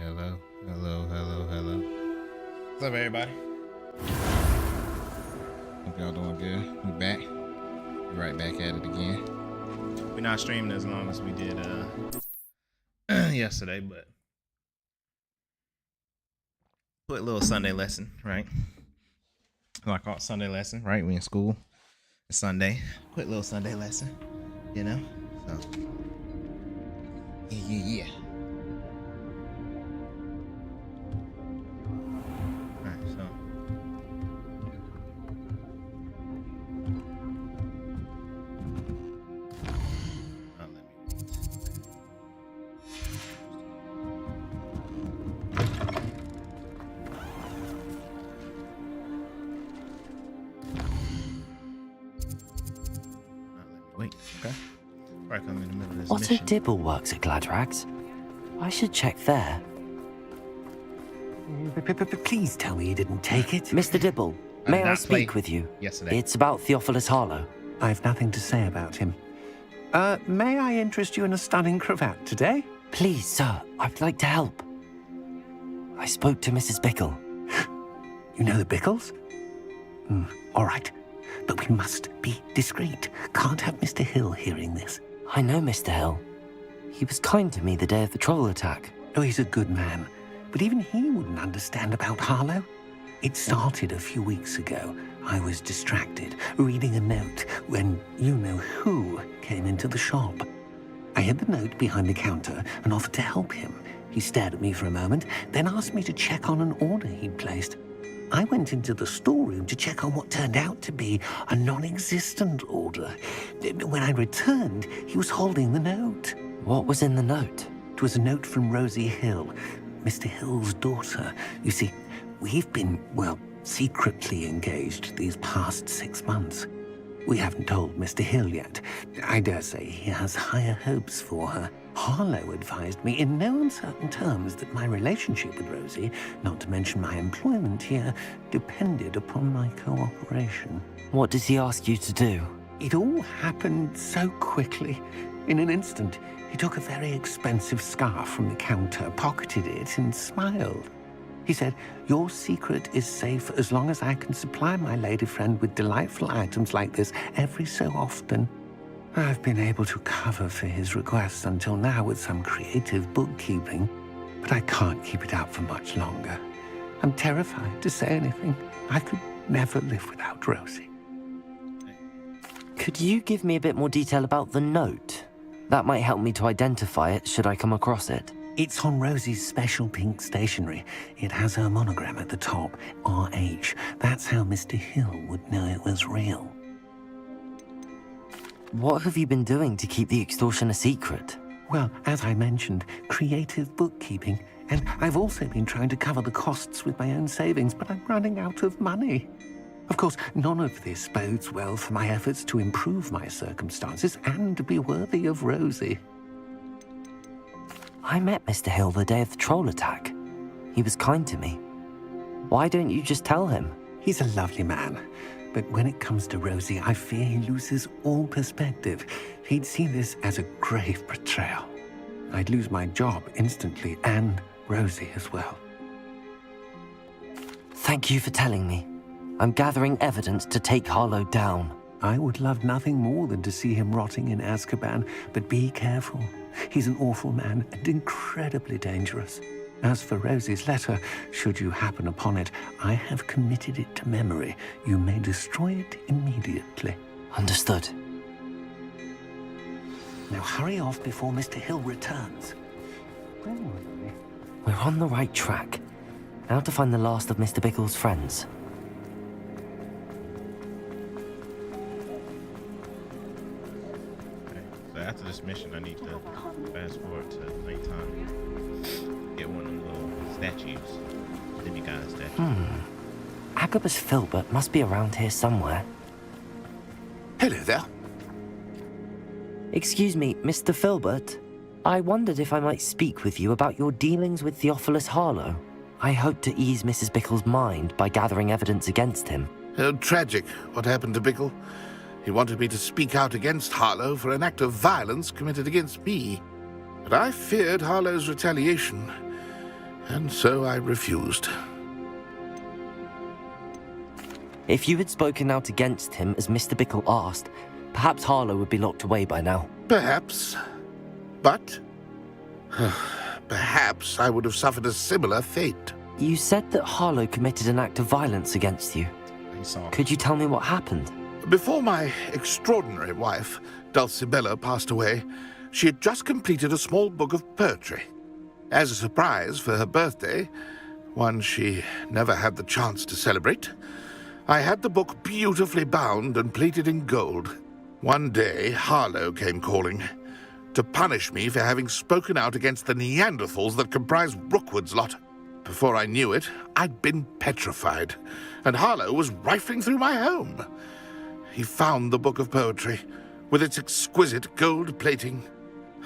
Hello, hello, hello, hello. What's up, everybody? Hope y'all doing good. We back. We right back at it again. We're not streaming as long as we did yesterday, but quick little Sunday lesson, right? I call it Sunday lesson, right? We in school. It's Sunday. Quick little Sunday lesson, you know? So, yeah. All right, so. Let me wait, okay? Right, I'm in the middle of this Otter mission. Dibble works at Gladrags. I should check there. Please tell me you didn't take it. Mr. Dibble, I may did I not play speak with you? yesterday. It's about Theophilus Harlow. I've nothing to say about him. May I interest you in a stunning cravat today? Please, sir, I'd like to help. I spoke to Mrs. Bickle. You know the Bickles? All right. But we must be discreet. Can't have Mr. Hill hearing this. I know Mr. Hill. He was kind to me the day of the troll attack. Oh, he's a good man. But even he wouldn't understand about Harlow. It started a few weeks ago. I was distracted, reading a note, when you-know-who came into the shop. I hid the note behind the counter and offered to help him. He stared at me for a moment, then asked me to check on an order he'd placed. I went into the storeroom to check on what turned out to be a non-existent order. When I returned, he was holding the note. What was in the note? It was a note from Rosie Hill, Mr. Hill's daughter. You see, we've been, well, secretly engaged these past 6 months. We haven't told Mr. Hill yet. I dare say he has higher hopes for her. Harlow advised me in no uncertain terms that my relationship with Rosie, not to mention my employment here, depended upon my cooperation. What does he ask you to do? It all happened so quickly. In an instant, he took a very expensive scarf from the counter, pocketed it, and smiled. He said, "Your secret is safe as long as I can supply my lady friend with delightful items like this every so often." I've been able to cover for his requests until now with some creative bookkeeping, but I can't keep it up for much longer. I'm terrified to say anything. I could never live without Rosie. Could you give me a bit more detail about the note? That might help me to identify it should I come across it. It's on Rosie's special pink stationery. It has her monogram at the top, RH. That's how Mr. Hill would know it was real. What have you been doing to keep the extortion a secret? Well, as I mentioned, creative bookkeeping. And I've also been trying to cover the costs with my own savings, but I'm running out of money. Of course, none of this bodes well for my efforts to improve my circumstances and to be worthy of Rosie. I met Mr. Hill the day of the troll attack. He was kind to me. Why don't you just tell him? He's a lovely man. But when it comes to Rosie, I fear he loses all perspective. He'd see this as a grave betrayal. I'd lose my job instantly, and Rosie as well. Thank you for telling me. I'm gathering evidence to take Harlow down. I would love nothing more than to see him rotting in Azkaban, but be careful. He's an awful man and incredibly dangerous. As for Rosie's letter, should you happen upon it, I have committed it to memory. You may destroy it immediately. Understood. Now hurry off before Mr. Hill returns. Where were we? We're on the right track. Now to find the last of Mr. Bickle's friends. Okay, so after this mission, I need to fast forward to nighttime. Get one of them little statues. Demigod statue. Agabus Filbert must be around here somewhere. Hello there. Excuse me, Mr. Filbert. I wondered if I might speak with you about your dealings with Theophilus Harlow. I hope to ease Mrs. Bickle's mind by gathering evidence against him. Tragic, what happened to Bickle. He wanted me to speak out against Harlow for an act of violence committed against me. But I feared Harlow's retaliation. and so I refused. If you had spoken out against him as Mr. Bickle asked, perhaps Harlow would be locked away by now. Perhaps. But perhaps I would have suffered a similar fate. You said that Harlow committed an act of violence against you. He saw. Could you tell me what happened? Before my extraordinary wife, Dulcibella, passed away, she had just completed a small book of poetry. As a surprise for her birthday, one she never had the chance to celebrate, I had the book beautifully bound and plated in gold. One day, Harlow came calling to punish me for having spoken out against the Neanderthals that comprise Rookwood's lot. Before I knew it, I'd been petrified, and Harlow was rifling through my home. He found the book of poetry, with its exquisite gold plating.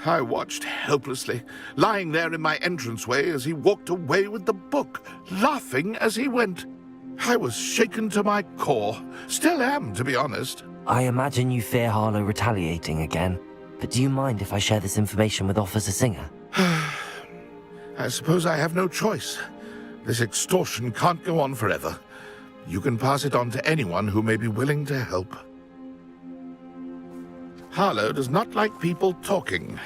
I watched helplessly, lying there in my entranceway as he walked away with the book, laughing as he went. I was shaken to my core. Still am, to be honest. I imagine you fear Harlow retaliating again, but do you mind if I share this information with Officer Singer? I suppose I have no choice. This extortion can't go on forever. You can pass it on to anyone who may be willing to help. Harlow does not like people talking,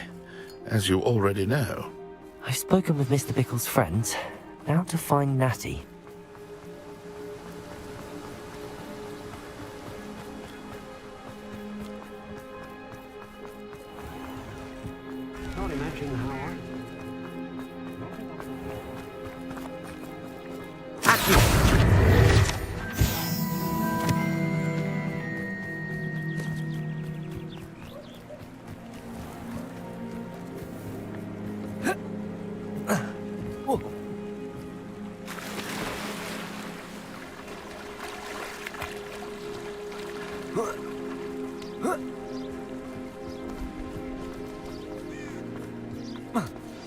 as you already know. I've spoken with Mr. Bickle's friends. Now to find Natty. Can't imagine how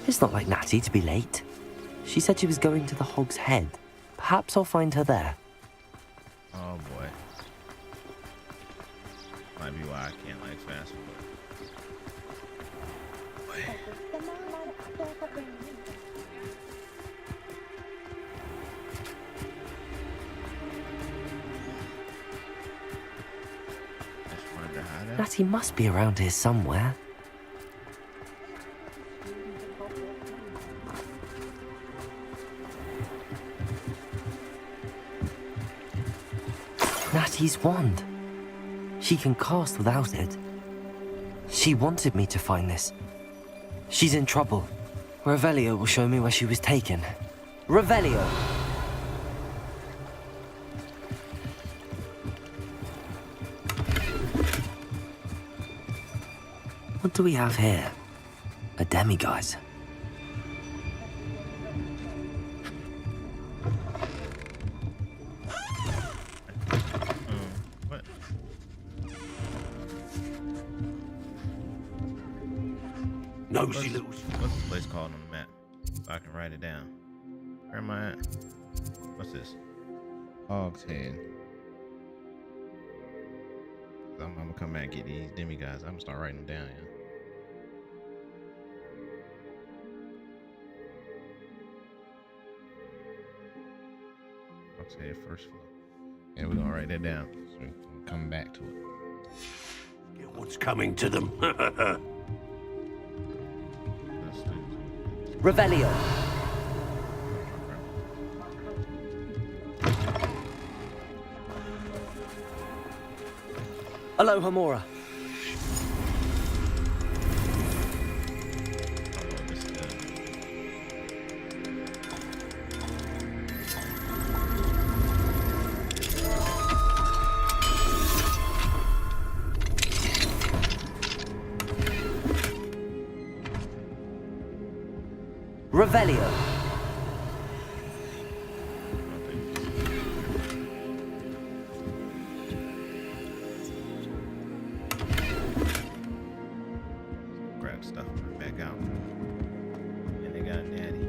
It's not like Natty to be late. She said she was going to the Hog's Head. Perhaps I'll find her there. Oh boy. Might be why I can't like fast food. Natty must be around here somewhere. Natty's wand. She can cast without it. She wanted me to find this. She's in trouble. Revelio will show me where she was taken. Revelio! What do we have here? A demiguise. What? nosy little. What's the place called on the map? So I can write it down. Where am I at? What's this? Hog's Head. I'm gonna come back and get these demiguises. I'm gonna start writing them down. Yeah. Hog's Head, first floor. Yeah, we're gonna write that down so we can come back to it. Get what's coming to them. Let's do Revelio! Aloha Mora. Revelio. grab stuff and back out. And they got a natty.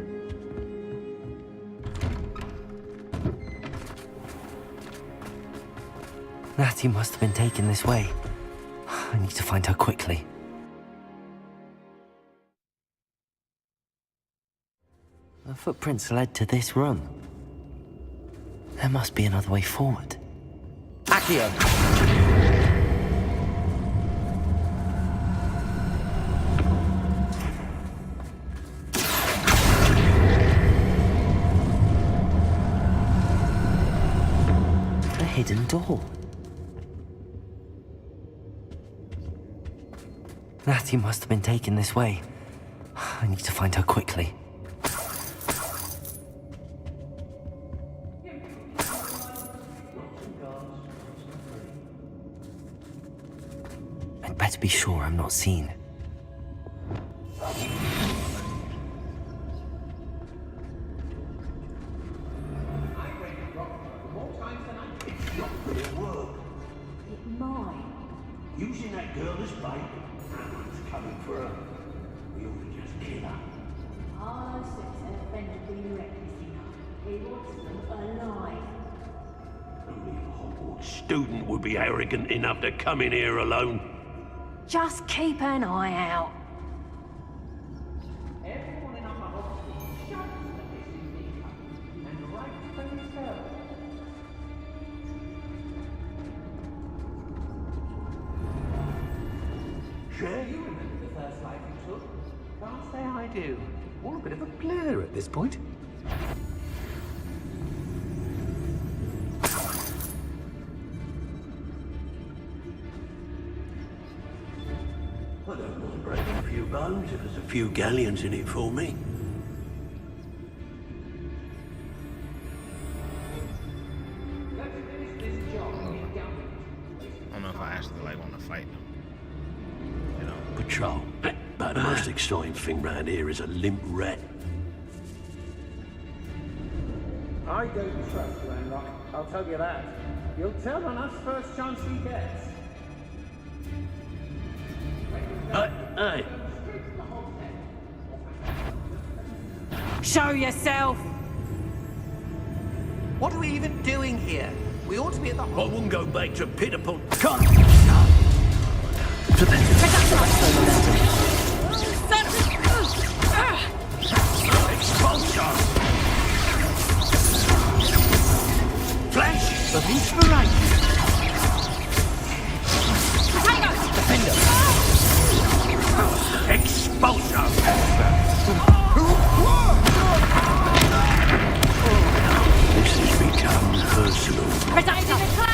Natty must have been taken this way. I need to find her quickly. The footprints led to this room. There must be another way forward. Accio! A hidden door. Natty must have been taken this way. I need to find her quickly. I'd better be sure I'm not seen. Using that girl as bait. Someone's coming for her. We ought to just kill her. Arlo says her friend will be reckless enough. He wants them alive. Only a Hogwarts student would be arrogant enough to come in here alone. Just keep an eye out. Everyone in Upper Hogsmeade shudders at this unique and right for themselves. Sure? You remember the first life you took? Can't say I do. All a bit of a blur at this point. I don't mind breaking a few bones if there's a few galleons in it for me. Let's finish this job and get down. I don't know if I actually like want to fight. You know. Patrol. But the most exciting thing round here is a limp rat. I don't trust Ranrock, I'll tell you that. You'll tell on us first chance he gets. Hey, Show yourself! What are we even doing here? We ought to be at the I wouldn't go back to Pitterpon. Come! Expulsion! Flash of inspiration! Expulsion! This has become personal. Protecting the clan!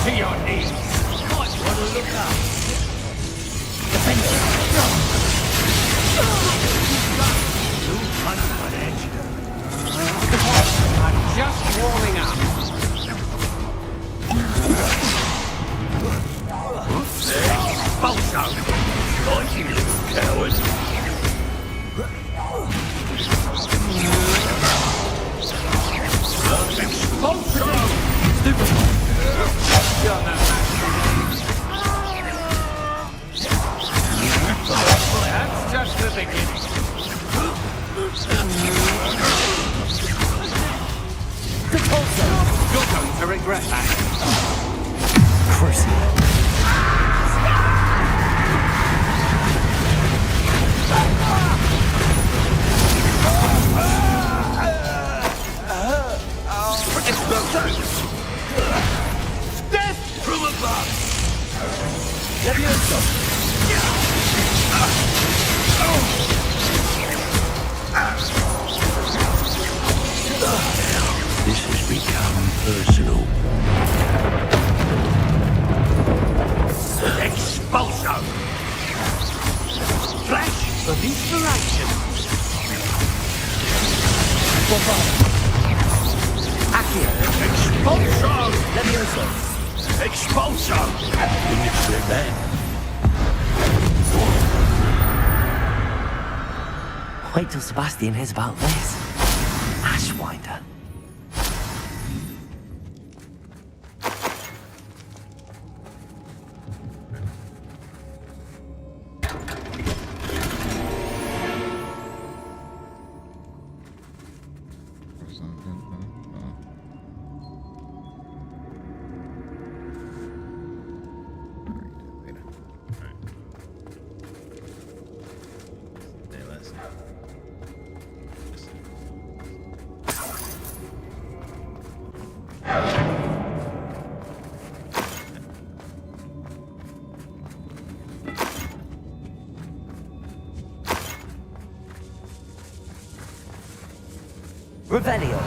To your knees! Might want to look up. I'm just warming up. Expulsion! Like you little coward! Expulsion! That's just the beginning. You're going to regret that. Chrissy. Death from above! This has become personal. Expulsion! Flash of inspiration! Expulsion! Expulsion! Didn't expect that. Wait till Sebastian hears about this. Ashwinder. Revelio.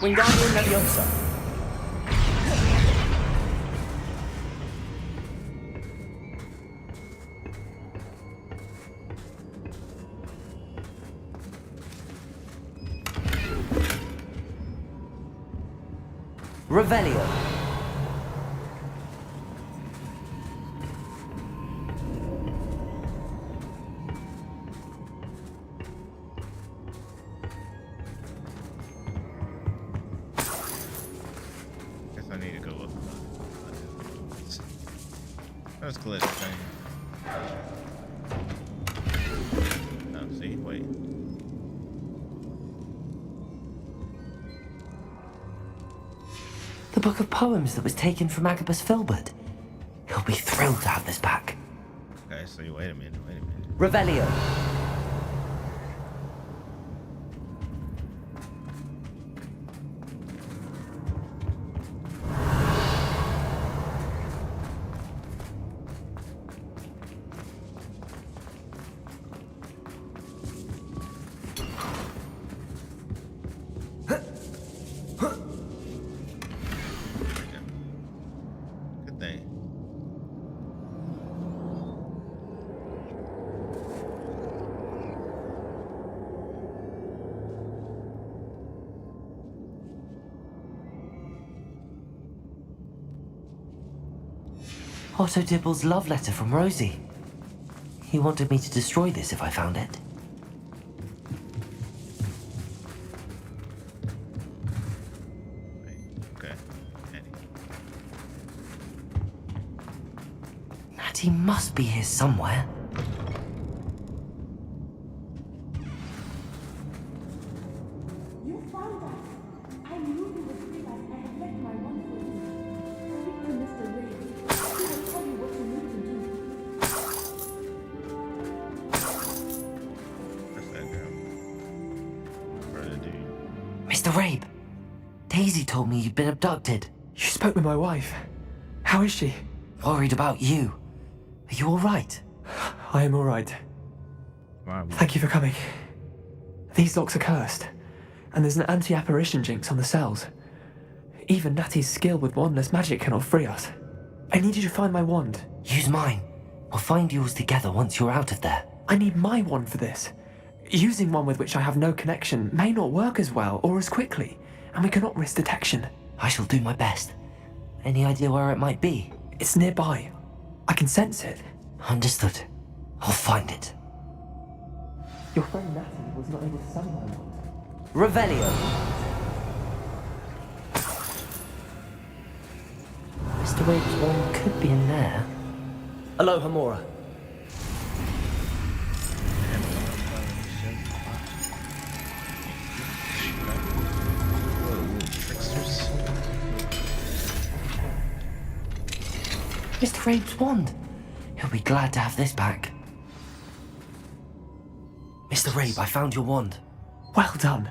Wingardium Leviosa. Revelio. I need to go up. Let's collect the thing. Oh, see, wait. The book of poems that was taken from Agabus Filbert. He'll be thrilled to have this back. Okay, so wait a minute. Revelio. Good thing. Otto Dibble's love letter from Rosie. He wanted me to destroy this if I found it. Okay. Natty must be here somewhere. You found us. I knew you would see us. I had left my wand for you. Speak to Mr. Ray. He will tell you what you need to do. That's that girl. Brother, dude. Mr. Rabe, Daisy told me you'd been abducted. You spoke with my wife. How is she? Worried about you. Are you all right? I am all right. Why we- Thank you for coming. These locks are cursed, and there's an anti-apparition jinx on the cells. Even Natty's skill with wandless magic cannot free us. I need you to find my wand. Use mine. We'll find yours together once you're out of there. I need my wand for this. Using one with which I have no connection may not work as well or as quickly, and we cannot risk detection. I shall do my best. Any idea where it might be? It's nearby. I can sense it. Understood. I'll find it. Your friend Natty was not able to summon my wand. Revelio. Mr. Rabe's wand could be in there. Aloha Mora. Mr. Rabe's wand. He'll be glad to have this back. Mr. Rabe, I found your wand. Well done.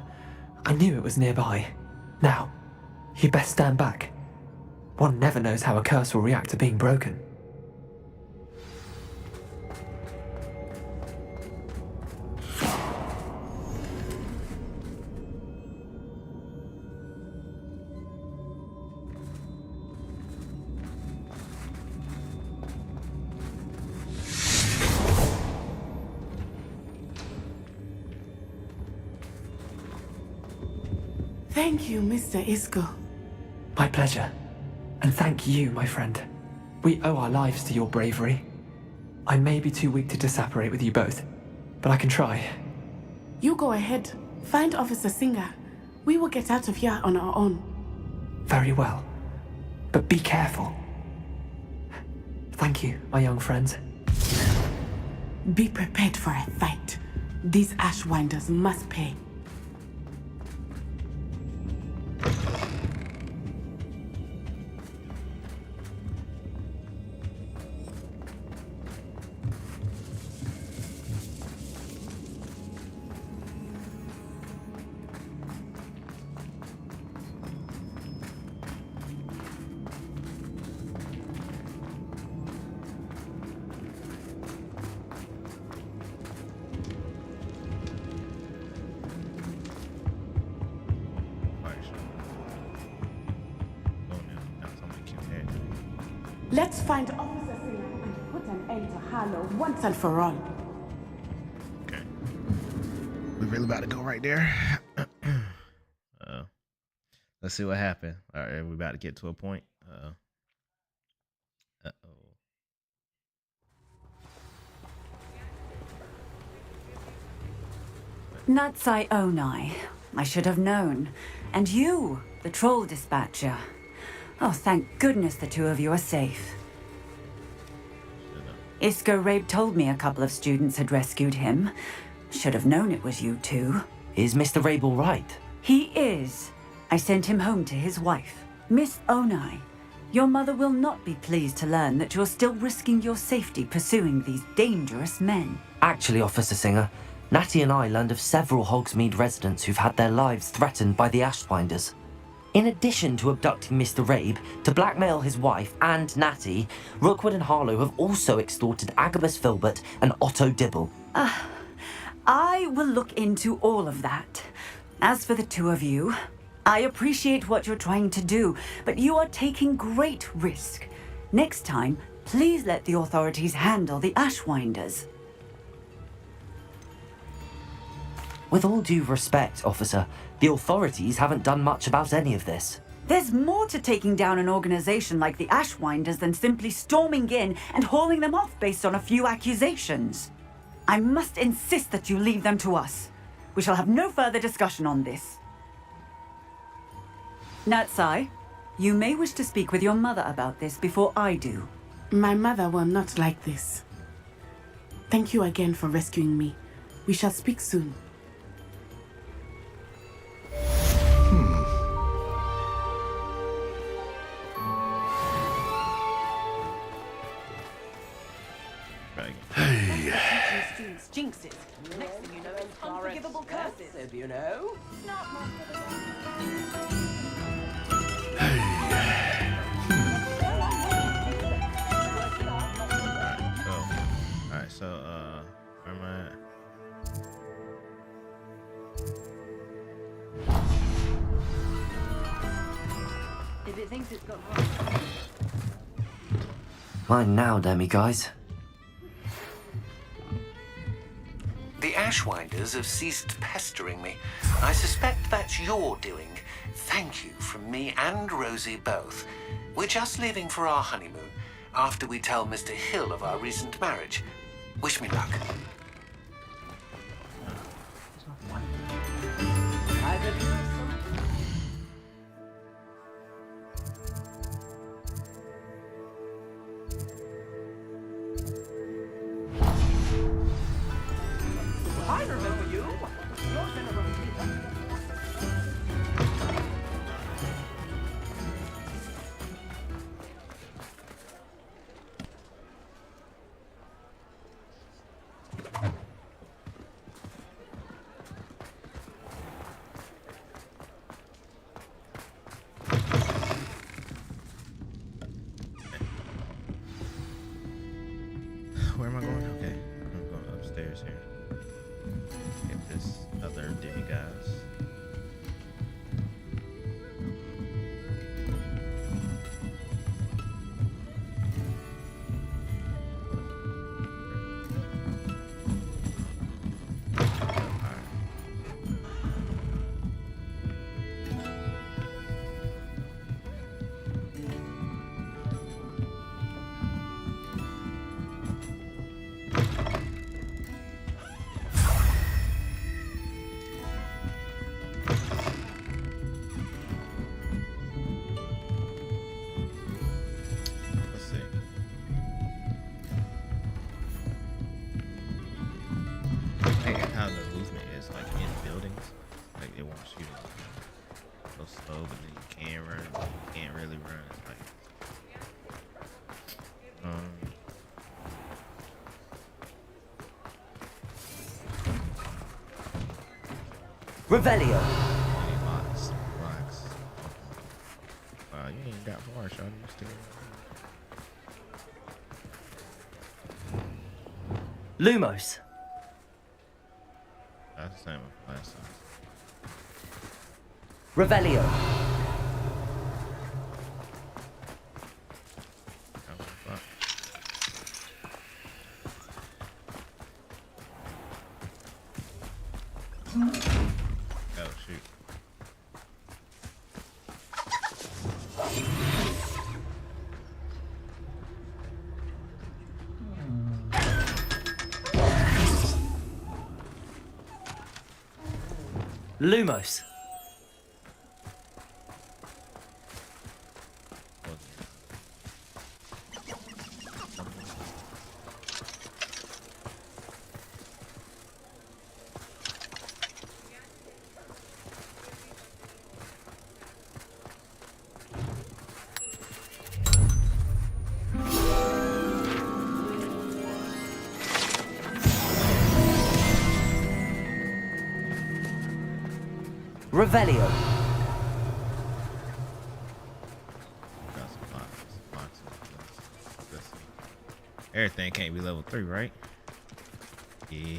I knew it was nearby. Now, you best stand back. One never knows how a curse will react to being broken. Thank you, Mr. Isco. My pleasure. And thank you, my friend. We owe our lives to your bravery. I may be too weak to disapparate with you both, but I can try. You go ahead. Find Officer Singer. We will get out of here on our own. Very well. But be careful. Thank you, my young friends. Be prepared for a fight. These Ashwinders must pay. Let's find Officer Singer and put an end to Harlow once and for all. Okay. We really about to go right there? Let's see what happened. All right, we about to get to a point. Natsai Onai. I should have known. And you, the troll dispatcher. Oh, thank goodness the two of you are safe. Isco Rabe told me a couple of students had rescued him. Should have known it was you two. Is Mr. Rabe all right? He is. I sent him home to his wife. Miss Onai, your mother will not be pleased to learn that you're still risking your safety pursuing these dangerous men. Actually, Officer Singer, Natty and I learned of several Hogsmeade residents who've had their lives threatened by the Ashwinders. In addition to abducting Mr. Rabe to blackmail his wife and Natty, Rookwood and Harlow have also extorted Agabus Filbert and Otto Dibble. I will look into all of that. As for the two of you, I appreciate what you're trying to do, but you are taking great risk. Next time, please let the authorities handle the Ashwinders. With all due respect, officer, the authorities haven't done much about any of this. There's more to taking down an organization like the Ashwinders than simply storming in and hauling them off based on a few accusations. I must insist that you leave them to us. We shall have no further discussion on this. Natsai, you may wish to speak with your mother about this before I do. My mother will not like this. Thank you again for rescuing me. We shall speak soon. Jinxes. Next thing you know, it's unforgivable curses. You know? Alright, so where am I at? If it thinks it's got Mine now, Demi guys. The Ashwinders have ceased pestering me. I suspect that's your doing. Thank you from me and Rosie both. We're just leaving for our honeymoon after we tell Mr. Hill of our recent marriage. Wish me luck. I remember you. You're General Peter. Where am I going? Okay, I'm going upstairs here. Get this other demiguise. Let's see. Hey, how the movement is like in buildings, like it wants you to go slow, but then you can run, but you can't really run. It's like, Revelio. Lots. Wow, you ain't got far, Shawty. You still Lumos. that's the same with last time. Revelio. Oh, fuck. Oh, shoot. Lumos. Revelio. Got some boxes. Let's see. Everything can't be level 3, right? Yeah.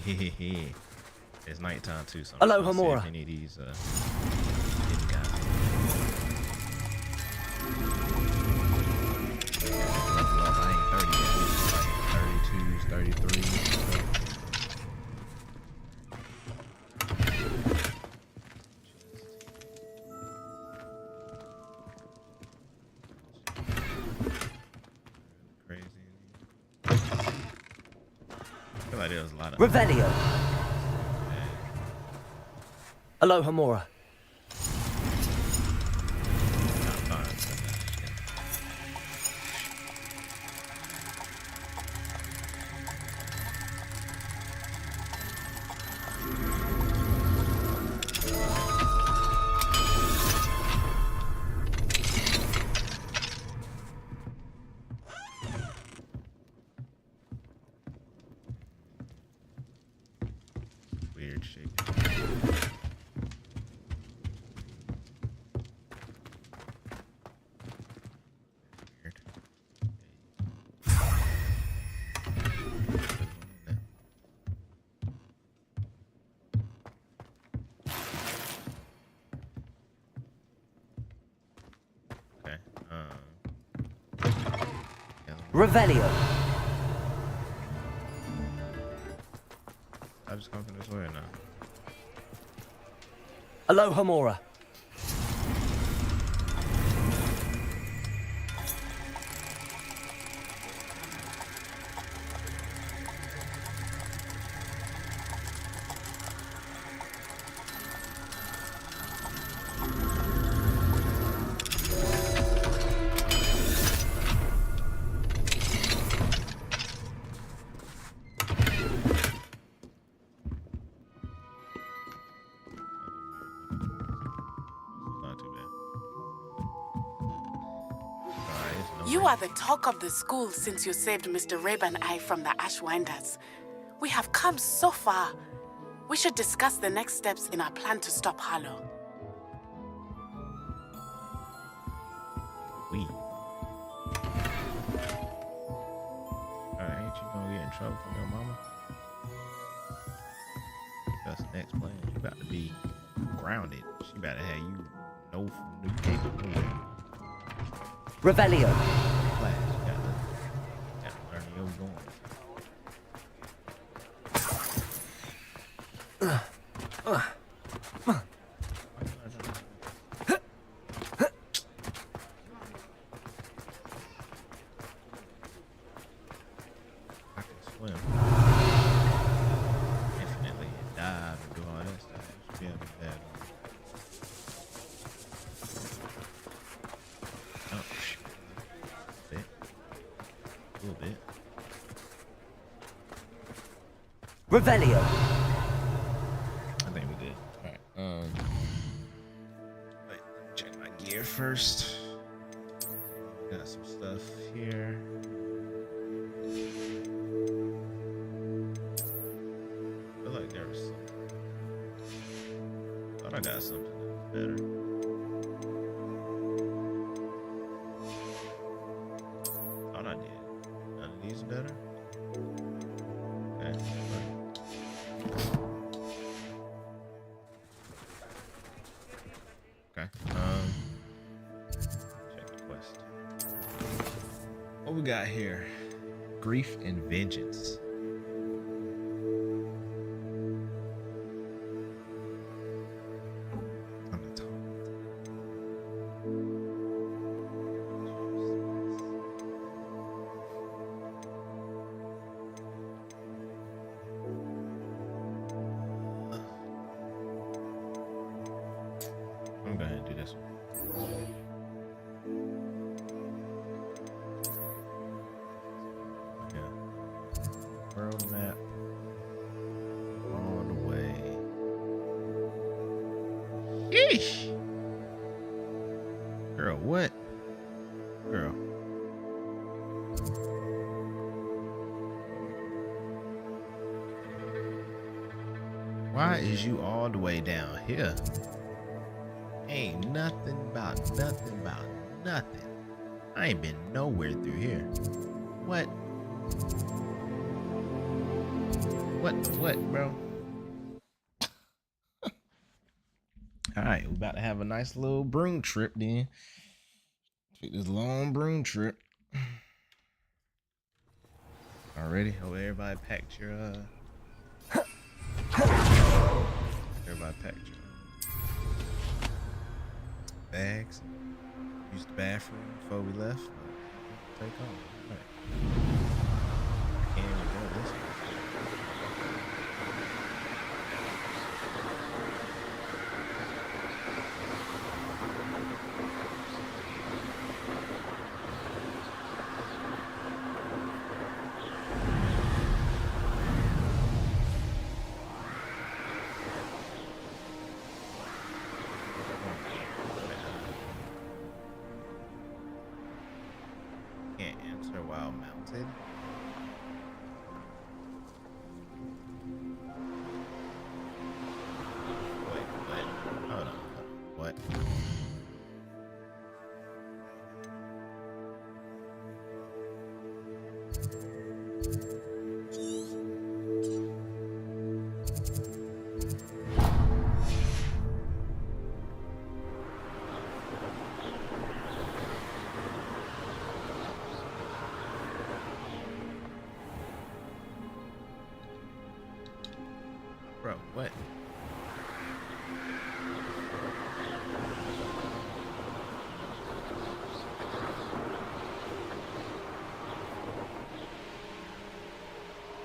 It's nighttime too, so I'm Aloha trying to see Mora. if any of these hidden guys. Level up, I ain't 30 yet. Like 32s, 33s. Crazy. I feel like there was a lot of Revelio. Aloha Mora. Weird shit. Weird. Okay. Revelio. I just come from this way or not? Aloha Mora. You are the talk of the school since you saved Mr. Rabe and I from the Ashwinders. We have come so far. We should discuss the next steps in our plan to stop Harlow. Alright, ain't you gonna get in trouble from your mama? That's the next plan. You about to be grounded. She about to have you no capable. Revelio. Class, you gotta learn your going. I can swim. Infinitely and dive and do all that stuff. You should be able to do that. Oh, bit. A little bit. Revelio. I think we did. Alright, wait, check my gear first. Got some stuff here. I feel like there was something. Thought I got something better. Thought I did. None of these better? Okay. Okay. Check the quest. What we got here? Grief and vengeance. On the top. I'm gonna go ahead and do this one. Yeah. World map. All the way. Yeesh! Girl, what? Girl. Why is you all the way down here? Ain't nothing about nothing. I ain't been nowhere through here. What? What, bro? Alright, we about to have a nice little broom trip then. Take this long broom trip. Already? Oh, everybody packed your everybody packed your bags. Used the bathroom before we left. Take on. Right. I can't even go this way. Can't answer while mounted. Wait, what? Hold on. What? Bro, what?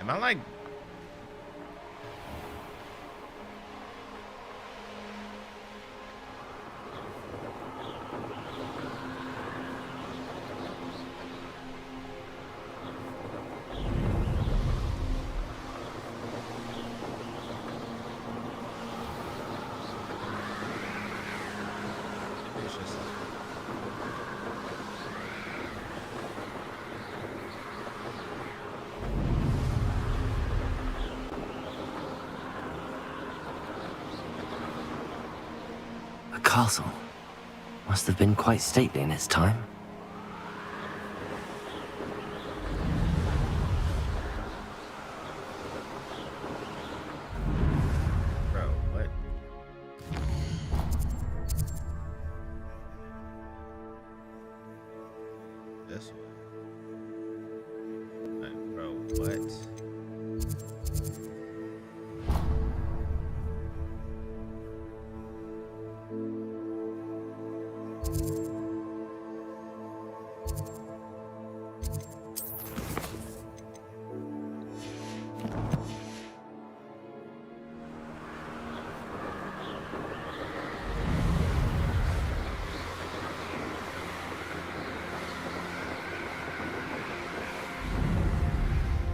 Am I like... It's just... castle. Must have been quite stately in its time. Bro, what? This one. Like, bro, what?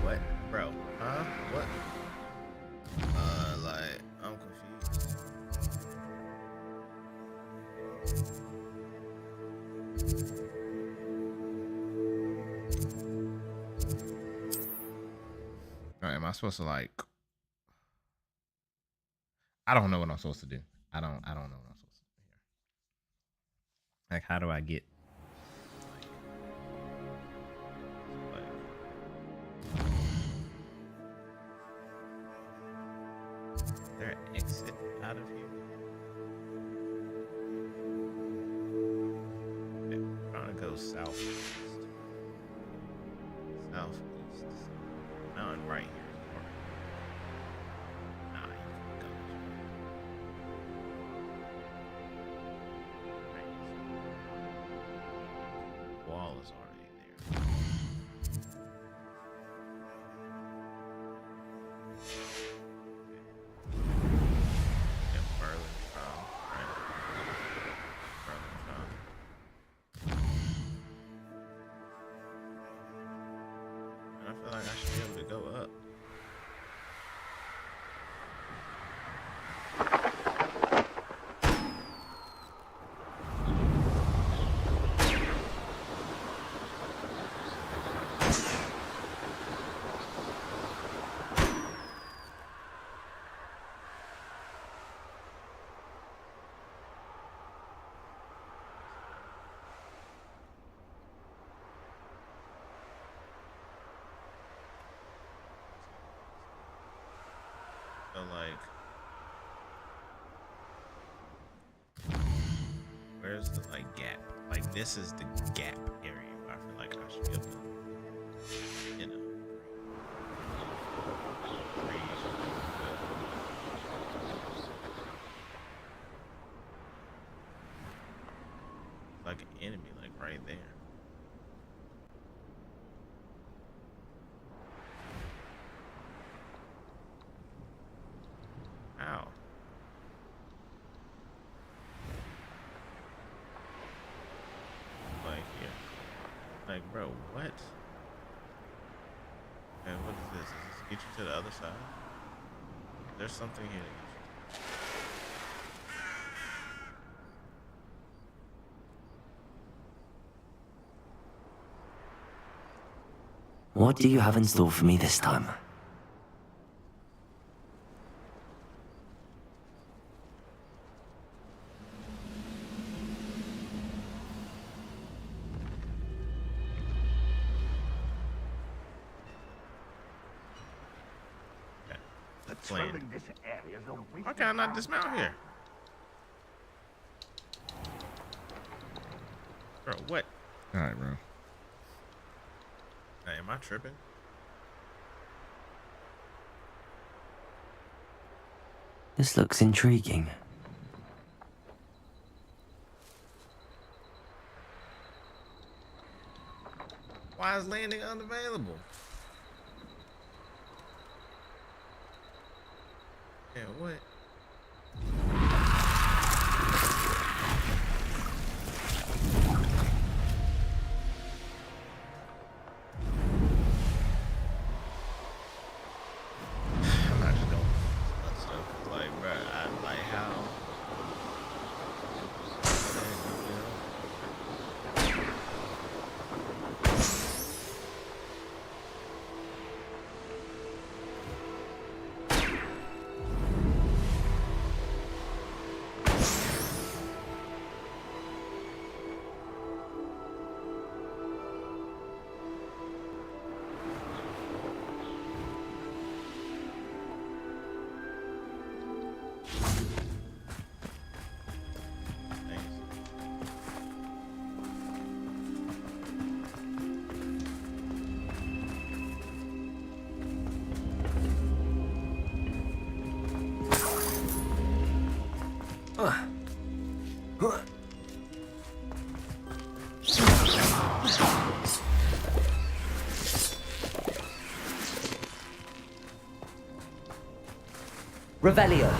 What, bro? Huh? What? Like, I'm confused. Alright, am I supposed to like? I don't know what I'm supposed to do. I don't know what I'm supposed to do here. Like, how do I get? Like, is there an exit out of here? Okay, I'm trying to go southeast. Southeast. Mountain right here. Nah, you can go this way. Right. Wall is already there. Yeah, Merlin Trial, right? Merlin Trial. And I feel like I should be able to go up. So like, where's the like gap? Like this is the gap area where I feel like I should be able to, you know, breathe. Like an enemy, like right there. Ow. Like here. Like, bro, what? Okay, what is this? Does this get you to the other side? There's something here that gets you. What do you have in store for me this time? Patrolling this area is a waste. Why can I not dismount here? Bro, what? Alright, bro. Hey, am I tripping? This looks intriguing. Why is landing unavailable? Yeah, what? I'm not just going that stuff. Like, bruh, I like how. Revelio.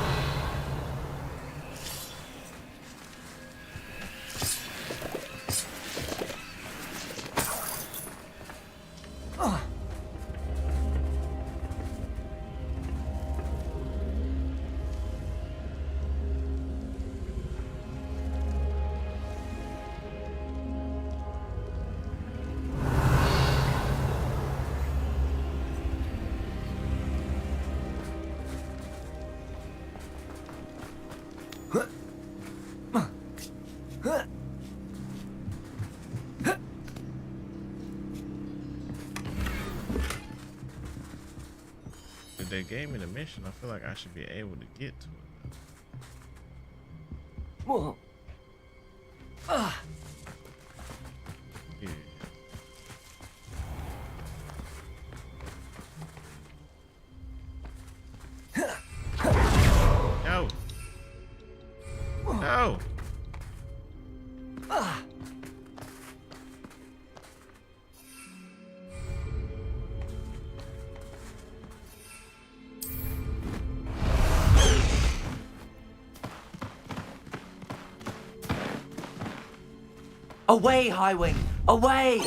If they gave me the mission, I feel like I should be able to get to it. Whoa. Yeah. No. No. Away, Highwing! Away!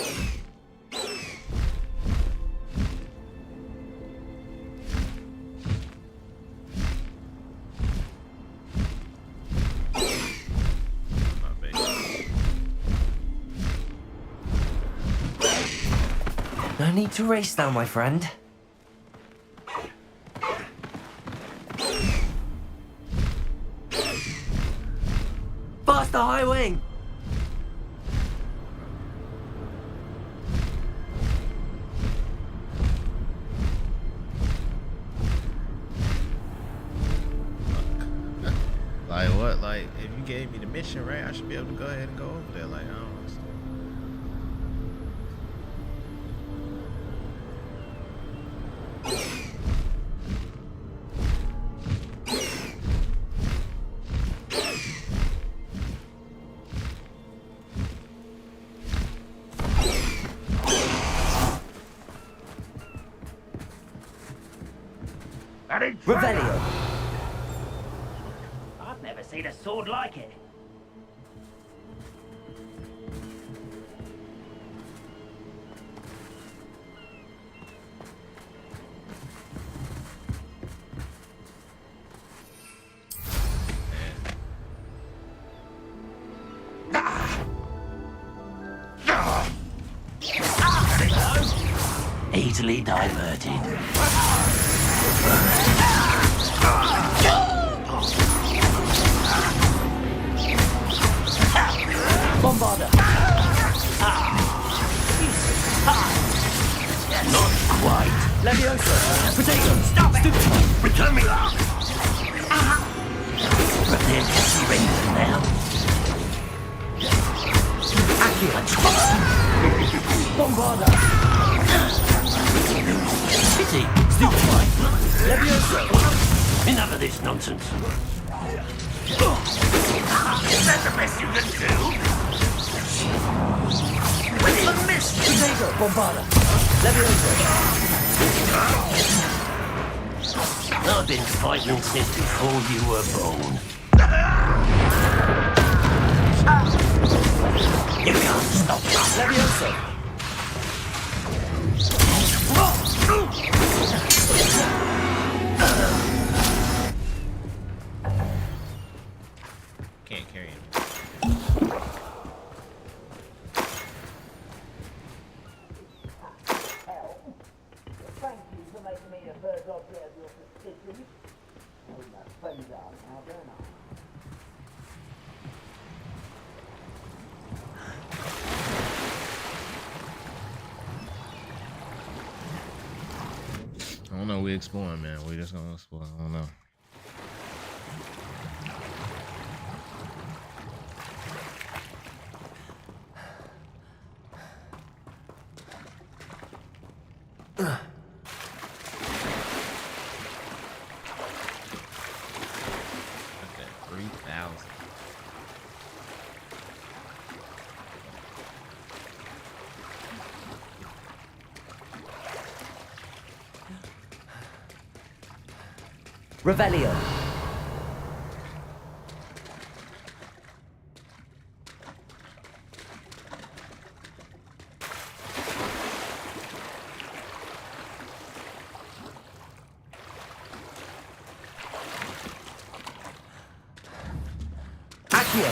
My bad. No need to race now, my friend. Faster, Highwing! Like what? Like if you gave me the mission, right? I should be able to go ahead and go over there. Like I don't understand. Revelio. I've never seen a sword like it. Easily diverted. Bombarder. Not quite. Levioso. Potato. Stop it. Return me that. Prepare to surrender now. Accio. Bombarder. Pity. Still fine. Levioso. Enough of this nonsense. Is that the best you can do? With a miss! Potato. Bombarder. Levioso. I've been fighting since before you were born. You can't stop us. Levioso. Can't carry him. Thank you for making me the first object of your suspicions. Oh, my friends are now, don't I? I don't know. We exploring, man. We just gonna explore. I don't know. Look at 3,000. Revelio. Accio.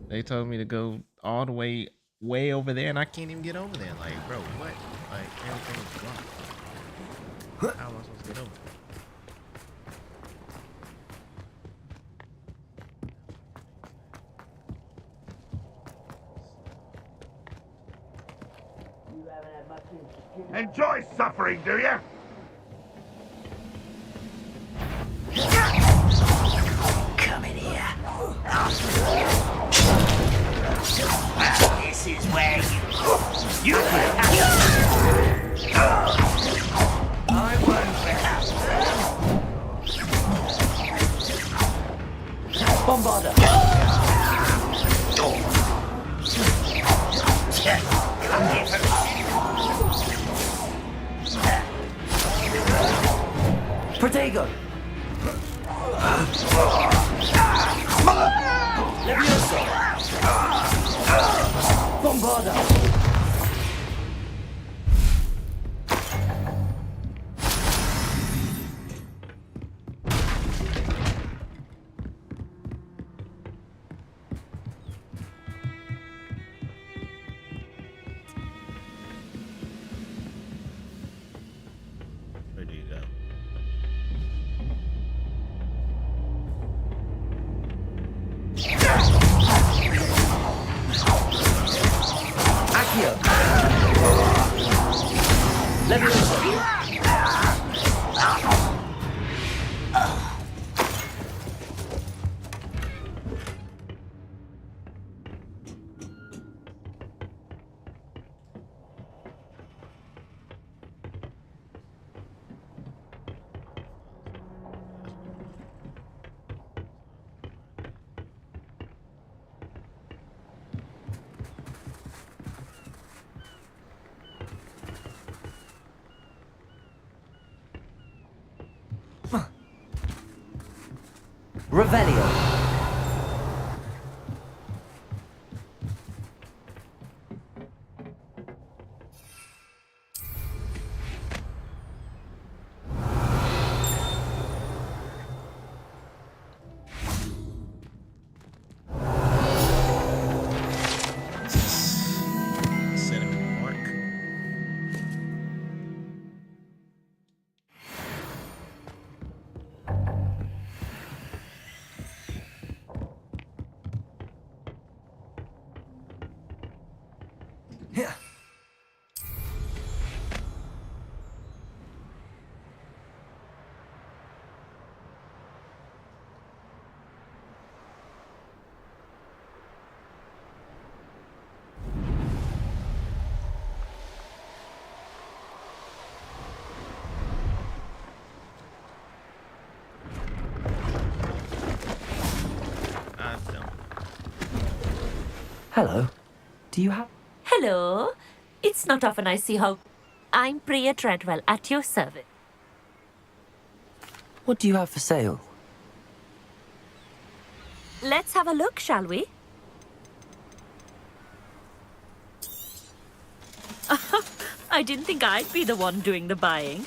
They told me to go all the way over there, and I can't even get over there. Like, bro, what? Like, everything is blocked. How am I supposed to get over there? You haven't had much insecurity. Enjoy suffering, do you? Come in here. This is where you I won't help. Bombarda. Come here for Protego. Levioso. Bombarda. Where do you go? Accio. Levioso. Revelio. Cinnamon Mark. Yeah. I don't. Hello. Do you have... Hello. It's not often I see how... I'm Priya Treadwell, at your service. What do you have for sale? Let's have a look, shall we? I didn't think I'd be the one doing the buying.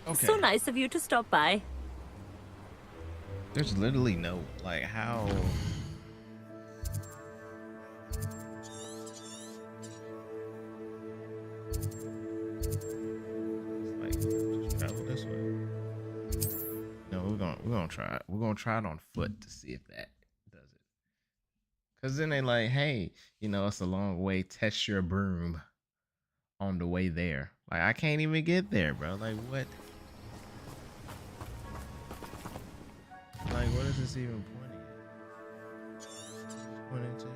Okay. So nice of you to stop by. There's literally no, like, how... gonna try it. We're gonna try it on foot to see if that does it. Cause then they like, hey, you know, it's a long way. Test your broom on the way there. Like I can't even get there, bro. Like what? Like what is this even pointing at? Pointing to here.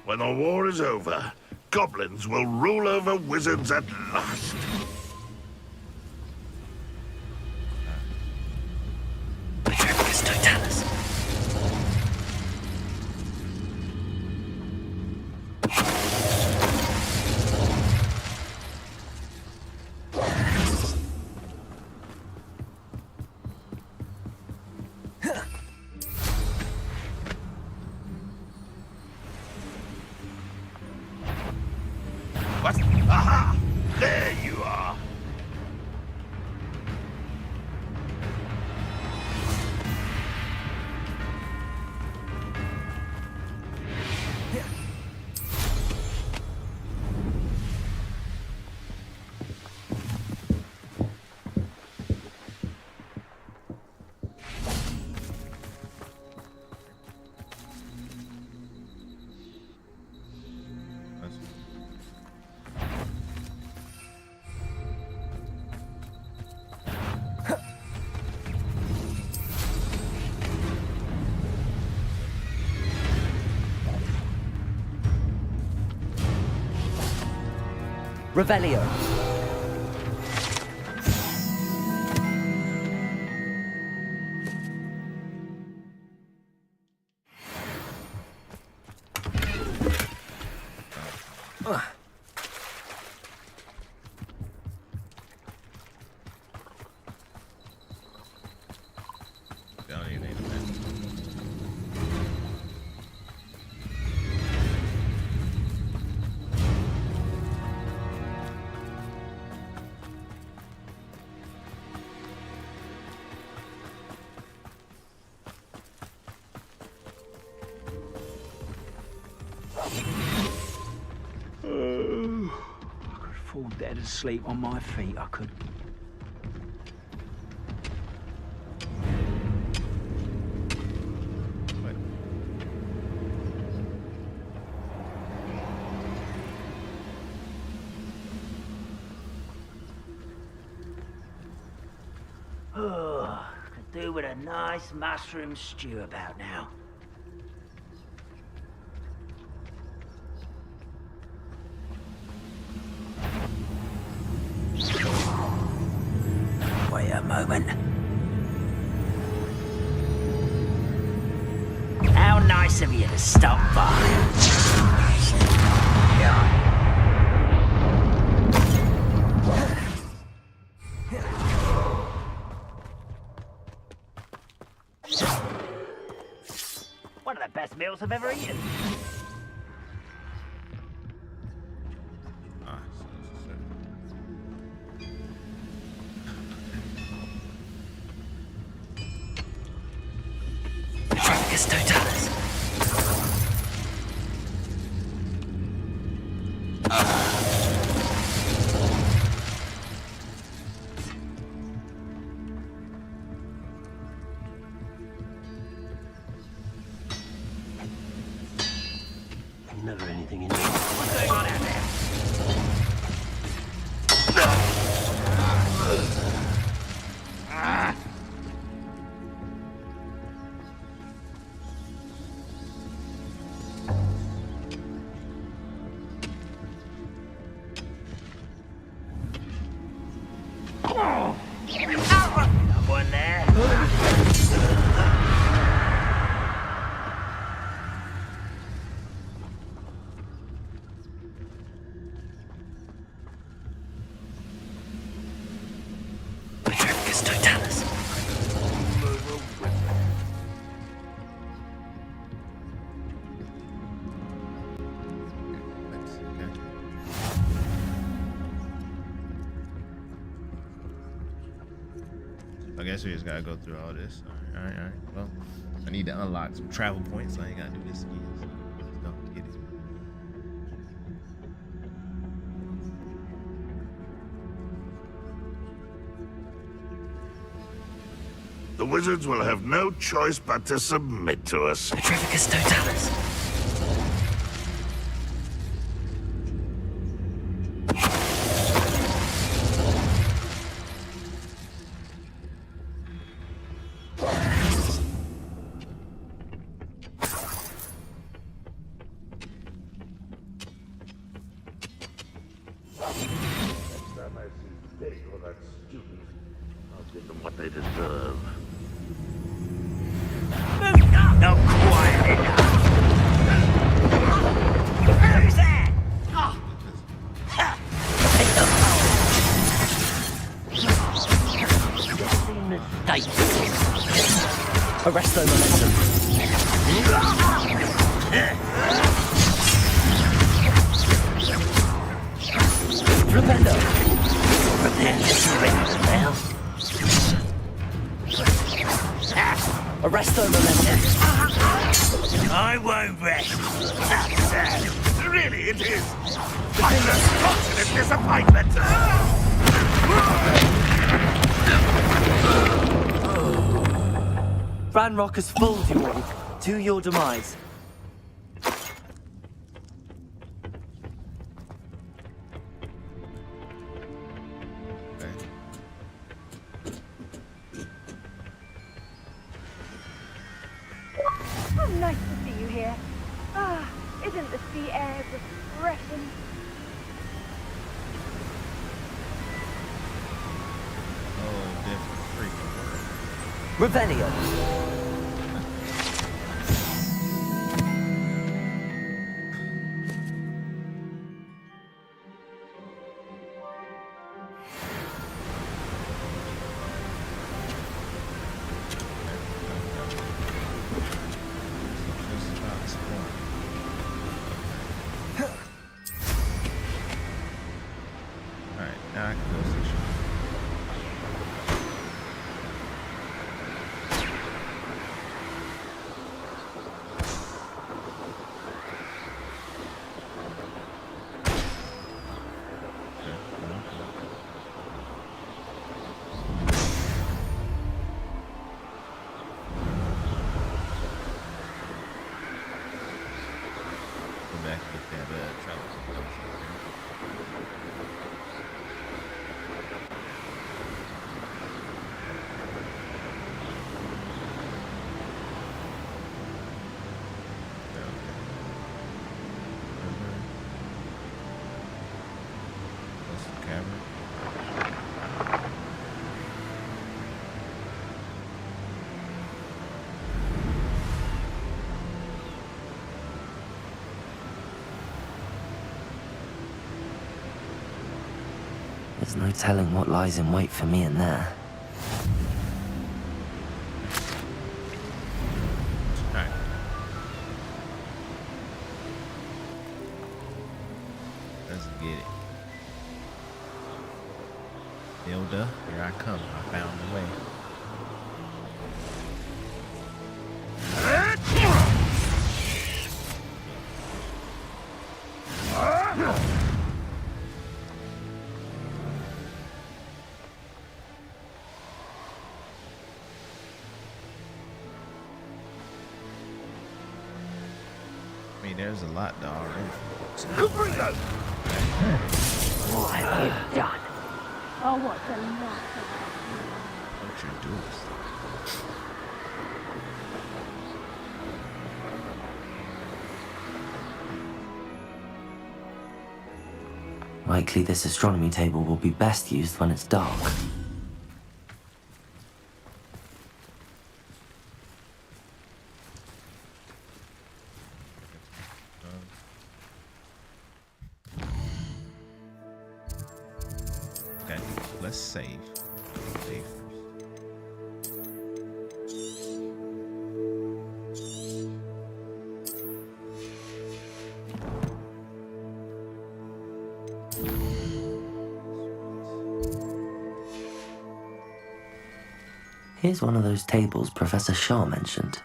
When the war is over, goblins will rule over wizards at last. What? Aha! There you are! Revelio. Don't even need a minute. I could fall dead asleep on my feet, I could. Could do with a nice mushroom stew about now. Wait a moment. How nice of you to stop by. One of the best meals I've ever eaten. Totalis. Never anything in there. What's going on out there? One there. guess we just gotta go through all this. All right. Well, I need to unlock some travel points, so I ain't gotta do this again. So let's go get it. The wizards will have no choice but to submit to us. Petrificus totalis. Give them what they deserve. Not quite enough. Who's that? Arresto momentum. Rependo. Arresto momentum. I won't rest. That's sad. Really, it is. I'm a constant disappointment. Ranrock has fooled you all to your demise. Oh, nice to see you here. Ah, isn't the sea air refreshing? Oh, different freaking world. Revelio. Alright, now I can go see shit. Go back and get that travel. There's no telling what lies in wait for me in there. Alright. Let's get it. Hilda, here I come. I found the way. I mean, there's a lot to already. What have you done? Oh, what the laughter. What you do? Likely this astronomy table will be best used when it's dark. Okay, let's save. Save first. Here's one of those tables Professor Shaw mentioned.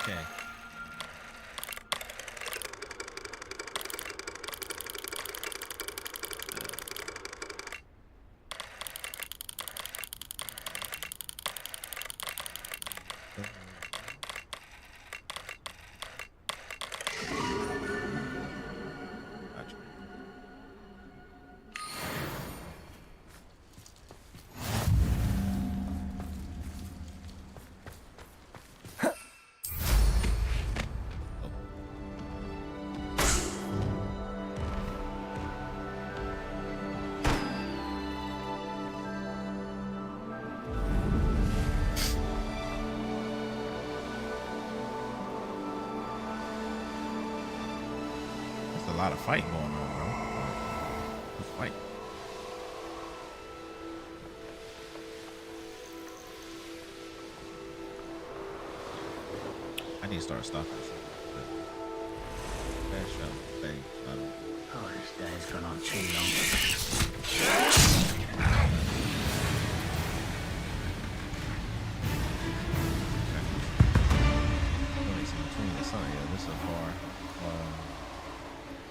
Okay. Gotcha. There's a lot of fighting going on, bro. Let's fight. I need to start stopping this. Fast travel thing. Oh, this day's gone on too long. Between the sun, yeah, this is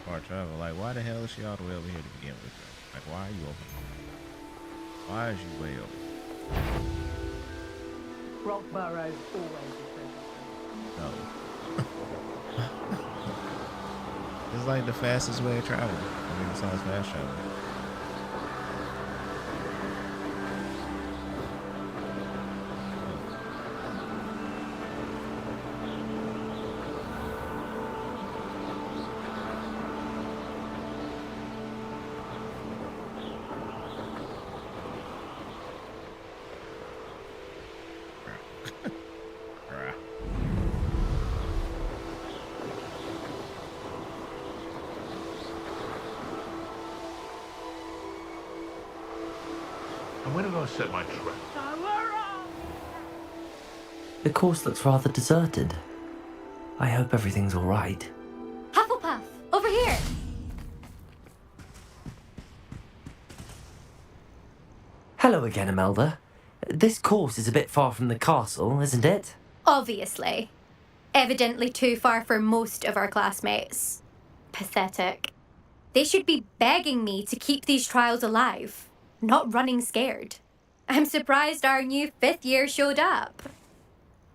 far travel. Like, why the hell is she all the way over here to begin with? Like, why are you over here? Why is you way over? Rockburrow's always a No. It's like the fastest way of travel. I mean, besides fast travel. And when did I set my trap? The course looks rather deserted. I hope everything's all right. Hufflepuff, over here! Hello again, Imelda. This course is a bit far from the castle, isn't it? Obviously. Evidently too far for most of our classmates. Pathetic. They should be begging me to keep these trials alive, not running scared. I'm surprised our new 5th year showed up.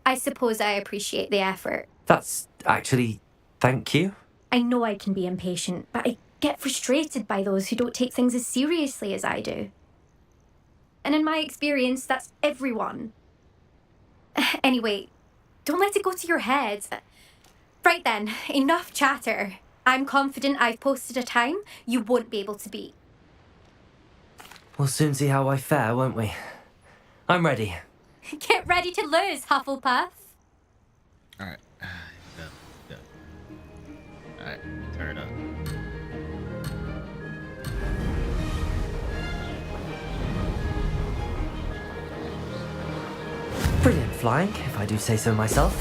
I suppose I appreciate the effort. That's actually... thank you. I know I can be impatient, but I get frustrated by those who don't take things as seriously as I do. And in my experience, that's everyone. Anyway, don't let it go to your head. Right then, enough chatter. I'm confident I've posted a time you won't be able to beat. We'll soon see how I fare, won't we? I'm ready. Get ready to lose, Hufflepuff. Alright. Done. Alright, turn up. Brilliant flying, if I do say so myself.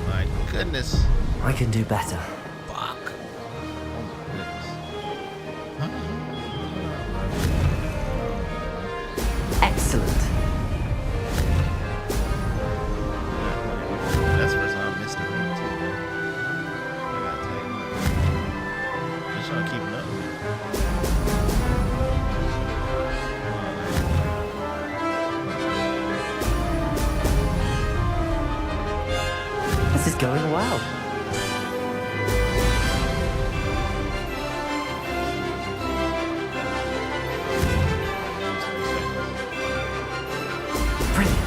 My goodness. I can do better. Fuck. Oh my goodness. Excellent. That's the first time I missed the ring too, bro. I gotta tell you. Just trying to keep it up. This is going well. Brilliant.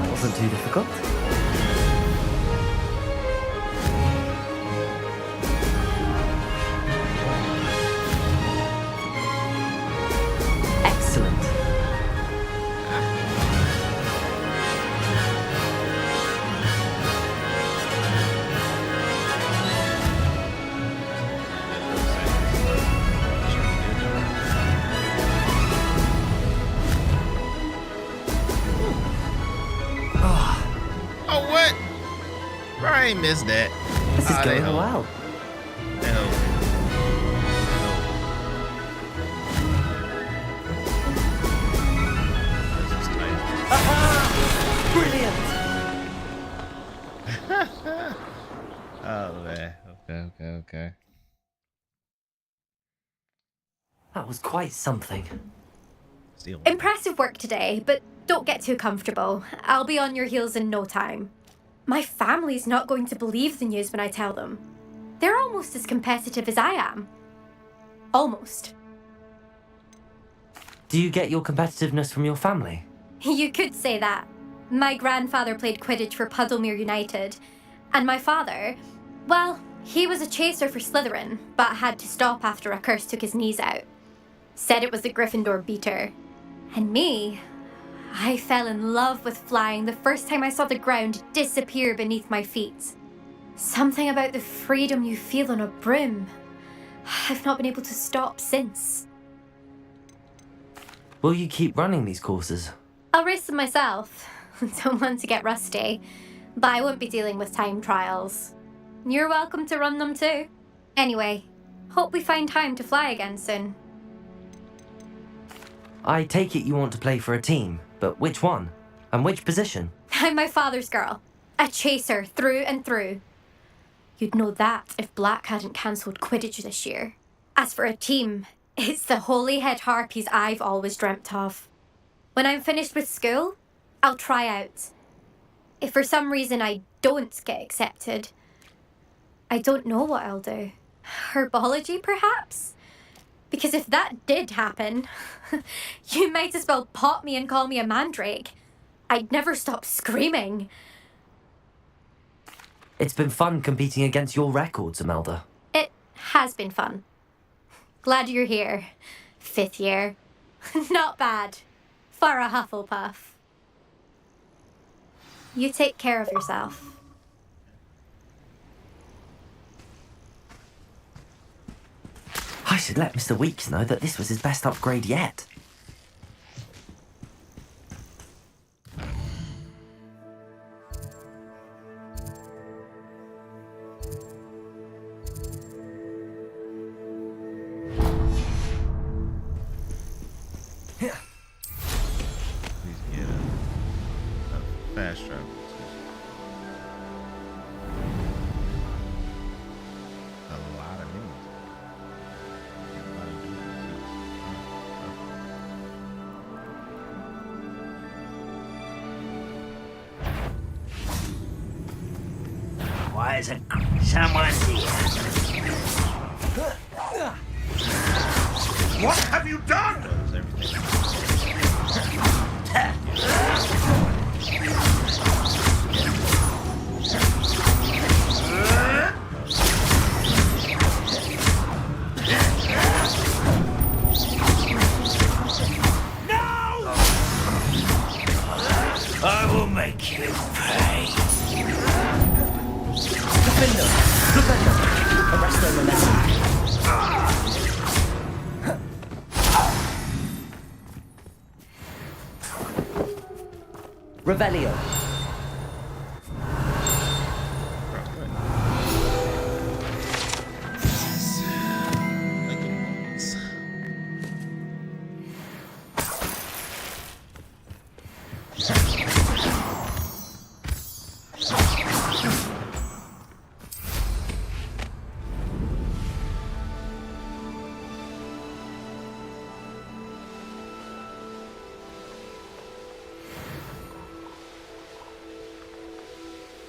that wasn't too difficult. Excellent. Oh, what? Bro, I ain't missed that. This is Ah, they going hold. well. They hold. Brilliant! Oh, man. Okay. That was quite something. Still. Impressive work today, but don't get too comfortable. I'll be on your heels in no time. My family's not going to believe the news when I tell them. They're almost as competitive as I am. Almost. Do you get your competitiveness from your family? You could say that. My grandfather played Quidditch for Puddlemere United, and my father, well, he was a chaser for Slytherin, but had to stop after a curse took his knees out. Said it was the Gryffindor beater. And me, I fell in love with flying the first time I saw the ground disappear beneath my feet. Something about the freedom you feel on a broom. I've not been able to stop since. Will you keep running these courses? I'll race them myself. Don't want to get rusty, but I won't be dealing with time trials. You're welcome to run them too. Anyway, hope we find time to fly again soon. I take it you want to play for a team, but which one? And which position? I'm my father's girl. A chaser through and through. You'd know that if Black hadn't cancelled Quidditch this year. As for a team, it's the Holyhead Harpies I've always dreamt of. When I'm finished with school, I'll try out. If for some reason I don't get accepted, I don't know what I'll do. Herbology, perhaps? Because if that did happen, you might as well pop me and call me a mandrake. I'd never stop screaming. It's been fun competing against your records, Imelda. It has been fun. Glad you're here. 5th year. Not bad. For a Hufflepuff. You take care of yourself. I should let Mr. Weeks know that this was his best upgrade yet. Please get a fast travel. A lot of news. Why isn't someone here? What have you done? I will make you pay. Defender! Defender! Arrest them now! Revelio.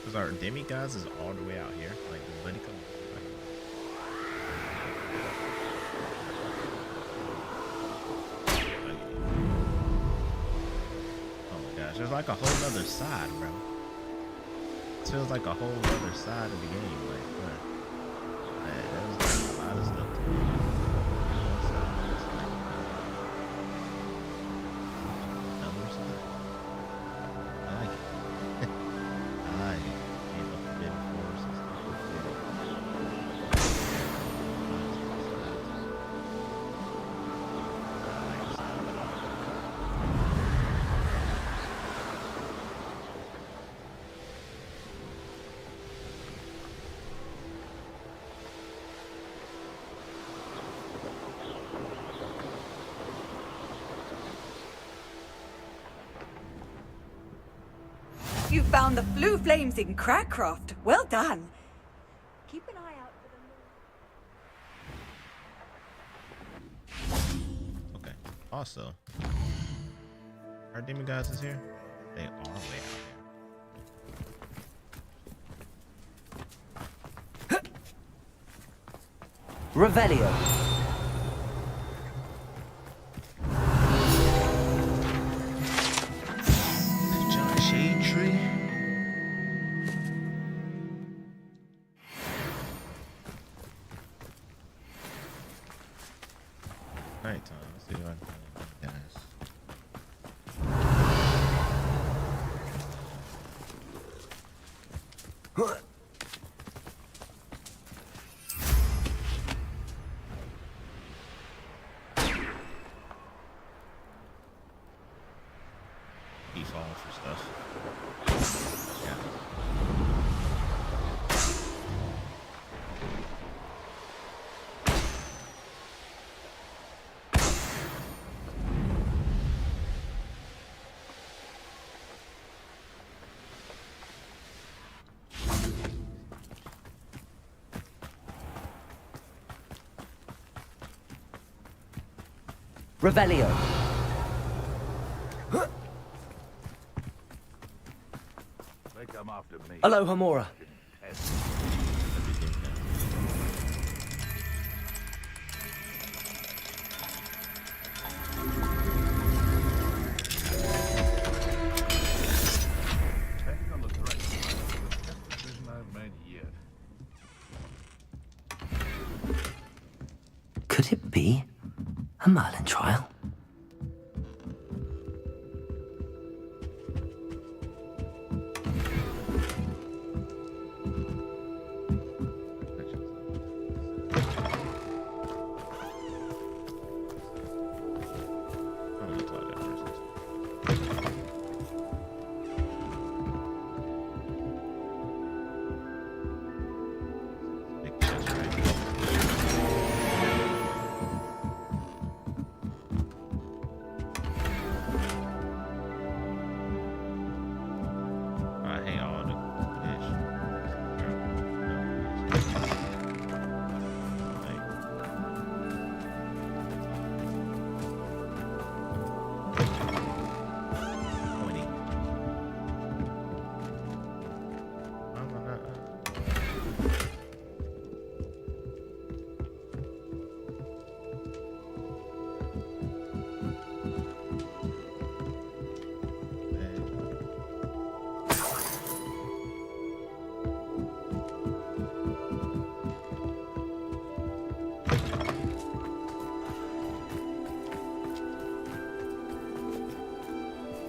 Because our demigods is all the way out here. Like, let it go. Oh my god. gosh, there's like a whole other side, bro. It feels like a whole other side of the game. Like, man, there's like a lot of stuff to do. Another side. I like it. I like it. Came up a bit before and stuff. You found the blue flames in Crackcroft. Well done. Keep an eye out for the Okay. Also, our demon gods is here. They are way out here. Revelio. John Shade Tree. Night time. Let's see if I can find any guys. He falling for stuff. Yeah. Revelio. They come after me. Alohomora. Checking on the threat. Decision I've made yet. Could it be a Merlin trial?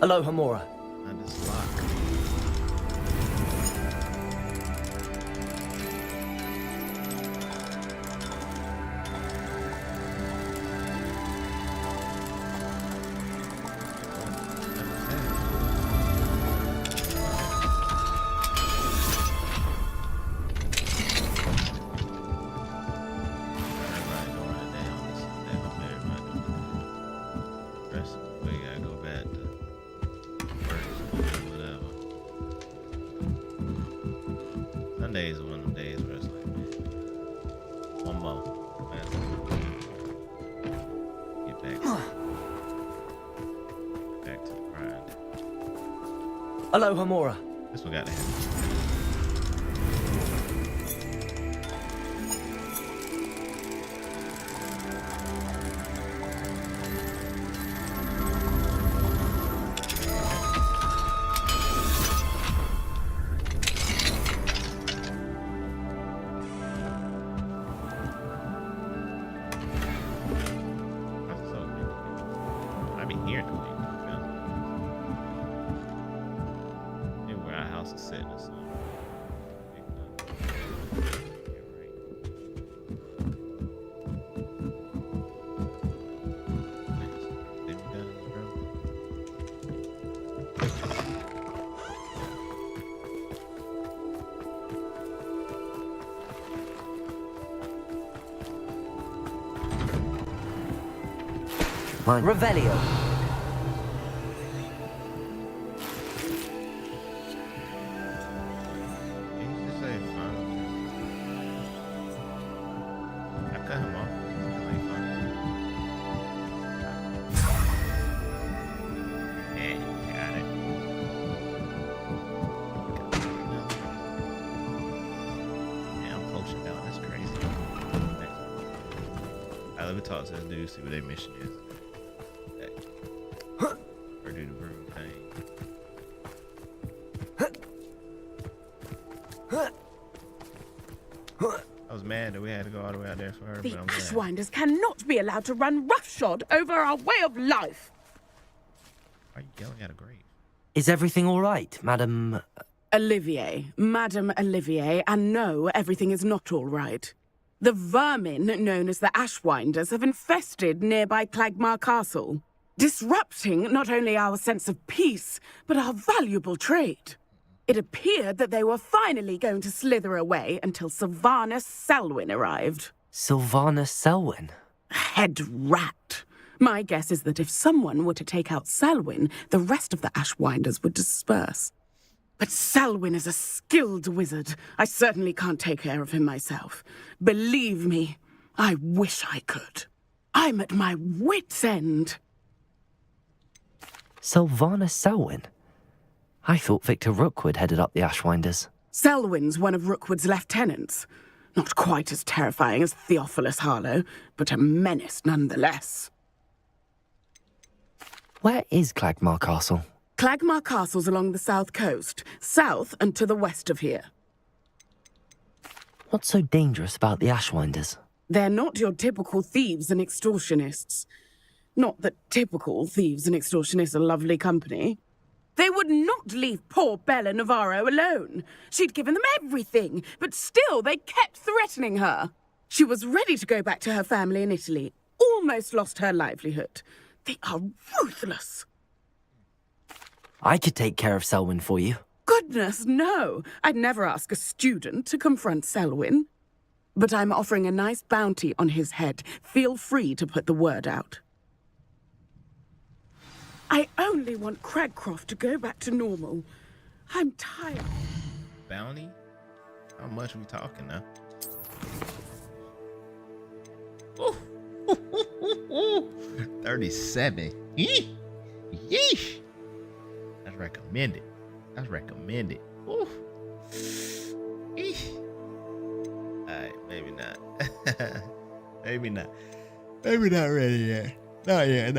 Alohomora. And it's locked. Sundays are one of them days where it's like, man, one more. Man. Get back to the grind. Alohomora. This one got to happen. Mine. Revelio. Talk to this dude, see what their mission is. Or do the broom thing. I was mad that we had to go all the way out there for her, The but I'm glad. Ashwinders cannot be allowed to run roughshod over our way of life. Why are you yelling at a grave? Is everything all right, Madam? Olivier, Madame Olivier, and no, everything is not all right. The vermin known as the Ashwinders have infested nearby Clagmar Castle, disrupting not only our sense of peace, but our valuable trade. It appeared that they were finally going to slither away until Sylvanus Selwyn arrived. Sylvanus Selwyn? Head rat. My guess is that if someone were to take out Selwyn, the rest of the Ashwinders would disperse. But Selwyn is a skilled wizard. I certainly can't take care of him myself. Believe me, I wish I could. I'm at my wit's end. Sylvanus Selwyn? I thought Victor Rookwood headed up the Ashwinders. Selwyn's one of Rookwood's lieutenants. Not quite as terrifying as Theophilus Harlow, but a menace nonetheless. Where is Clagmar Castle? Clagmar Castle's along the south coast, south and to the west of here. What's so dangerous about the Ashwinders? They're not your typical thieves and extortionists. Not that typical thieves and extortionists are lovely company. They would not leave poor Bella Navarro alone. She'd given them everything, but still they kept threatening her. She was ready to go back to her family in Italy, almost lost her livelihood. They are ruthless. I could take care of Selwyn for you. Goodness, no. I'd never ask a student to confront Selwyn. But I'm offering a nice bounty on his head. Feel free to put the word out. I only want Cragcroft to go back to normal. I'm tired. Bounty? How much are we talking now? Ooh. 37. Yeesh. That's recommended. That's recommended. Ooh. Eesh. Alright, maybe not. Maybe not. Maybe not ready yet. Not yet.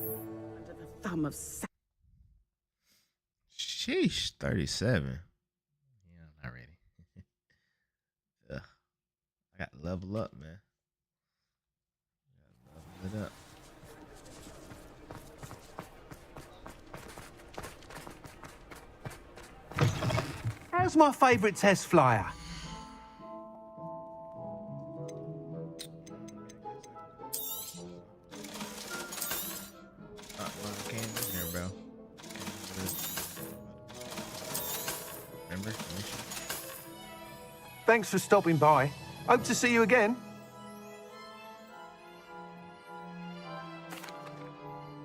Under the thumb of Sheesh, 37. Yeah, I'm not ready. Ugh. I got to level up, man. Level it up. How's my favourite test flyer? Here, bro. Remember? Thanks for stopping by. Hope to see you again.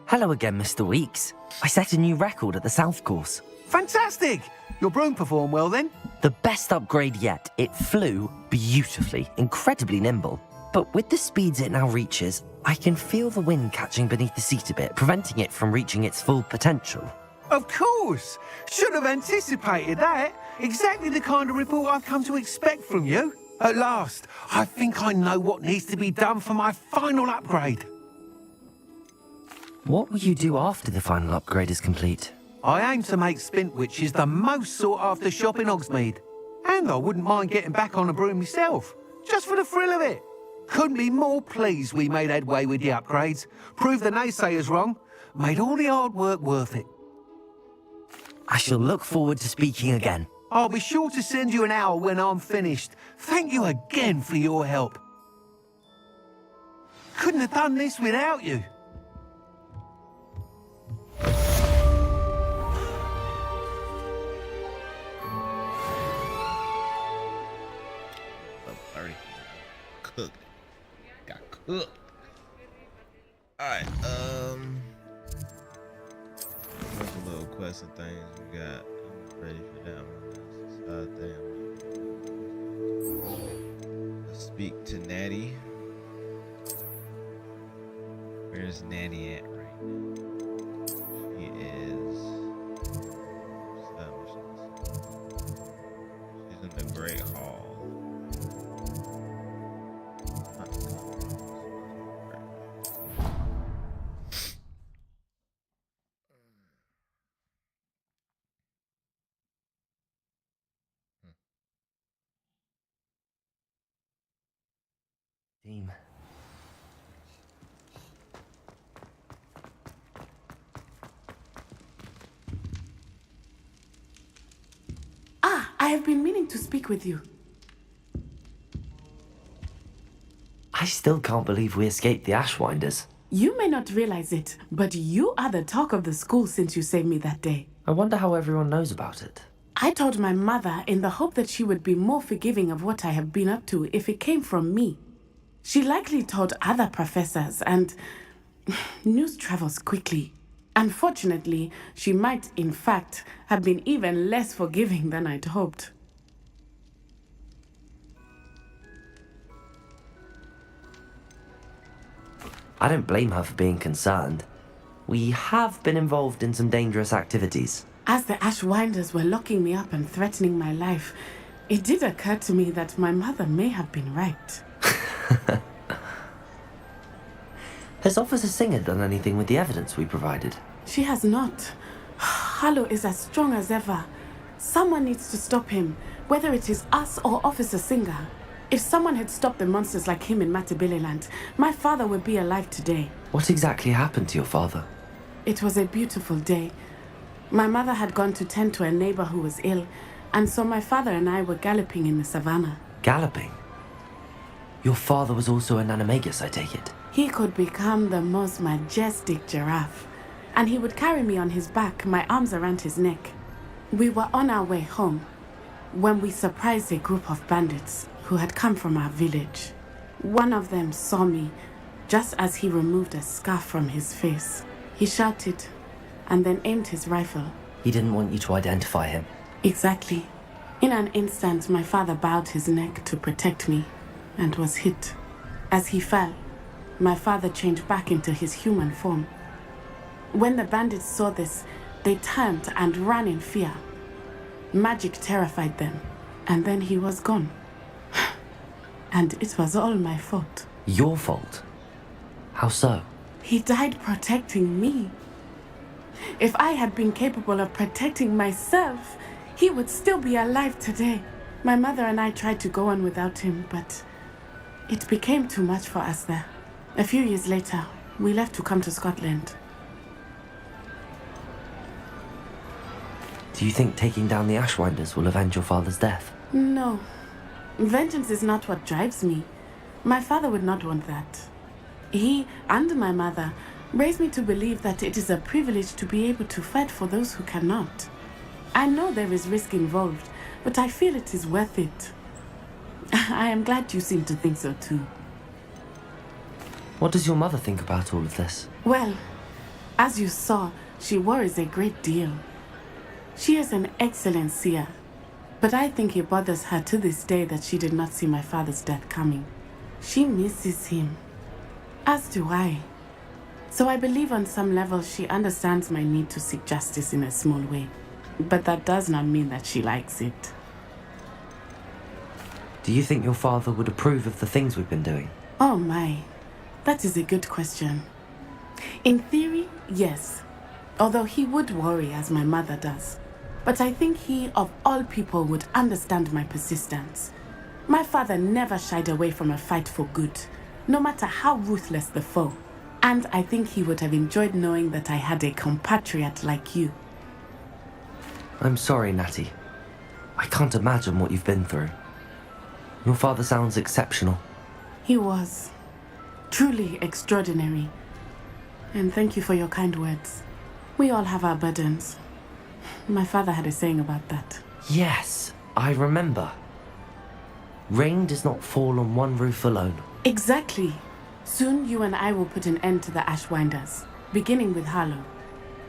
Hello again, Mr. Weeks. I set a new record at the South Course. Fantastic! Your broom performed well then? The best upgrade yet. It flew beautifully, incredibly nimble. But with the speeds it now reaches, I can feel the wind catching beneath the seat a bit, preventing it from reaching its full potential. Of course! Should have anticipated that. Exactly the kind of report I've come to expect from you. At last, I think I know what needs to be done for my final upgrade. What will you do after the final upgrade is complete? I aim to make Spintwitches the most sought-after shop in Hogsmeade. And I wouldn't mind getting back on a broom myself, just for the thrill of it. Couldn't be more pleased we made headway with the upgrades, proved the naysayers wrong, made all the hard work worth it. I shall look forward to speaking again. I'll be sure to send you an owl when I'm finished. Thank you again for your help. Couldn't have done this without you. Cooked. Got cooked. Alright, couple little quests and things we got. I'm ready for that one. Let's speak to Natty. Where's Natty at right now? She is she's in the Great Hall. Team. I have been meaning to speak with you. I still can't believe we escaped the Ashwinders. You may not realize it, but you are the talk of the school since you saved me that day. I wonder how everyone knows about it. I told my mother in the hope that she would be more forgiving of what I have been up to if it came from me. She likely told other professors, and news travels quickly. Unfortunately, she might, in fact, have been even less forgiving than I'd hoped. I don't blame her for being concerned. We have been involved in some dangerous activities. As the Ashwinders were locking me up and threatening my life, it did occur to me that my mother may have been right. Has Officer Singer done anything with the evidence we provided? She has not. Harlow is as strong as ever. Someone needs to stop him, whether it is us or Officer Singer. If someone had stopped the monsters like him in Matabeleland, my father would be alive today. What exactly happened to your father? It was a beautiful day. My mother had gone to tend to a neighbor who was ill, and so my father and I were galloping in the savannah. Galloping? Your father was also an animagus, I take it? He could become the most majestic giraffe, and he would carry me on his back, my arms around his neck. We were on our way home when we surprised a group of bandits who had come from our village. One of them saw me just as he removed a scarf from his face. He shouted and then aimed his rifle. He didn't want you to identify him. Exactly. In an instant, my father bowed his neck to protect me and was hit. As he fell, my father changed back into his human form. When the bandits saw this, they turned and ran in fear. Magic terrified them, and then he was gone. And it was all my fault. Your fault? How so? He died protecting me. If I had been capable of protecting myself, he would still be alive today. My mother and I tried to go on without him, but it became too much for us there. A few years later, we left to come to Scotland. Do you think taking down the Ashwinders will avenge your father's death? No. Vengeance is not what drives me. My father would not want that. He and my mother raised me to believe that it is a privilege to be able to fight for those who cannot. I know there is risk involved, but I feel it is worth it. I am glad you seem to think so too. What does your mother think about all of this? Well, as you saw, she worries a great deal. She is an excellent seer, but I think it bothers her to this day that she did not see my father's death coming. She misses him, as do I. So I believe on some level she understands my need to seek justice in a small way, but that does not mean that she likes it. Do you think your father would approve of the things we've been doing? Oh my, that is a good question. In theory, yes, although he would worry as my mother does. But I think he, of all people, would understand my persistence. My father never shied away from a fight for good, no matter how ruthless the foe. And I think he would have enjoyed knowing that I had a compatriot like you. I'm sorry, Natty. I can't imagine what you've been through. Your father sounds exceptional. He was. Truly extraordinary. And thank you for your kind words. We all have our burdens. My father had a saying about that. Yes, I remember. Rain does not fall on one roof alone. Exactly. Soon you and I will put an end to the Ashwinders, beginning with Harlow.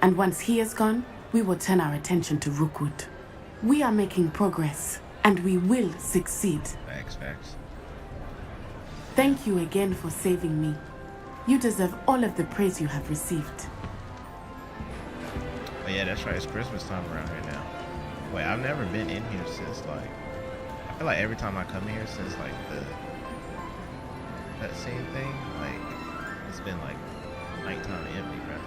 And once he is gone, we will turn our attention to Rookwood. We are making progress, and we will succeed. Facts. Thank you again for saving me. You deserve all of the praise you have received. But yeah, that's right. It's Christmas time around here now. Wait, I've never been in here since I feel like every time I come here since that same thing, it's been nighttime empty, right?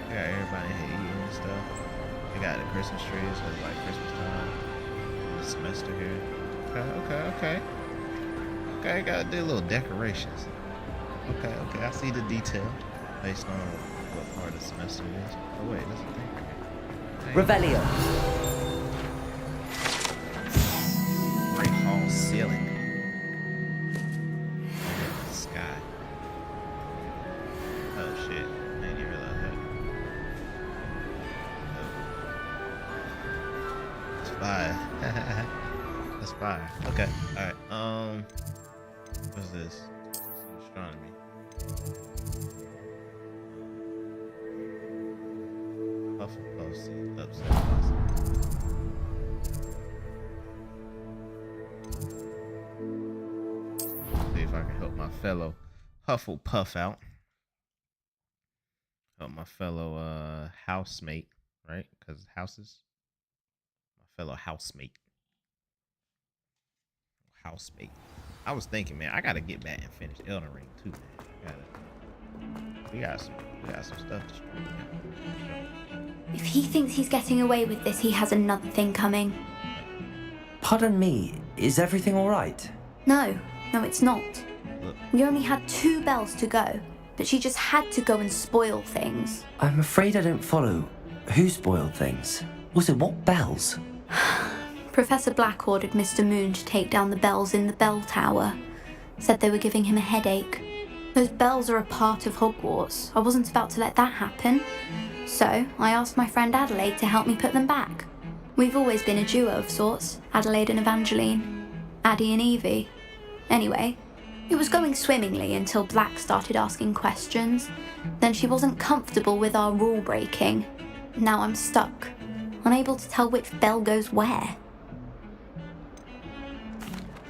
I got everybody in here eating and stuff. I got the Christmas trees, so it's Christmas time. The semester here. Okay. Okay, gotta do little decorations. Okay, I see the detail based on what part of the semester it is. Oh wait, that's a thing right here. Revelio. Great hall ceiling. Sky. Oh shit, I didn't even realize that. That's fire. That's fire. Okay, alright, what's this? Astronomy. Hufflepuff seat upset. See if I can help my fellow Hufflepuff out. Help my fellow housemate, right? Because houses. My fellow housemate. I was thinking, man, I gotta get back and finish Elden Ring too, man. We got some stuff to stream. If he thinks he's getting away with this, he has another thing coming. Pardon me, is everything all right? No, it's not. Look. We only had 2 bells to go, but she just had to go and spoil things. I'm afraid I don't follow. Who spoiled things? Also, what bells? Professor Black ordered Mr. Moon to take down the bells in the bell tower. Said they were giving him a headache. Those bells are a part of Hogwarts. I wasn't about to let that happen. So I asked my friend Adelaide to help me put them back. We've always been a duo of sorts, Adelaide and Evangeline. Addie and Evie. Anyway, it was going swimmingly until Black started asking questions. Then she wasn't comfortable with our rule breaking. Now I'm stuck, unable to tell which bell goes where.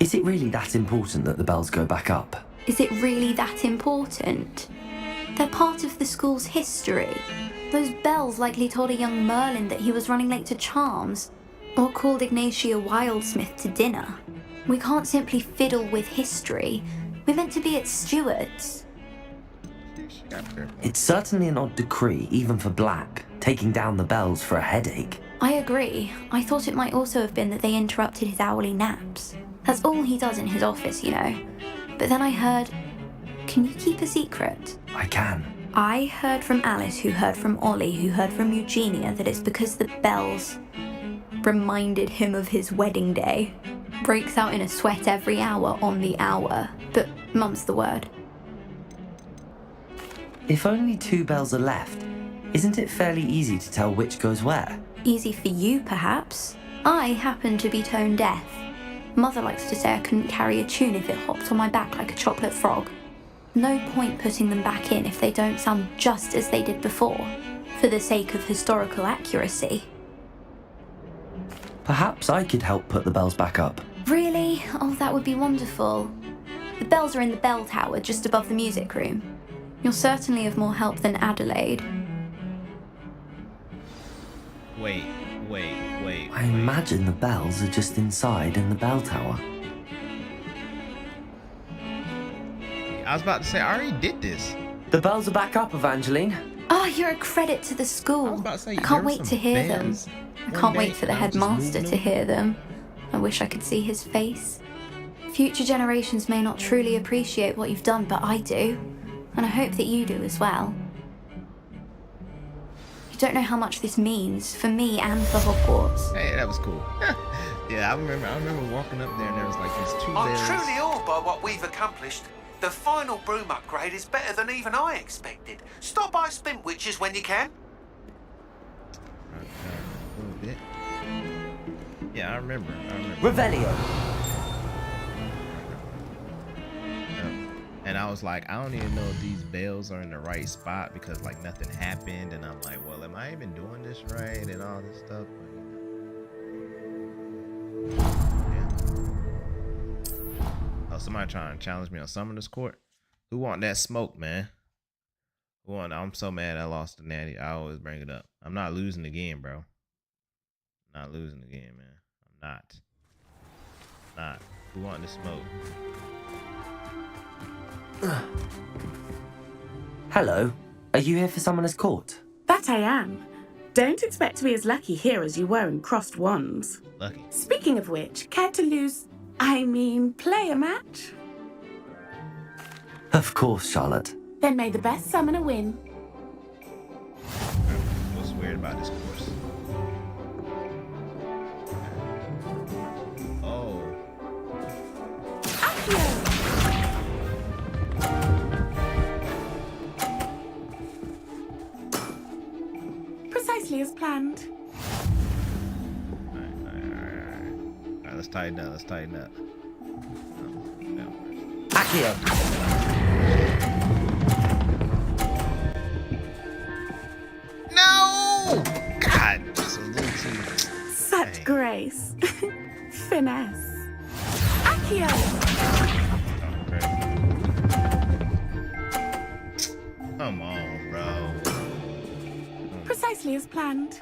Is it really that important that the bells go back up? Is it really that important? They're part of the school's history. Those bells likely told a young Merlin that he was running late to Charms, or called Ignatia Wildsmith to dinner. We can't simply fiddle with history. We're meant to be its stewards. It's certainly an odd decree, even for Black, taking down the bells for a headache. I agree. I thought it might also have been that they interrupted his hourly naps. That's all he does in his office, you know. But then I heard... Can you keep a secret? I can. I heard from Alice, who heard from Ollie, who heard from Eugenia, that it's because the bells reminded him of his wedding day. Breaks out in a sweat every hour on the hour. But mum's the word. If only 2 bells are left, isn't it fairly easy to tell which goes where? Easy for you, perhaps. I happen to be tone deaf. Mother likes to say I couldn't carry a tune if it hopped on my back like a chocolate frog. No point putting them back in if they don't sound just as they did before, for the sake of historical accuracy. Perhaps I could help put the bells back up. Really? Oh, that would be wonderful. The bells are in the bell tower just above the music room. You're certainly of more help than Adelaide. Wait. I imagine the bells are just inside in the bell tower. I was about to say, I already did this. The bells are back up, Evangeline. Oh, you're a credit to the school. I was about to say, I there can't were wait some to hear bands them. I one can't day, wait for the and I was just headmaster moving to them. hear them. I wish I could see his face. Future generations may not truly appreciate what you've done, but I do. And I hope that you do as well. You don't know how much this means for me and for Hogwarts. Hey, that was cool. Yeah, I remember walking up there and there was like these two I'm bells. truly awed by what we've accomplished. The final broom upgrade is better than even I expected. Stop by Spintwitches when you can. A little bit. Yeah, I remember. Revelio. And I was like, I don't even know if these bells are in the right spot because like nothing happened. And I'm like, well, am I even doing this right and all this stuff? But, yeah. Oh, somebody trying to challenge me on Summoner's Court? Who want that smoke, man? Who want? I'm so mad I lost to Natty. I always bring it up. I'm not losing again, bro. Not losing again, man. I'm not. Who want the smoke? Hello. Are you here for Summoner's Court? That I am. Don't expect to be as lucky here as you were in Crossed Wands. Lucky. Speaking of which, care to play a match? Of course, Charlotte. Then may the best summoner win. What's weird about this course? Oh. Accio! Precisely as planned. Alright, let's tighten up. Accio. No! God, just a little too. Such grace. Finesse. Accio! Come on, bro. Precisely as planned.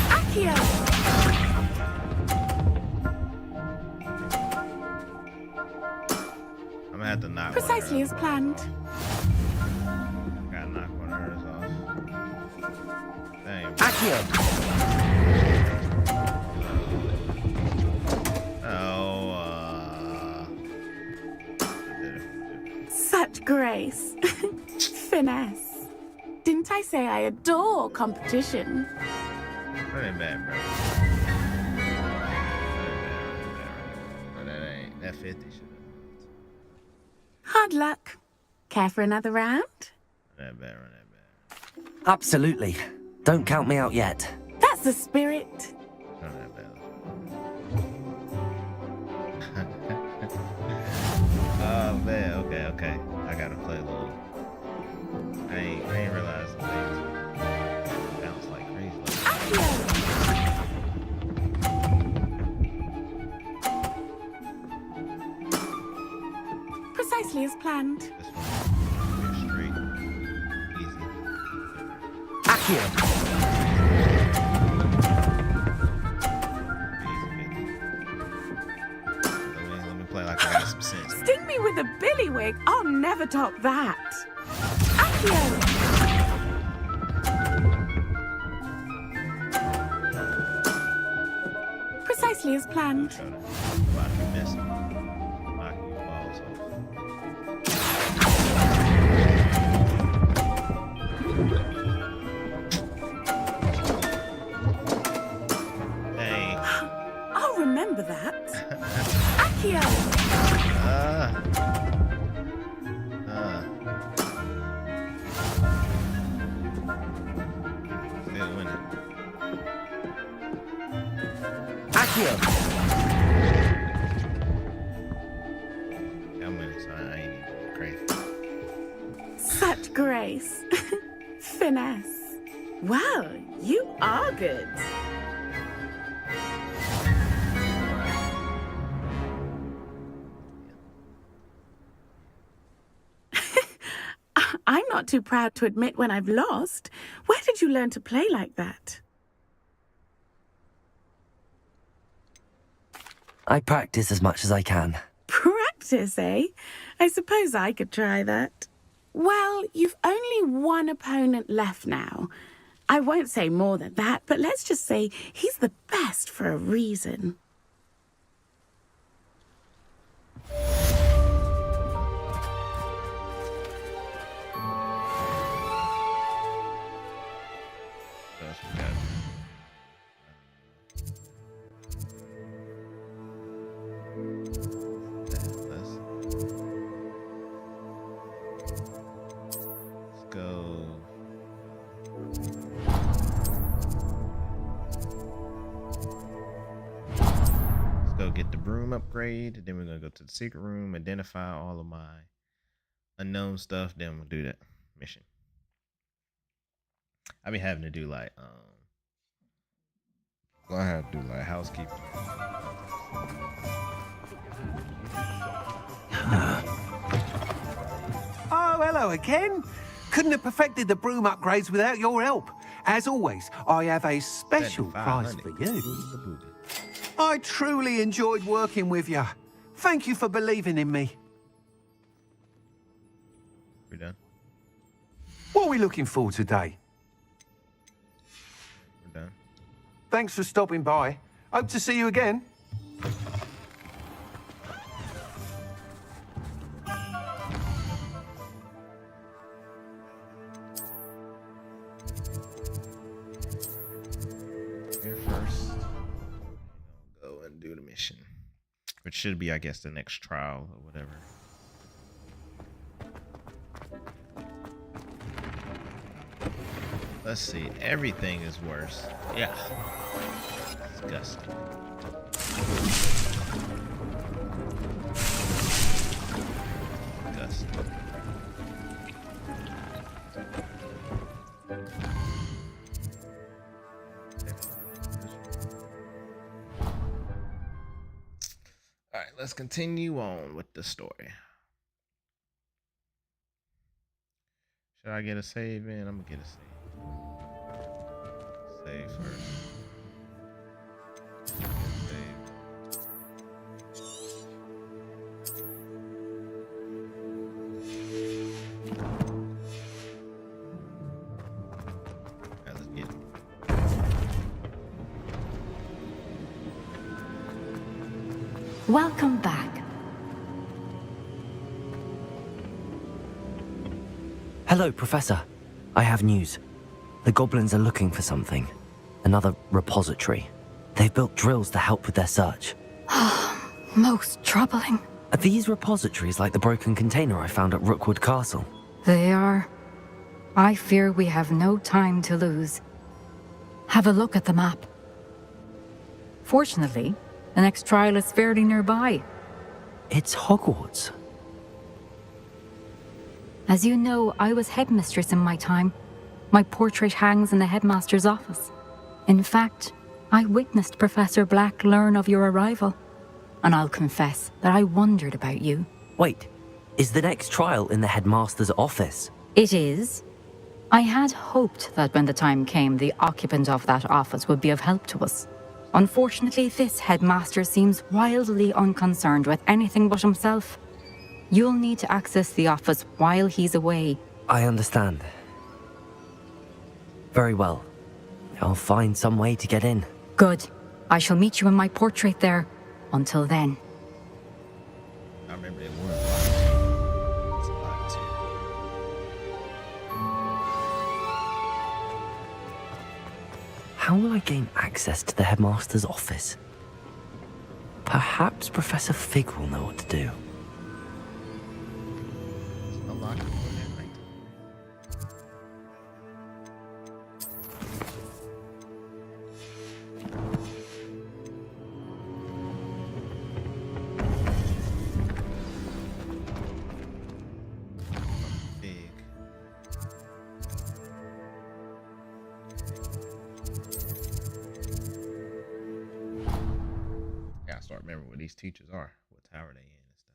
Accio! I'm gonna have to knock Precisely as planned. Gotta knock one of hers off. Dang. Accio. Such grace. Finesse. Didn't I say I adore competition? That ain't bad, bro. But that 50 shit. Hard luck. Care for another round? That bad. Absolutely. Don't count me out yet. That's the spirit. Not that bad. Oh man, okay. I gotta play a little. I ain't realized the things bounce like crazy. Precisely as planned. This one, we're straight, easy. Accio. Let me play like I got some sense. Sting me with a billywig. I'll never top that. Accio! Precisely as planned. I'll remember that. Accio! Still winning. Accio. I'm winning, so I ain't even crazy. Such grace. Finesse. Well, you are good. I'm not too proud to admit when I've lost. Where did you learn to play like that? I practice as much as I can. Practice, eh? I suppose I could try that. Well, you've only one opponent left now. I won't say more than that, but let's just say he's the best for a reason. What else we got? Let's go. Let's go get the broom upgrade. Then we're gonna go to the secret room, identify all of my unknown stuff. Then we'll do that mission. I be having to do like gonna have to do like housekeeping. Oh, hello again. Couldn't have perfected the broom upgrades without your help. As always, I have a special prize for you. I truly enjoyed working with you. Thank you for believing in me. We're done. What are we looking for today? We're done. Thanks for stopping by. Hope to see you again. Here first. Go and do the mission. Which should be, I guess, the next trial or whatever. Let's see. Everything is worse. Yeah. Disgusting. Disgusting. All right, let's continue on with the story. Should I get a save in? I'm gonna get a save. Save first. Let's get it. Welcome back. Hello, Professor. I have news. The goblins are looking for something. Another repository. They've built drills to help with their search. Most troubling. Are these repositories like the broken container I found at Rookwood Castle? They are. I fear we have no time to lose. Have a look at the map. Fortunately, the next trial is fairly nearby. It's Hogwarts. As you know, I was headmistress in my time. My portrait hangs in the headmaster's office. In fact, I witnessed Professor Black learn of your arrival. And I'll confess that I wondered about you. Wait, is the next trial in the headmaster's office? It is. I had hoped that when the time came, the occupant of that office would be of help to us. Unfortunately, this headmaster seems wildly unconcerned with anything but himself. You'll need to access the office while he's away. I understand. Very well. I'll find some way to get in. Good. I shall meet you in my portrait there. Until then. I remember it was a lot too. How will I gain access to the headmaster's office? Perhaps Professor Fig will know what to do. Unlock it for that night. Big. Gotta start remembering what these teachers are. What tower they in and stuff.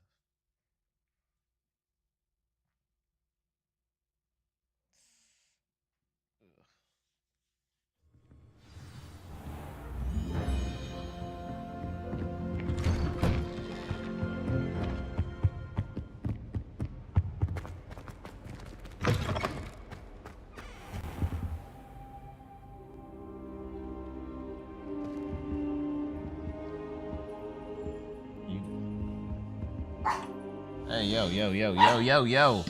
Hey, yo.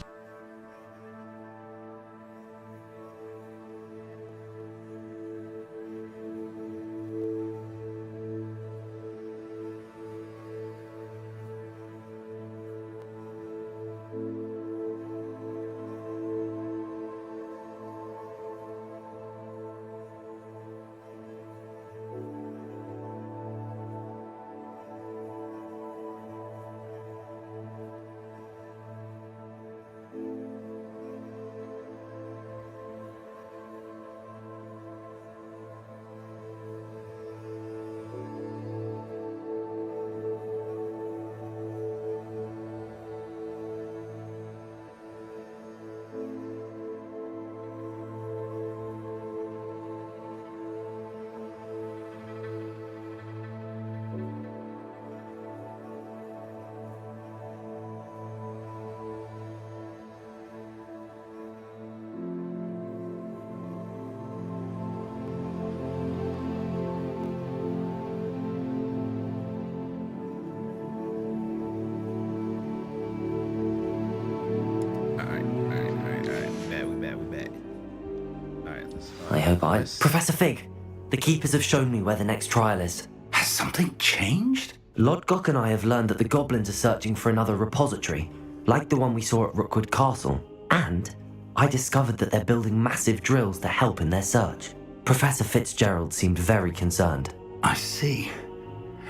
I hope I... Professor Fig, the Keepers have shown me where the next trial is. Has something changed? Lodgok and I have learned that the goblins are searching for another repository, like the one we saw at Rookwood Castle. And I discovered that they're building massive drills to help in their search. Professor Fitzgerald seemed very concerned. I see.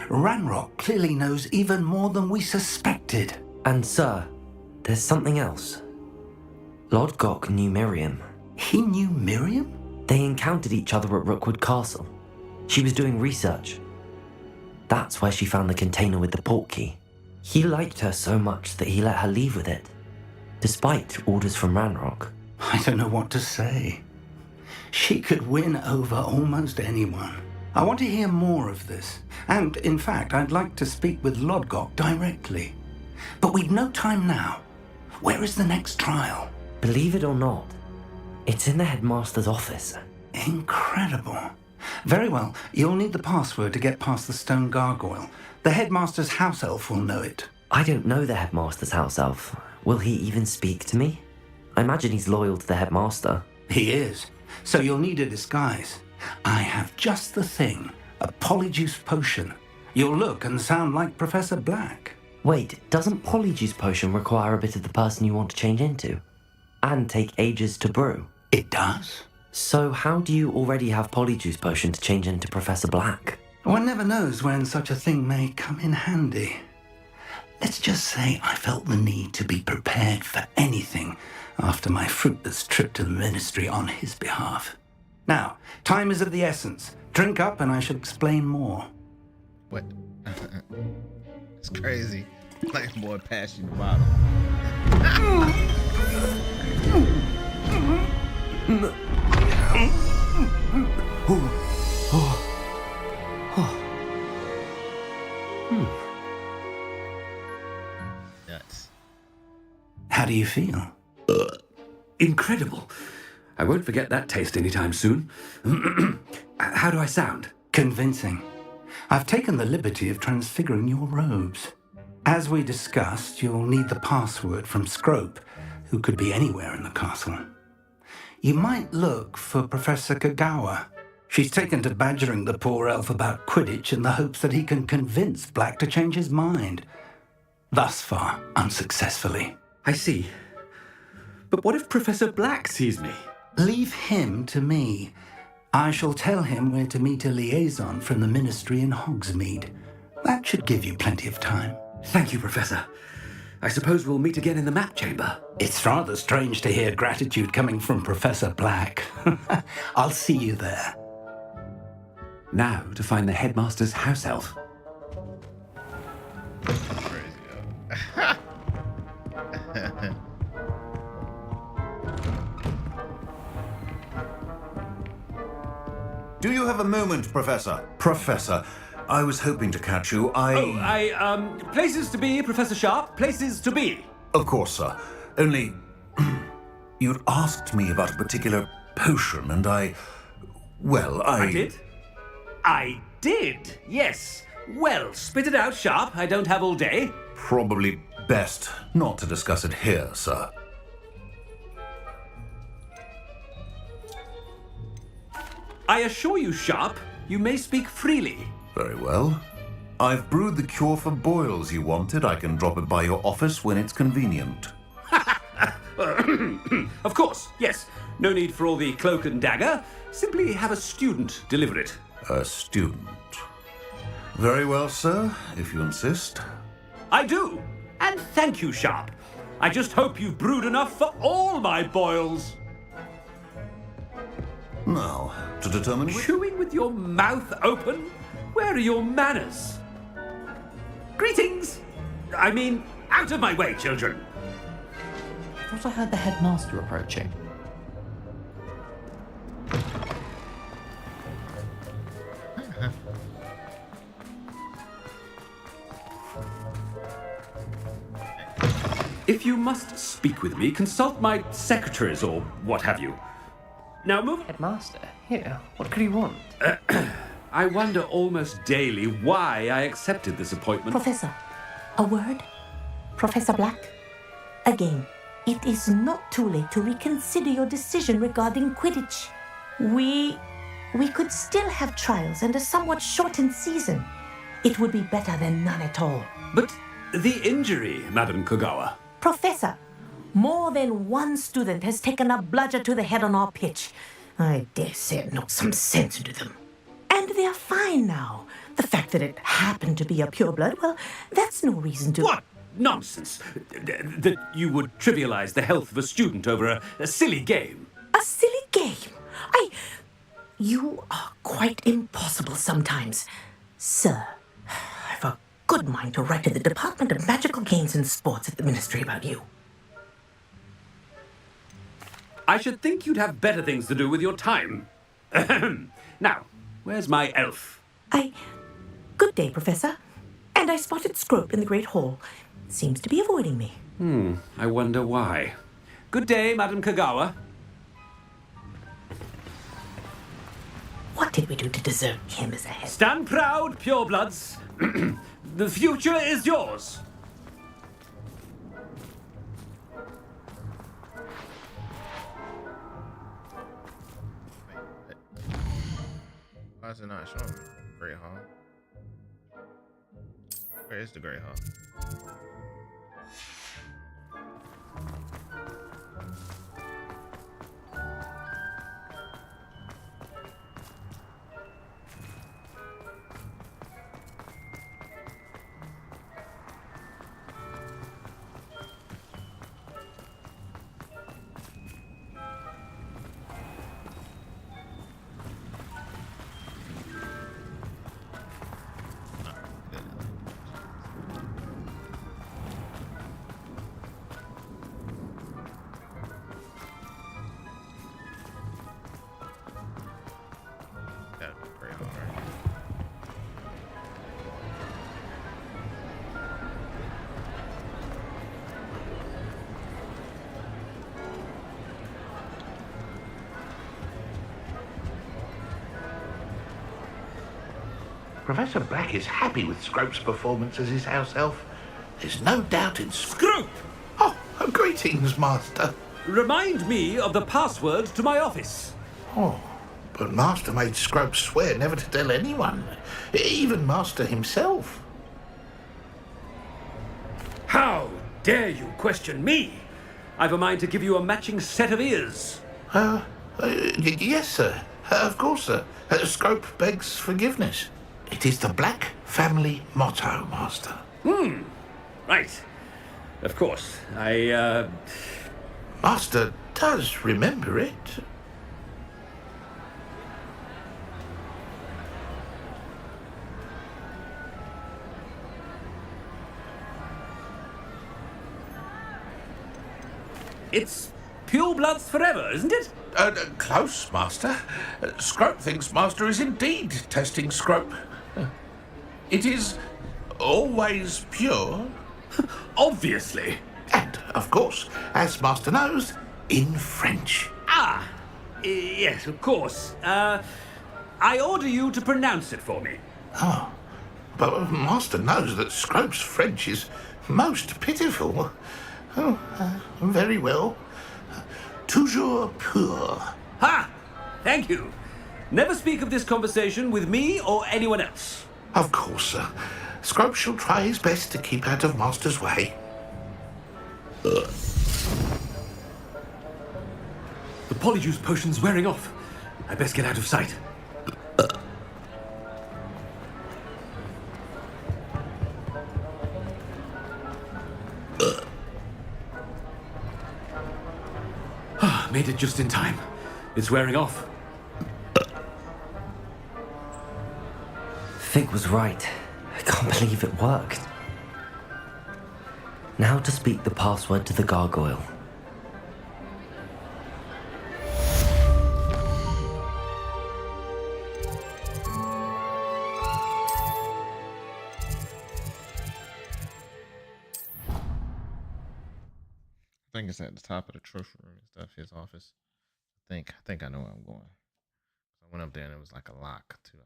Ranrock clearly knows even more than we suspected. And sir, there's something else. Lodgok knew Miriam. He knew Miriam? They encountered each other at Rookwood Castle. She was doing research. That's where she found the container with the portkey. He liked her so much that he let her leave with it, despite orders from Ranrock. I don't know what to say. She could win over almost anyone. I want to hear more of this. And, in fact, I'd like to speak with Lodgok directly. But we've no time now. Where is the next trial? Believe it or not, it's in the headmaster's office. Incredible. Very well. You'll need the password to get past the stone gargoyle. The headmaster's house elf will know it. I don't know the headmaster's house elf. Will he even speak to me? I imagine he's loyal to the headmaster. He is. So you'll need a disguise. I have just the thing. A polyjuice potion. You'll look and sound like Professor Black. Wait, doesn't polyjuice potion require a bit of the person you want to change into? And take ages to brew? It does. So how do you already have polyjuice potion to change into Professor Black? One never knows when such a thing may come in handy. Let's just say I felt the need to be prepared for anything after my fruitless trip to the ministry on his behalf. Now, time is of the essence. Drink up and I shall explain more. What? It's crazy. Like boy passing the bottle. Nuts. How do you feel? Incredible. I won't forget that taste anytime soon. How do I sound? Convincing. I've taken the liberty of transfiguring your robes. As we discussed, you'll need the password from Scrope, who could be anywhere in the castle. You might look for Professor Kagawa. She's taken to badgering the poor elf about Quidditch in the hopes that he can convince Black to change his mind. Thus far, unsuccessfully. I see. But what if Professor Black sees me? Leave him to me. I shall tell him where to meet a liaison from the ministry in Hogsmeade. That should give you plenty of time. Thank you, Professor. I suppose we'll meet again in the map chamber. It's rather strange to hear gratitude coming from Professor Black. I'll see you there. Now to find the headmaster's house elf. Do you have a moment, Professor? Professor, I was hoping to catch you. Places to be, Professor Sharp. Places to be. Of course, sir. Only, you'd asked me about a particular potion, and I did? I did, yes. Well, spit it out, Sharp. I don't have all day. Probably Best not to discuss it here, sir. I assure you, Sharp, you may speak freely. Very well. I've brewed the cure for boils you wanted. I can drop it by your office when it's convenient. Of course, yes. No need for all the cloak and dagger. Simply have a student deliver it. A student. Very well, sir, if you insist. I do. And thank you, Sharp. I just hope you've brewed enough for all my boils. Now, to determine which... Chewing with your mouth open? Where are your manners? Greetings! I mean, out of my way, children. I thought I heard the headmaster approaching. If you must speak with me, consult my secretaries or what have you. Now move... Headmaster? Here, what could he want? I wonder almost daily why I accepted this appointment. Professor, a word? Professor Black? Again, it is not too late to reconsider your decision regarding Quidditch. We could still have trials and a somewhat shortened season. It would be better than none at all. But the injury, Madam Kogawa. Professor, more than one student has taken a bludger to the head on our pitch. I dare say it knocked some sense into them. And they're fine now. The fact that it happened to be a pureblood, well, that's no reason to... What nonsense! That you would trivialize the health of a student over a silly game. A silly game? You are quite impossible sometimes. Sir, I've a good mind to write to the Department of Magical Games and Sports at the Ministry about you. I should think you'd have better things to do with your time. Now, where's my elf? Good day, Professor. And I spotted Scrope in the Great Hall. Seems to be avoiding me. I wonder why. Good day, Madam Kogawa. What did we do to deserve him as a head? Stand proud, purebloods. The future is yours. Why is it not showing me? Great Hall. Where is the Great Hall? Professor Black is happy with Scrope's performance as his house elf. There's no doubt in Scrope! Oh, greetings, Master. Remind me of the password to my office. Oh, but Master made Scrope swear never to tell anyone, even Master himself. How dare you question me? I've a mind to give you a matching set of ears. Yes, sir. Of course, sir. Scrope begs forgiveness. It is the Black family motto, Master. Right. Of course. Master does remember it. It's purebloods forever, isn't it? Close, Master. Scrope thinks Master is indeed testing Scrope. It is always pure. Obviously. And, of course, as Master knows, in French. Yes, of course. I order you to pronounce it for me. Oh, But Master knows that Scrope's French is most pitiful. Oh, very well. Toujours pur. Ha! Thank you. Never speak of this conversation with me or anyone else. Of course, sir. Scrope shall try his best to keep out of Master's way. The polyjuice potion's wearing off. I best get out of sight. Made it just in time. It's wearing off. Fig was right. I can't believe it worked. Now to speak the password to the gargoyle. I think it's at the top of the trophy room and stuff, his office. I think I know where I'm going. I went up there and it was like a lock too,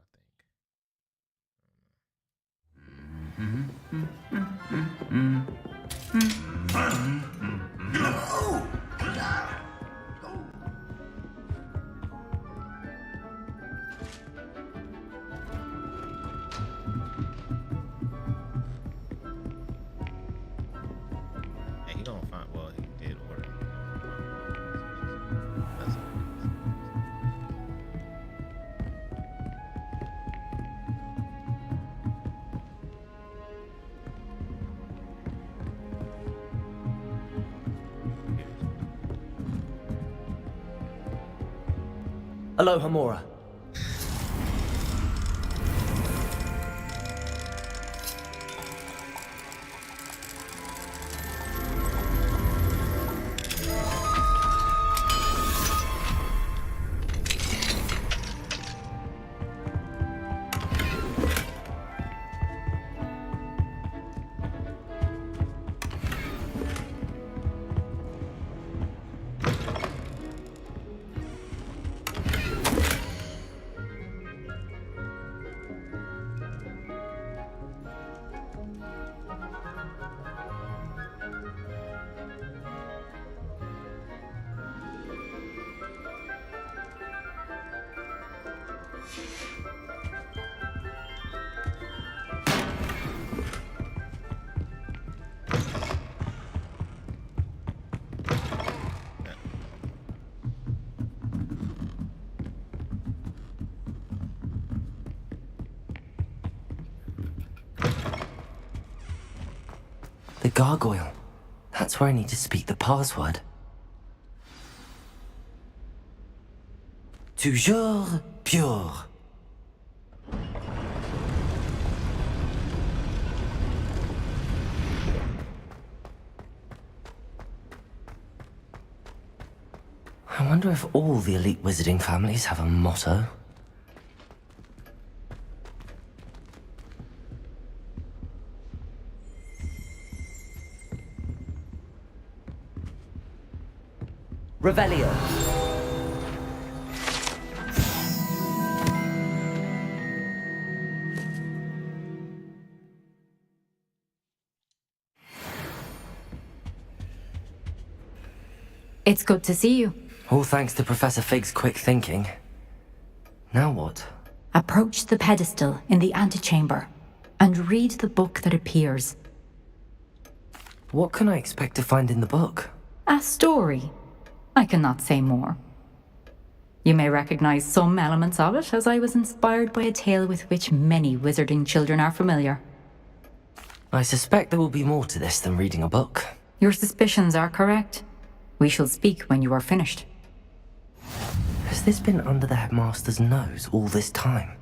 he gonna find, well, he did order. That's it. Aloha Mora. The gargoyle. That's where I need to speak the password. Toujours pure. I wonder if all the elite wizarding families have a motto. Revelio. It's good to see you. All thanks to Professor Fig's quick thinking. Now what? Approach the pedestal in the antechamber and read the book that appears. What can I expect to find in the book? A story. I cannot say more. You may recognize some elements of it, as I was inspired by a tale with which many wizarding children are familiar. I suspect there will be more to this than reading a book. Your suspicions are correct. We shall speak when you are finished. Has this been under the headmaster's nose all this time?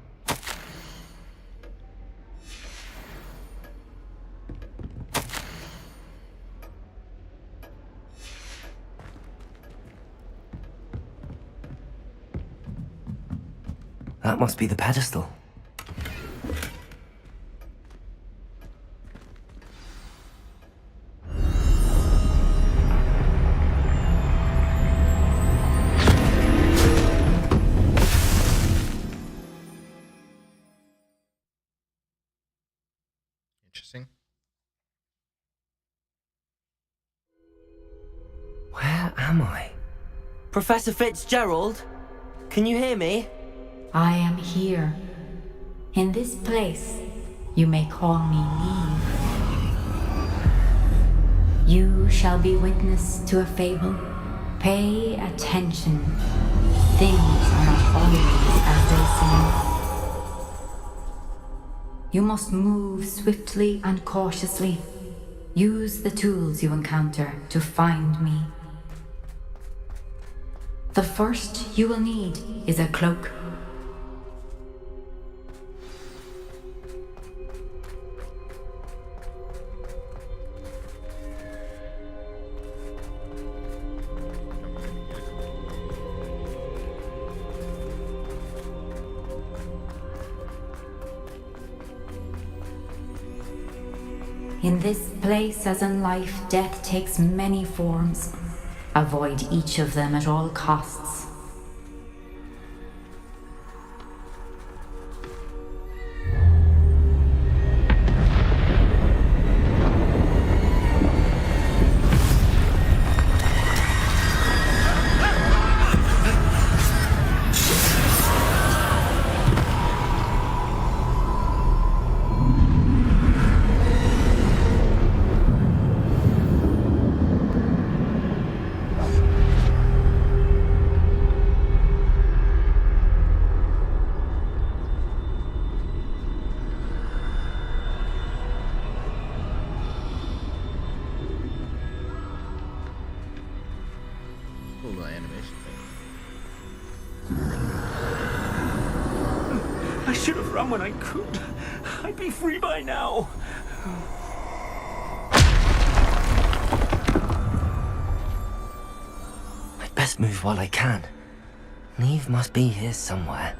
That must be the pedestal. am I? Professor Fitzgerald? Can you hear me? I am here. In this place, you may call me Neve. You shall be witness to a fable. Pay attention. Things are not always as they seem. You must move swiftly and cautiously. Use the tools you encounter to find me. The first you will need is a cloak. In this place, as in life, death takes many forms. Avoid each of them at all costs. Cool little animation I should have run when I could. I'd be free by now. I'd best move while I can. Neve must be here somewhere.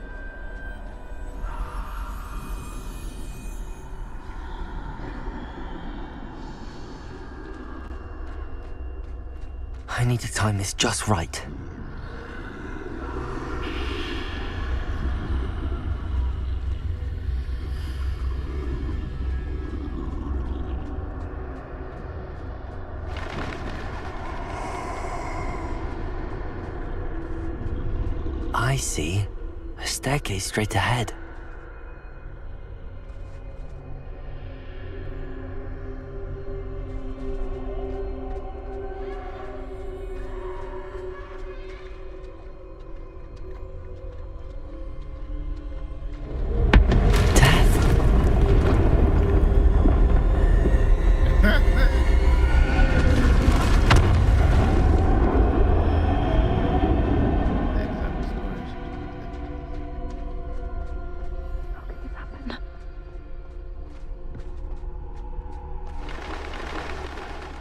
I need to time this just right. I see a staircase straight ahead.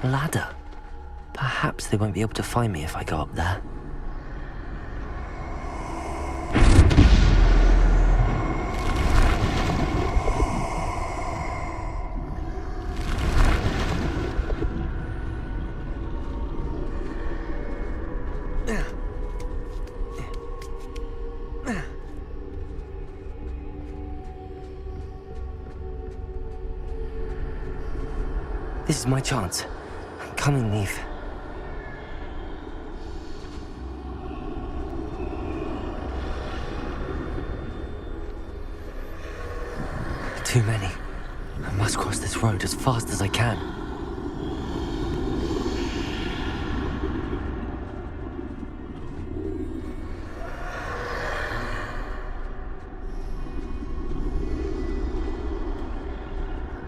Ladder. Perhaps they won't be able to find me if I go up there. This is my chance. I'm coming, Neve. Too many. I must cross this road as fast as I can.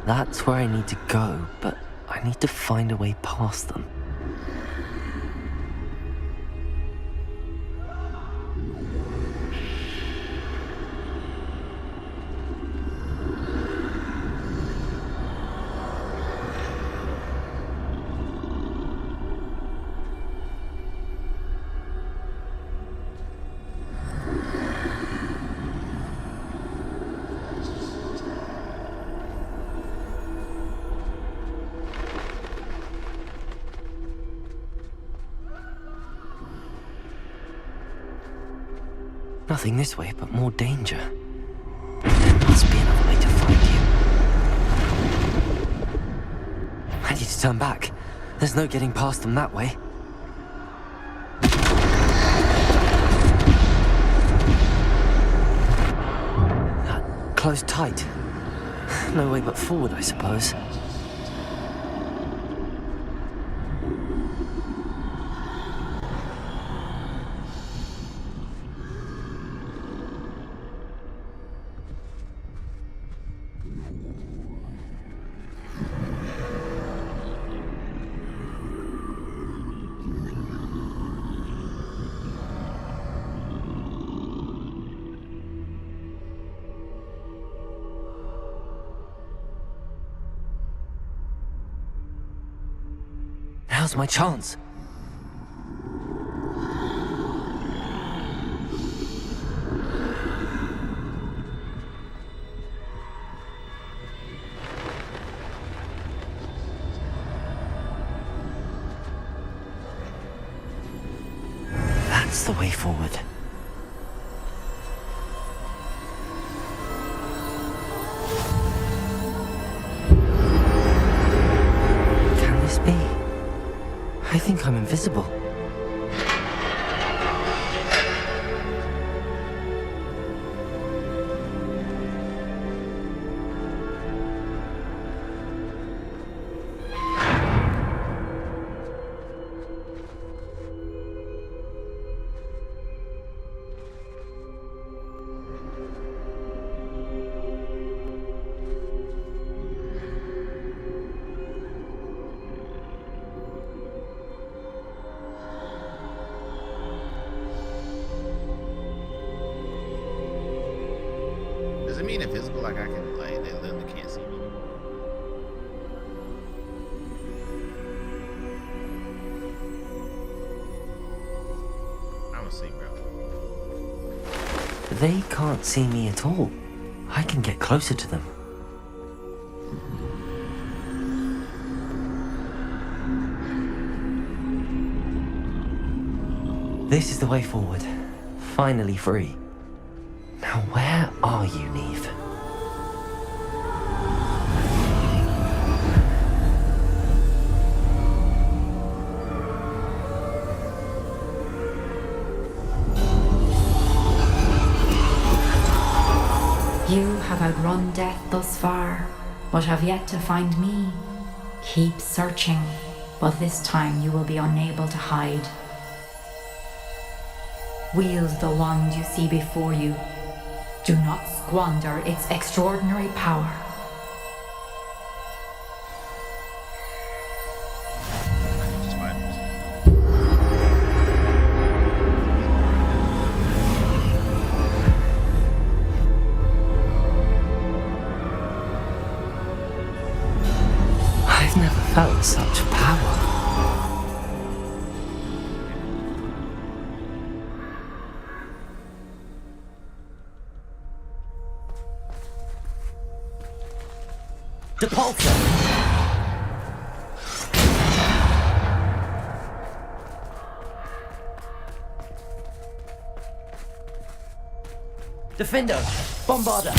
That's where I need to go, but I need to find a way past them. Nothing this way, but more danger. There must be another way to find you. I need to turn back. There's no getting past them that way. closed tight. No way but forward, I suppose. Now's my chance. That's the way forward. Can this be? I think I'm invisible. Does it mean invisible? Like I can, like they literally can't see me? I don't see, bro. They can't see me at all. I can get closer to them. This is the way forward. Finally free. Now where are you, Neve? You have outrun death thus far, but have yet to find me. Keep searching, but this time you will be unable to hide. Wield the wand you see before you. Do not squander its extraordinary power. I've never felt such power. Depulso! Defendo! Bombarda!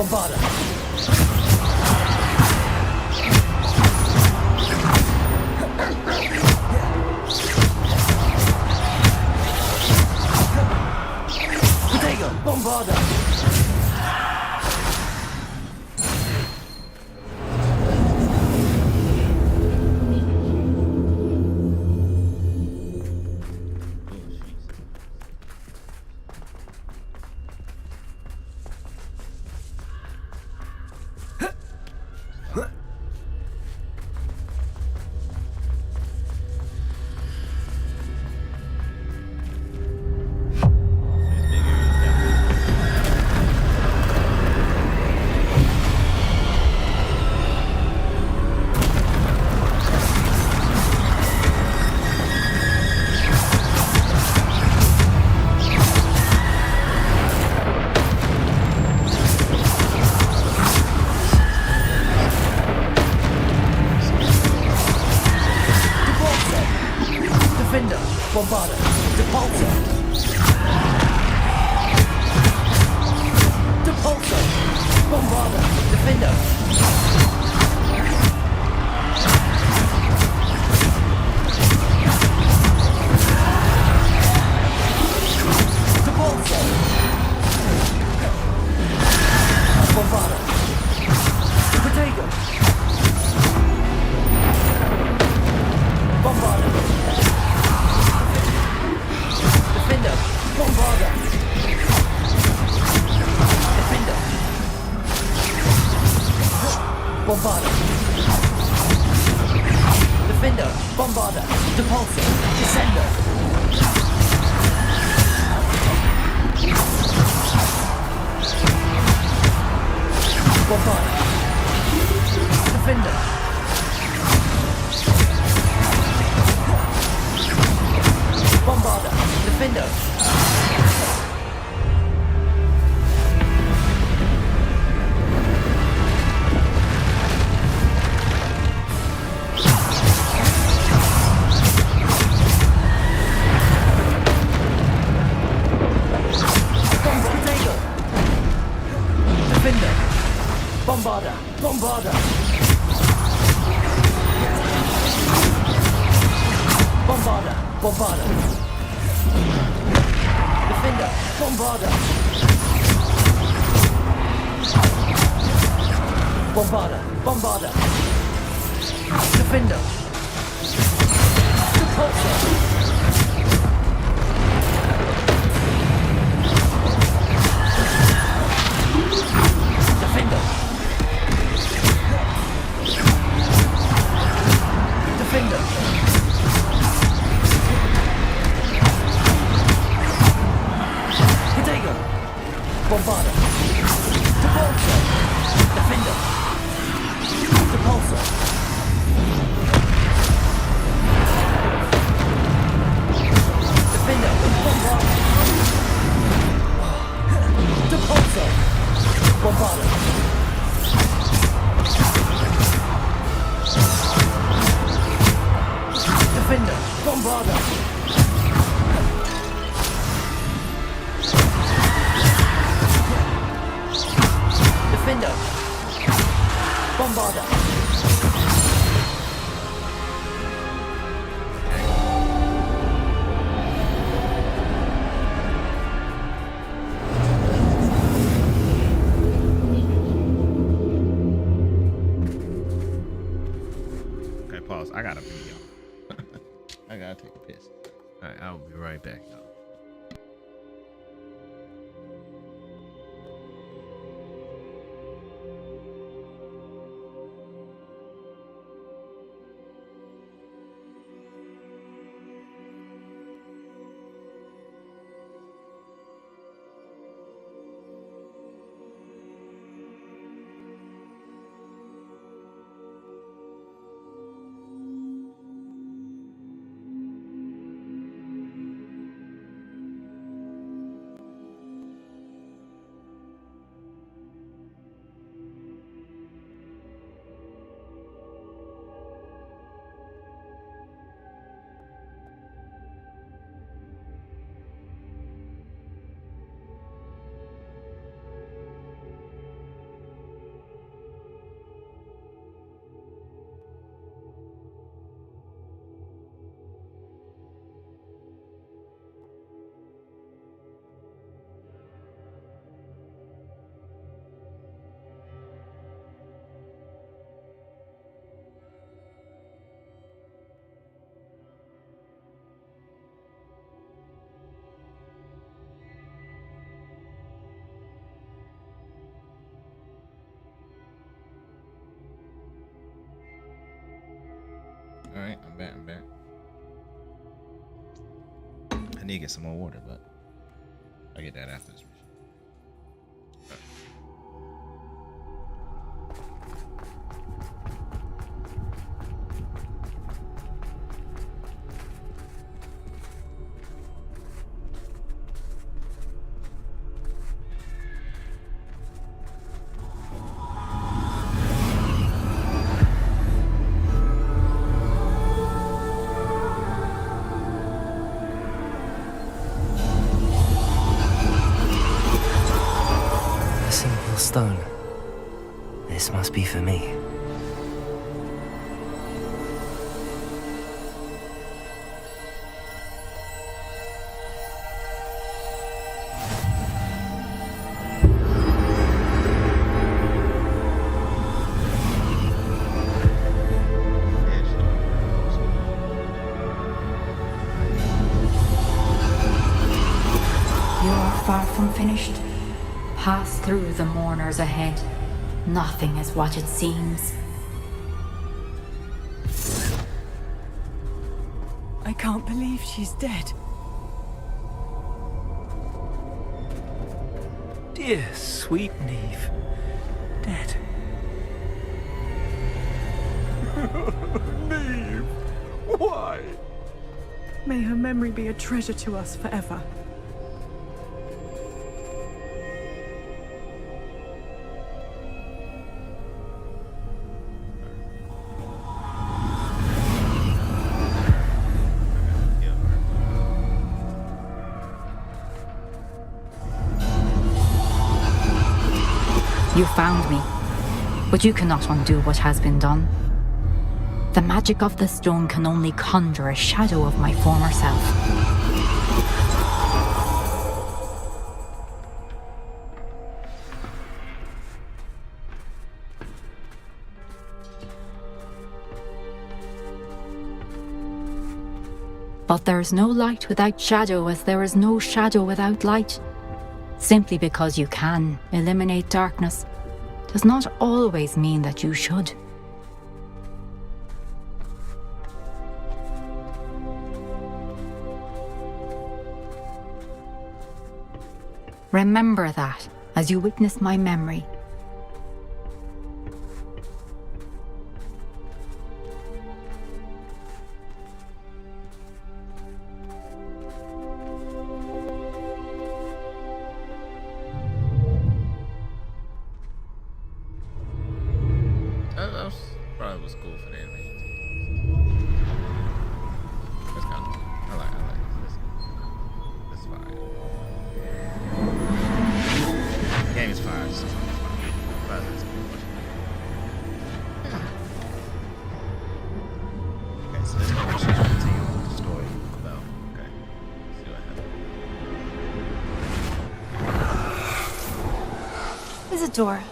Bombarda. Protego, Bombarda. Defender, Bombarda, Depulsor. Depulsor, Bombarda, Defender. Depulsor. Bombarda. Protego. Bombarda. Defender, Bombarda. Defender. Bombarda. Defender, Bombarda. Depulsor. Descender. Bombarda. Defender. Bombarda. Defender. Protego. Defender. Bombarda. Bombarda. Bombarda. Bombarda. Defender. Bombarda. Bombarda. Bombarda. Defender. Depulsor. Defender. Defender. Protego. Bombarda. Depulsor. Defender. Depulsor. Defender. Bombarda. Depulsor. Bombarda. Defender. Bombarda. Defender. Bombarda. Okay, pause. I gotta pee, y'all. I gotta take a piss. All right, I'll be right back, y'all. Alright, I'm back. I need to get some more water, but I'll get that after this mission. Stone. This must be for me. You're far from finished. Pass through the mourners ahead. Nothing is what it seems. I can't believe she's dead. Dear sweet Neve. Dead. Neve! Why? May her memory be a treasure to us forever. You found me, but you cannot undo what has been done. The magic of the stone can only conjure a shadow of my former self. But there is no light without shadow, as there is no shadow without light. Simply because you can eliminate darkness does not always mean that you should. Remember that as you witness my memory. That probably was cool for the animation. That's kind of I like this. It's fine. The game is fine. It's fine. Okay, so this one should continue with the story. Well, okay. Let's see what happens. Isadora,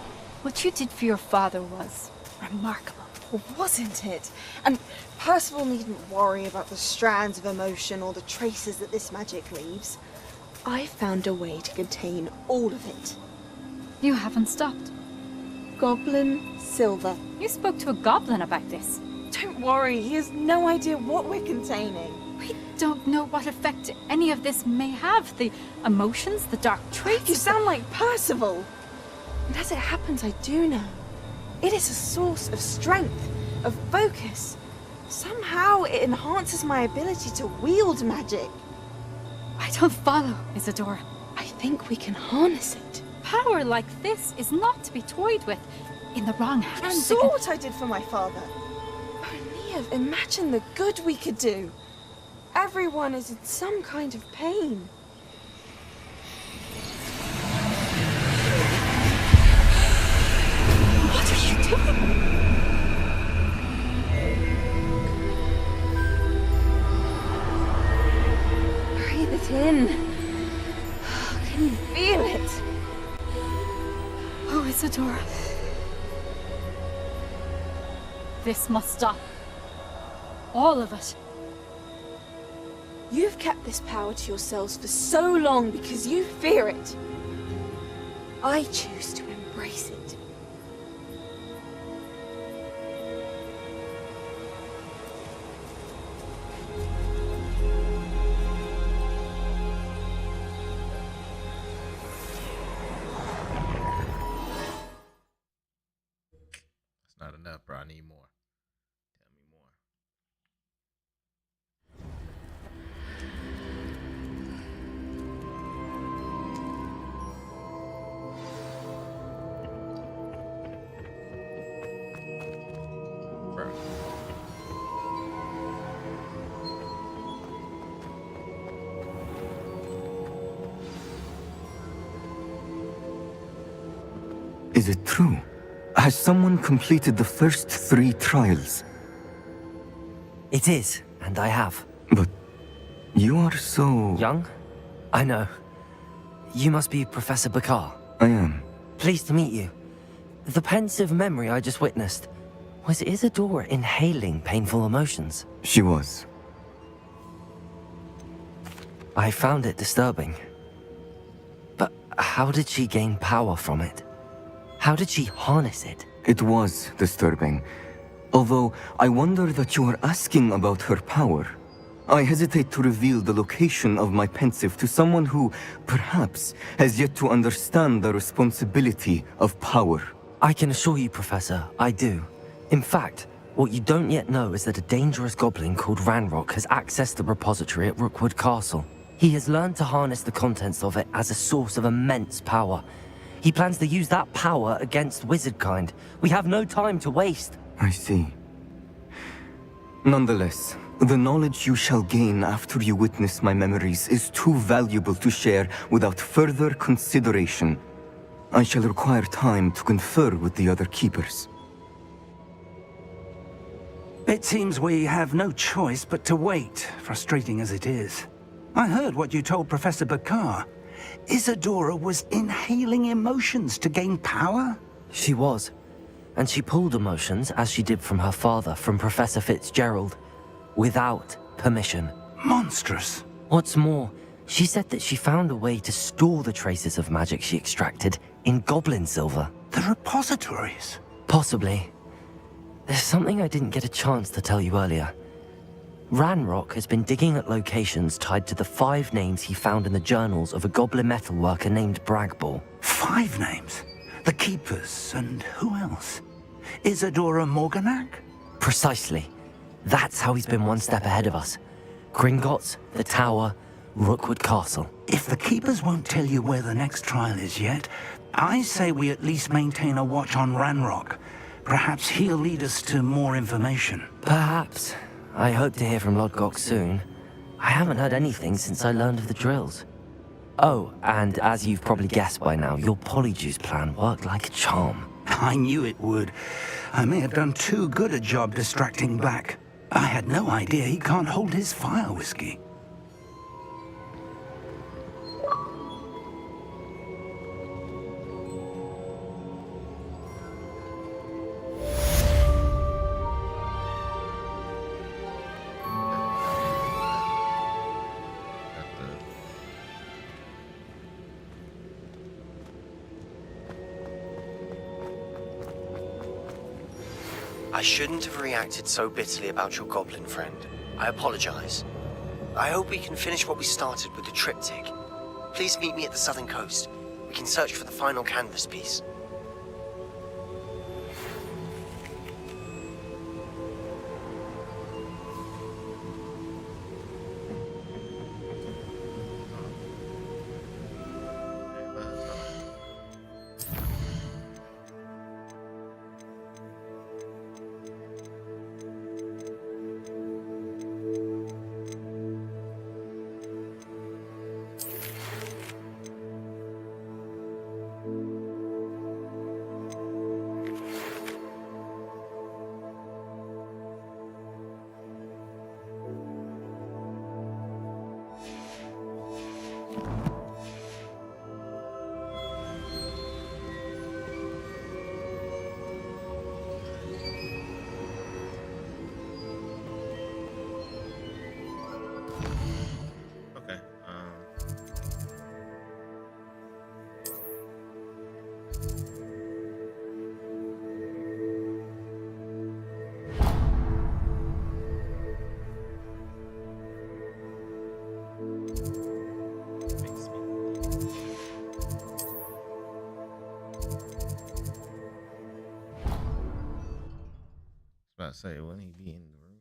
what you did for your father was remarkable. Wasn't it? And Percival needn't worry about the strands of emotion or the traces that this magic leaves. I found a way to contain all of it. You haven't stopped. Goblin Silver. You spoke to a goblin about this. Don't worry, he has no idea what we're containing. We don't know what effect any of this may have. The emotions, the dark traits. You sound like Percival. And as it happens, I do know. It is a source of strength, of focus. Somehow it enhances my ability to wield magic. I don't follow, Isadora. I think we can harness it. Power like this is not to be toyed with. In the wrong hands. You saw what I did for my father. Oh, Neve, imagine the good we could do. Everyone is in some kind of pain. What are you doing? Breathe it in. Can you feel it? Oh, Isadora. This must stop. All of it. You've kept this power to yourselves for so long because you fear it. I choose to embrace it. not enough, bro. I need more. Tell me more. Bro. Is it true? Has someone completed the first 3 trials? It is, and I have. But you are so... Young? I know. You must be Professor Bakar. I am. Pleased to meet you. The pensive memory I just witnessed. Was Isadora inhaling painful emotions? She was. I found it disturbing. But how did she gain power from it? How did she harness it? It was disturbing. Although I wonder that you are asking about her power. I hesitate to reveal the location of my pensive to someone who, perhaps, has yet to understand the responsibility of power. I can assure you, Professor, I do. In fact, what you don't yet know is that a dangerous goblin called Ranrock has accessed the repository at Rookwood Castle. He has learned to harness the contents of it as a source of immense power. He plans to use that power against wizardkind. We have no time to waste. I see. Nonetheless, the knowledge you shall gain after you witness my memories is too valuable to share without further consideration. I shall require time to confer with the other keepers. It seems we have no choice but to wait, frustrating as it is. I heard what you told Professor Bakar. Isadora was inhaling emotions to gain power? She was. And she pulled emotions, as she did from her father, from Professor Fitzgerald, without permission. Monstrous. What's more, she said that she found a way to store the traces of magic she extracted in goblin silver. The repositories? Possibly. There's something I didn't get a chance to tell you earlier. Ranrock has been digging at locations tied to the 5 names he found in the journals of a goblin metalworker named Bragball. 5 names? The Keepers, and who else? Isadora Morganac? Precisely. That's how he's been one step ahead of us. Gringotts, the Tower, Rookwood Castle. If the Keepers won't tell you where the next trial is yet, I say we at least maintain a watch on Ranrock. Perhaps he'll lead us to more information. Perhaps. I hope to hear from Lodgok soon. I haven't heard anything since I learned of the drills. Oh, and as you've probably guessed by now, your Polyjuice plan worked like a charm. I knew it would. I may have done too good a job distracting Black. I had no idea he can't hold his fire whiskey. I shouldn't have reacted so bitterly about your goblin friend. I apologize. I hope we can finish what we started with the triptych. Please meet me at the southern coast. We can search for the final canvas piece. about to say, wouldn't he be in the room?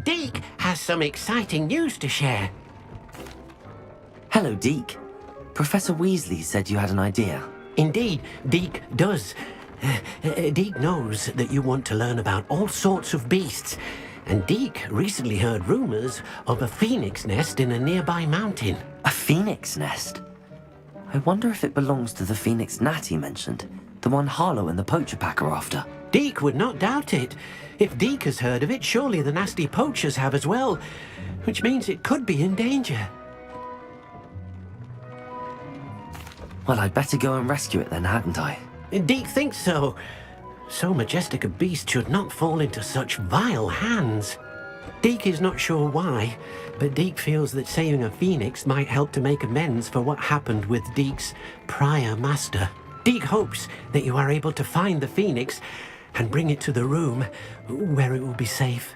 Deke has some exciting news to share. Hello, Deke. Professor Weasley said you had an idea. Indeed, Deke does. Deke knows that you want to learn about all sorts of beasts, and Deke recently heard rumors of a phoenix nest in a nearby mountain. A phoenix nest? I wonder if it belongs to the phoenix gnat he mentioned, the one Harlow and the poacher pack are after. Deke would not doubt it. If Deke has heard of it, surely the nasty poachers have as well, which means it could be in danger. Well, I'd better go and rescue it then, hadn't I? Deke thinks so. So majestic a beast should not fall into such vile hands. Deke is not sure why, but Deke feels that saving a phoenix might help to make amends for what happened with Deke's prior master. Deke hopes that you are able to find the phoenix and bring it to the room where it will be safe.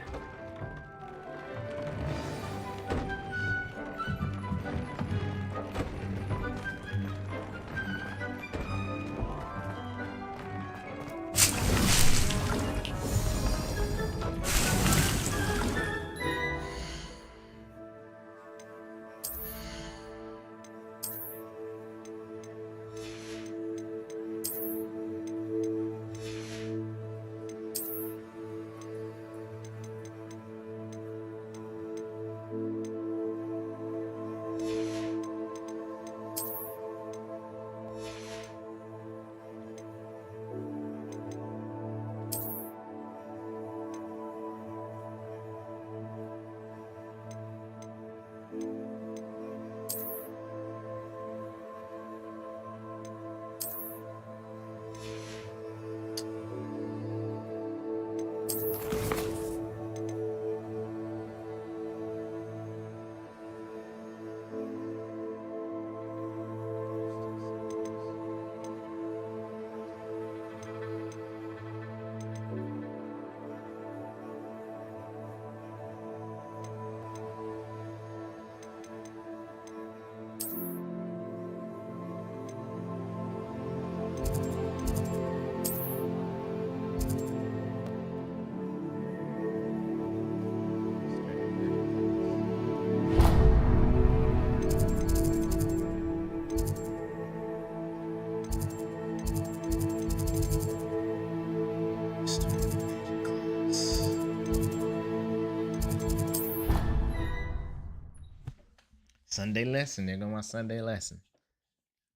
Sunday lesson. There go my Sunday lesson.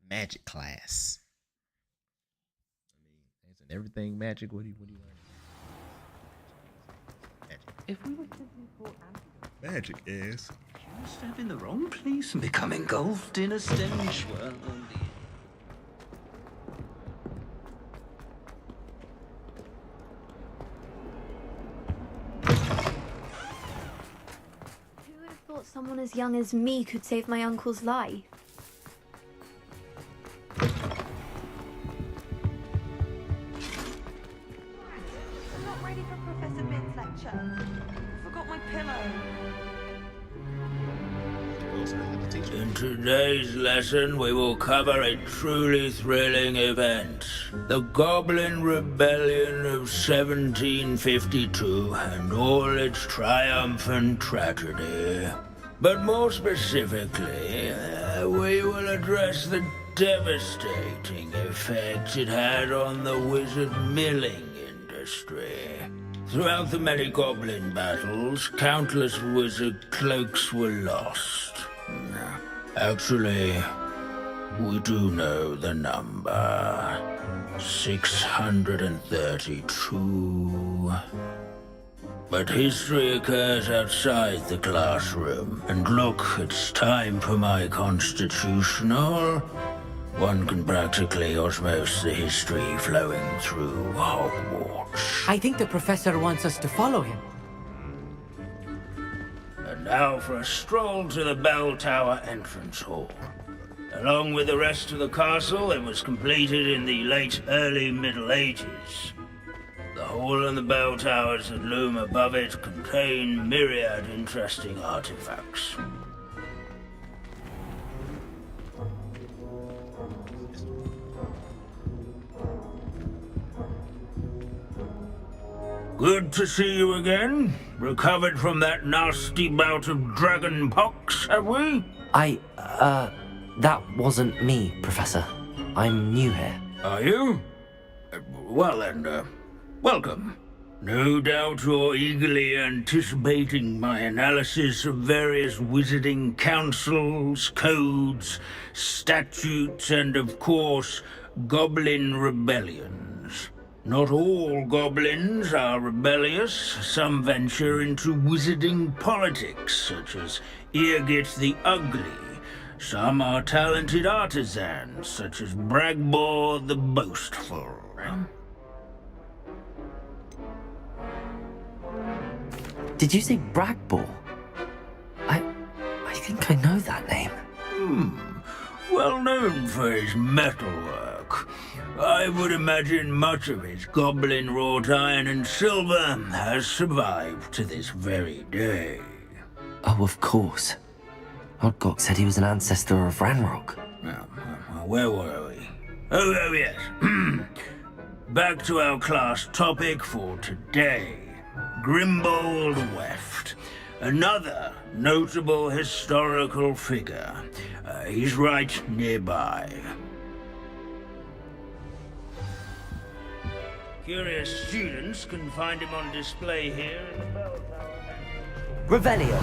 Magic class. I mean, isn't everything magic? What do you learn? Magic. If we were simply for Magic is. You step in the wrong place and become engulfed in a stench. Well, Who would have thought someone as young as me could save my uncle's life? I'm not ready for Professor Binns' lecture. I forgot my pillow. In today's lesson, we will cover a truly thrilling event. The Goblin Rebellion of 1752 and all its triumphant tragedy. But more specifically, we will address the devastating effect it had on the wizard milling industry. Throughout the many goblin battles, countless wizard cloaks were lost. Actually, we do know the number. 632. But history occurs outside the classroom. And look, it's time for my constitutional. One can practically osmose the history flowing through Hogwarts. I think the professor wants us to follow him. And now for a stroll to the Bell Tower entrance hall. Along with the rest of the castle, it was completed in the early Middle Ages. The hall and the bell towers that loom above it contain myriad interesting artifacts. Good to see you again. Recovered from that nasty bout of dragon pox, have we? That wasn't me, Professor. I'm new here. Are you? Well then, welcome. No doubt you're eagerly anticipating my analysis of various wizarding councils, codes, statutes, and of course, goblin rebellions. Not all goblins are rebellious. Some venture into wizarding politics, such as Irgit the Ugly. Some are talented artisans, such as Bragbor the Boastful. Did you say Bragbor? I think I know that name. Well known for his metalwork. I would imagine much of his goblin wrought iron and silver has survived to this very day. Oh, of course. Odgok said he was an ancestor of Ranrock. Where were we? Oh yes. Back to our class topic for today. Grimbold Weft. Another notable historical figure. He's right nearby. Curious students can find him on display here in the bell tower. Revelio.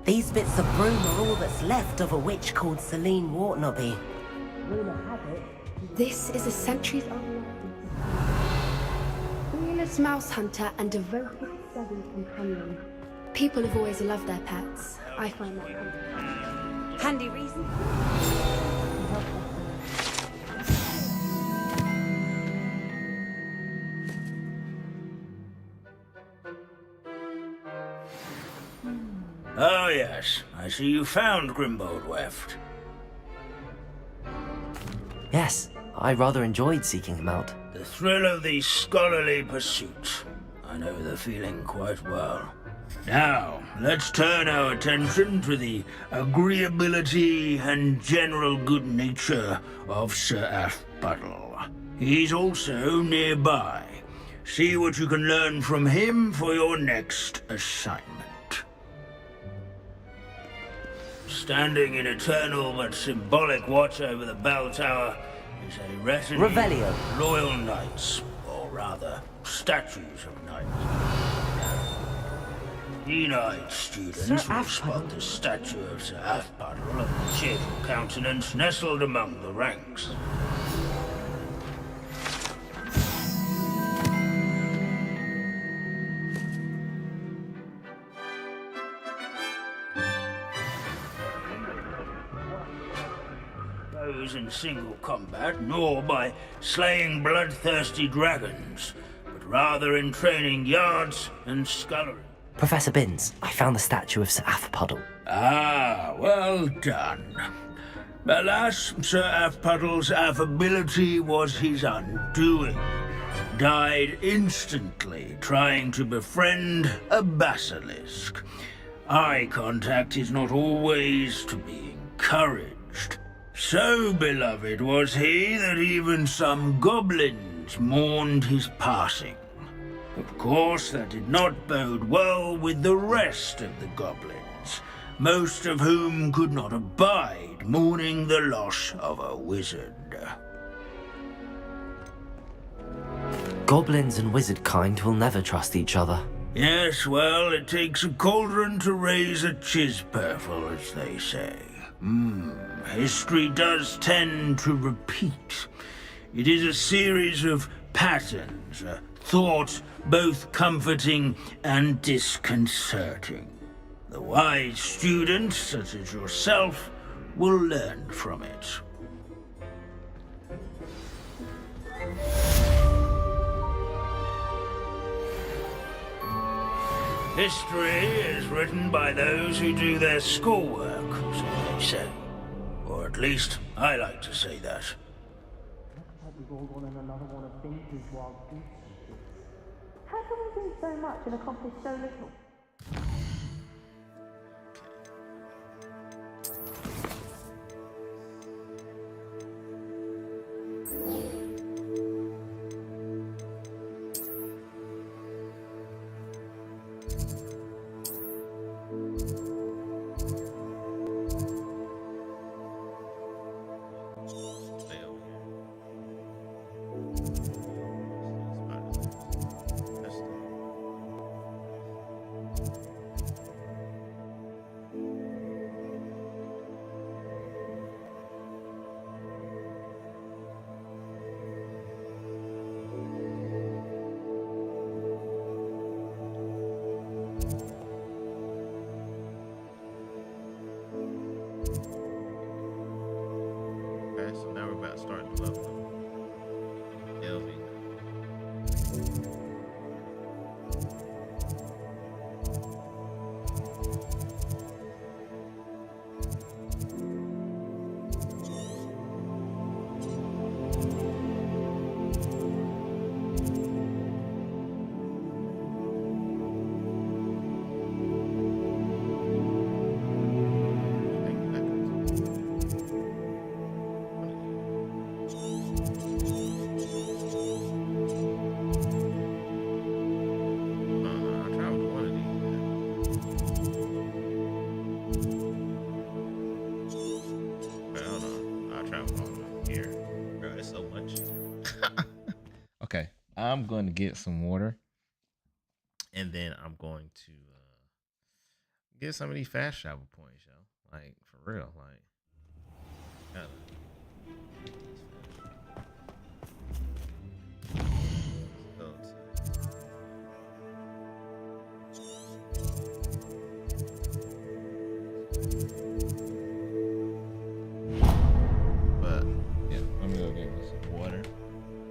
These bits of broom are all that's left of a witch called Celine Wartnobby. This is a centuries-old fearless mouse hunter and devoted servant companion. People have always loved their pets. I find that handy reason. Oh yes, I see you found Grimbold Weft. Yes, I rather enjoyed seeking him out. The thrill of the scholarly pursuit. I know the feeling quite well. Now, let's turn our attention to the agreeability and general good nature of Sir Athbuttle. He's also nearby. See what you can learn from him for your next assignment. Standing in eternal but symbolic watch over the bell tower is a retinue Revelio. of loyal knights, or rather, statues of knights. Keen-eyed students will spot the statue of Sir Athbuttle and the cheerful countenance nestled among the ranks. In single combat, nor by slaying bloodthirsty dragons, but rather in training yards and scullery. Professor Binns, I found the statue of Sir Athpuddle. Ah, well done. Alas, Sir Athpuddle's affability was his undoing. Died instantly trying to befriend a basilisk. Eye contact is not always to be encouraged. So beloved was he that even some goblins mourned his passing. Of course, that did not bode well with the rest of the goblins, most of whom could not abide mourning the loss of a wizard. Goblins and wizard kind will never trust each other. Yes, well, it takes a cauldron to raise a chisperful, as they say. History does tend to repeat. It is a series of patterns, a thought both comforting and disconcerting. The wise student, such as yourself, will learn from it. History is written by those who do their schoolwork, so they say. Or at least, I like to say that. How can we do so much and accomplish so little? Okay, so now we're about to start the level. Delving. Okay, I'm going to get some water, and then I'm going to get some of these fast travel points, yo. Like for real, like. Gotta. But yeah, let me go get me some water.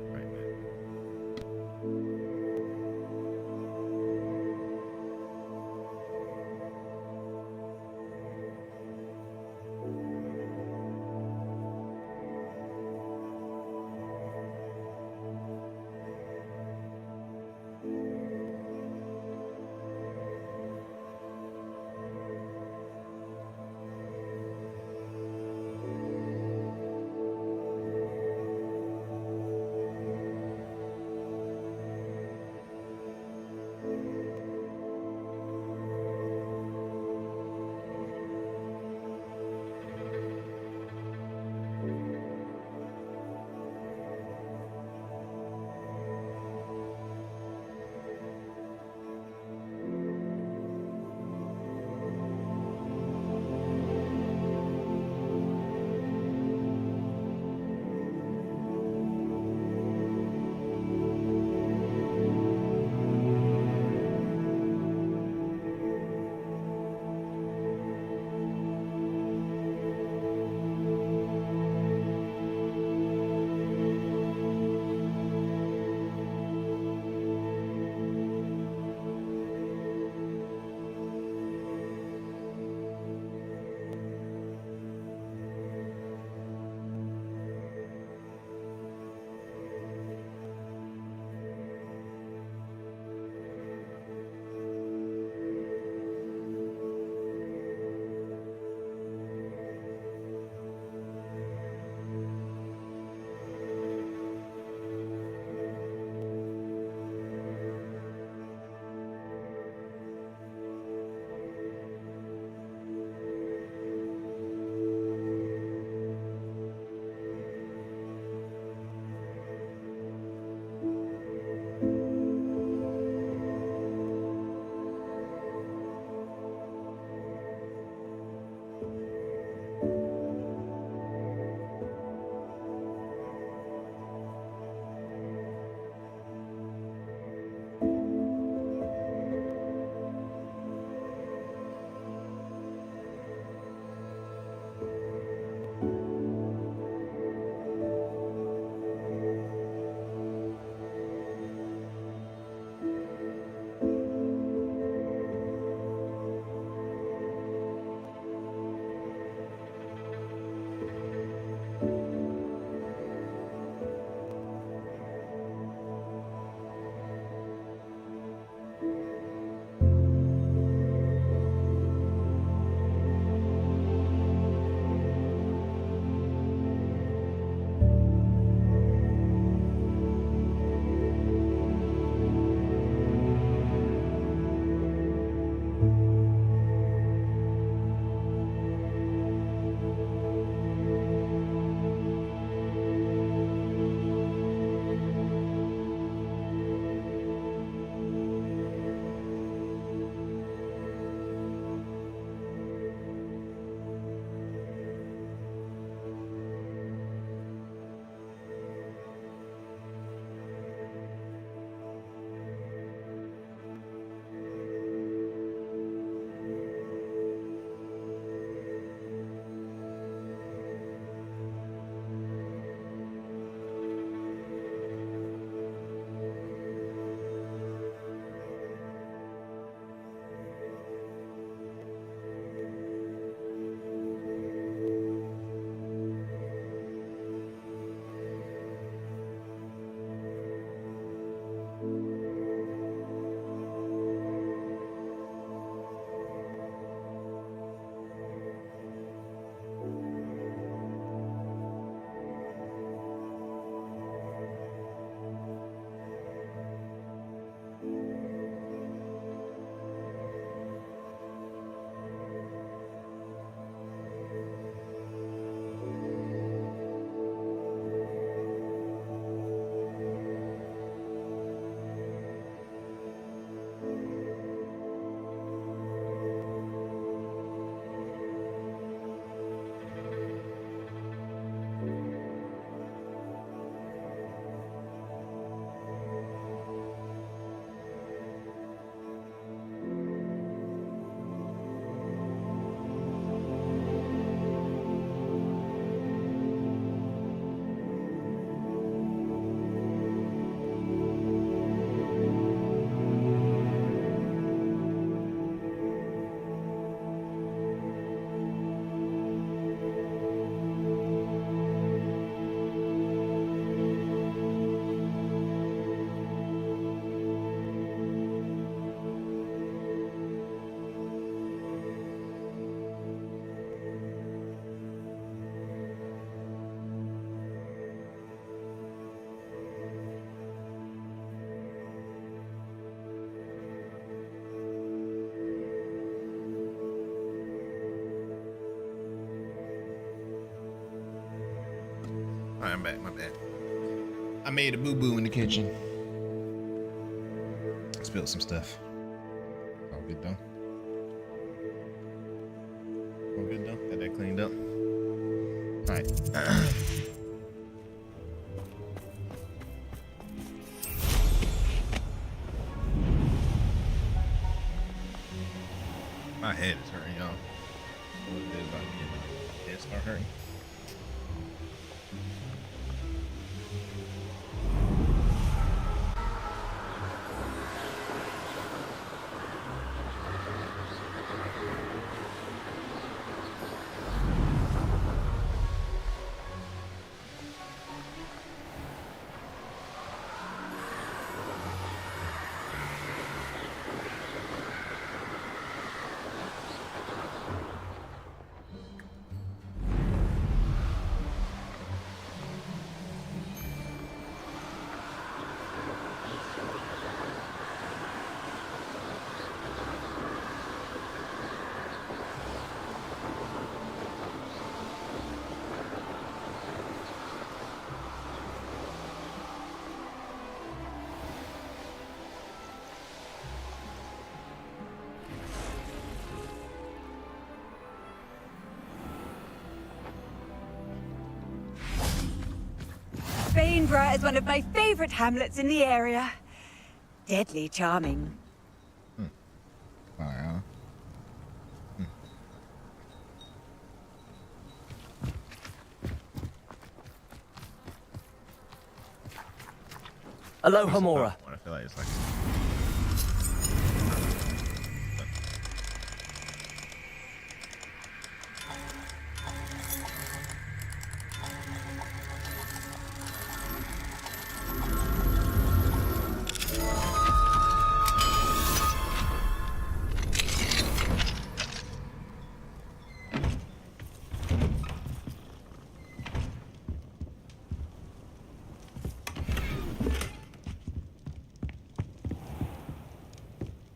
Right back. Alright, I'm back. My bad. I made a boo-boo in the kitchen. Spilled some stuff. All good though. All good though. Got that cleaned up. Alright. My head is hurting, y'all. A little bit about to get my head start hurting. Bainborough is one of my favourite hamlets in the area. Deadly charming. Alright, Aloha, Mora. I feel like it's like.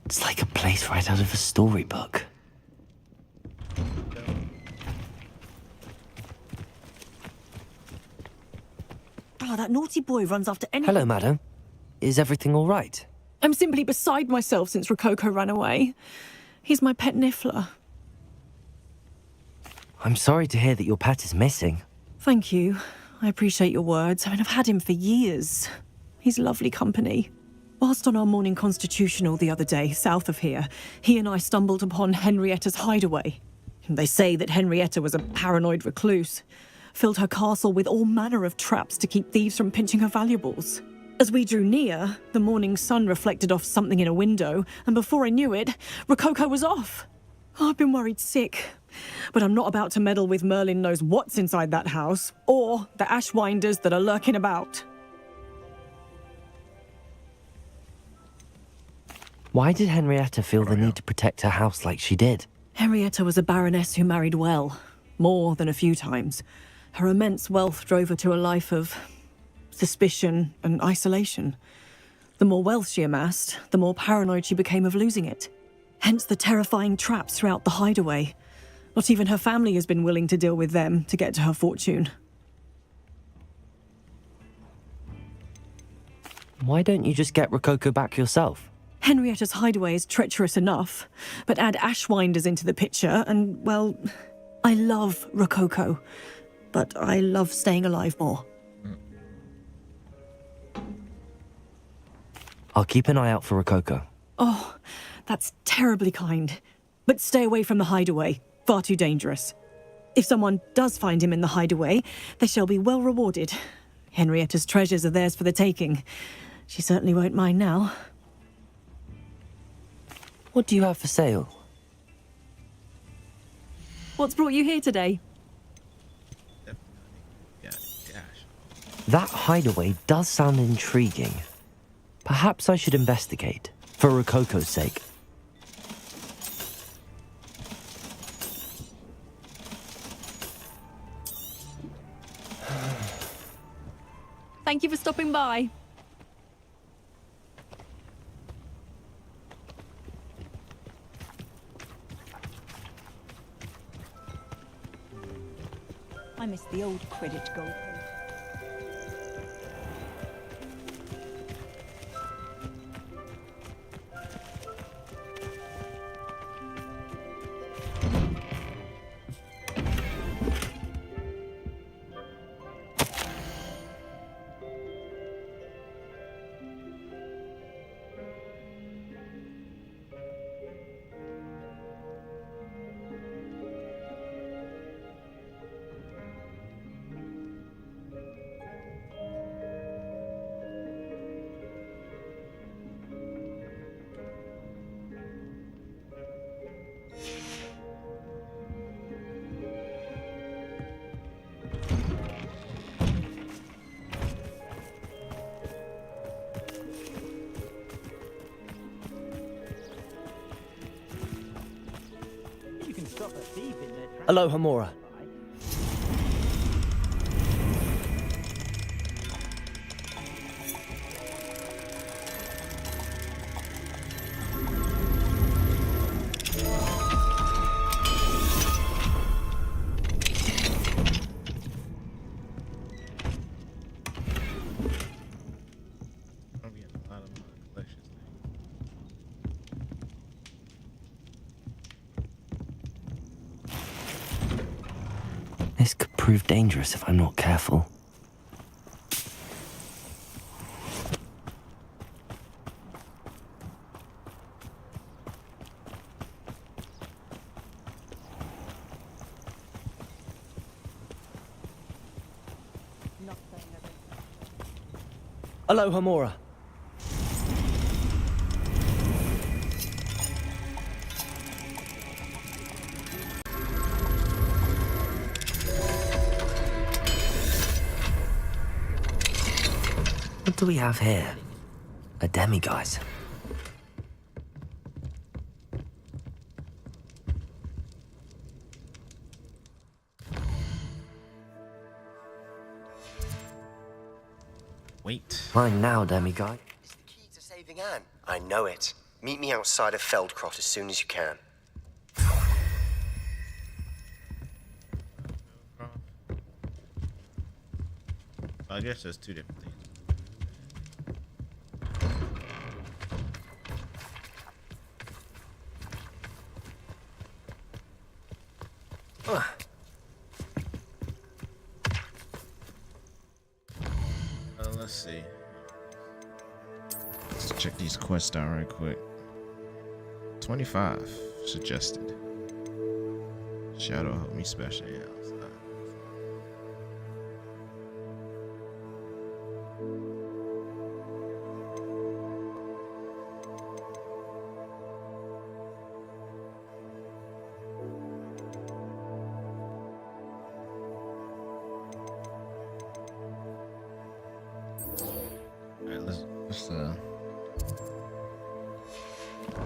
It's like a place right out of a storybook. Oh, that naughty boy runs after anything. Hello, madam. Is everything all right? I'm simply beside myself since Rococo ran away. He's my pet Niffler. I'm sorry to hear that your pet is missing. Thank you. I appreciate your words. I mean, I've had him for years. He's lovely company. Whilst on our morning constitutional the other day, south of here, he and I stumbled upon Henrietta's hideaway. They say that Henrietta was a paranoid recluse, filled her castle with all manner of traps to keep thieves from pinching her valuables. As we drew near, the morning sun reflected off something in a window, and before I knew it, Rococo was off. Oh, I've been worried sick. But I'm not about to meddle with Merlin knows what's inside that house, or the Ashwinders that are lurking about. Why did Henrietta feel the need to protect her house like she did? Henrietta was a baroness who married well, more than a few times. Her immense wealth drove her to a life of suspicion and isolation. The more wealth she amassed, the more paranoid she became of losing it. Hence the terrifying traps throughout the hideaway. Not even her family has been willing to deal with them to get to her fortune. Why don't you just get Rococo back yourself? Henrietta's hideaway is treacherous enough, but add Ashwinders into the picture and, well, I love Rococo, but I love staying alive more. I'll keep an eye out for Rococo. Oh, that's terribly kind. But stay away from the hideaway. Far too dangerous. If someone does find him in the hideaway, they shall be well rewarded. Henrietta's treasures are theirs for the taking. She certainly won't mind now. What do you have for sale? What's brought you here today? That hideaway does sound intriguing. Perhaps I should investigate, for Rococo's sake. Thank you for stopping by. I miss the old Quidditch goal. Aloha Mora. This could prove dangerous if I'm not careful. Aloha Mora. What do we have here? A demiguise. Wait. Mine now, demiguise. It's the key to saving Anne. I know it. Meet me outside of Feldcroft as soon as you can. I guess there's two different things. Let's see. Let's check these quests out right quick. 25 suggested. Shadow help me special. Yeah.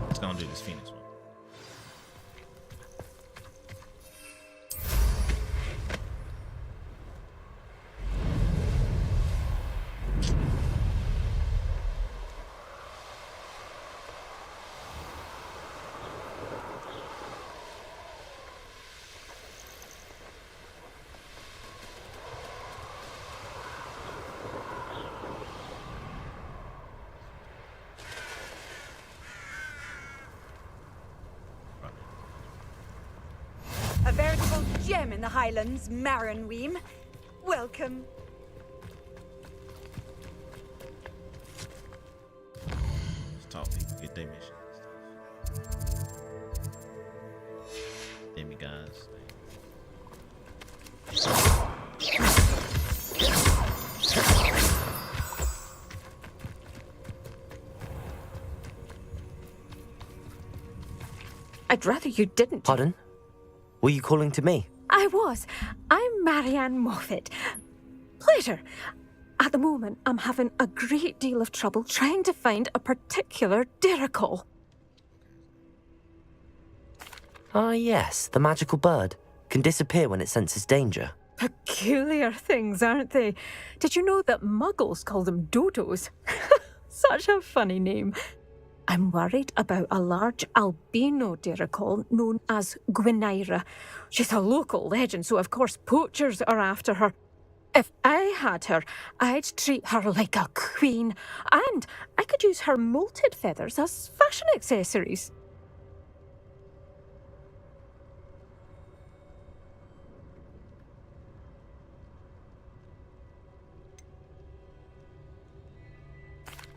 Let's go and do this Phoenix one. A veritable gem in the Highlands, Maranweem. Welcome. Let's talk people, get their mission and stuff. Demigods. I'd rather you didn't. Pardon? Were you calling to me? I was. I'm Marianne Moffat. Pleasure. At the moment, I'm having a great deal of trouble trying to find a particular Diricol. Ah, yes, the magical bird. Can disappear when it senses danger. Peculiar things, aren't they? Did you know that muggles call them dodos? Such a funny name. I'm worried about a large albino Diricol known as Gwynaira. She's a local legend, so of course poachers are after her. If I had her, I'd treat her like a queen, and I could use her molted feathers as fashion accessories.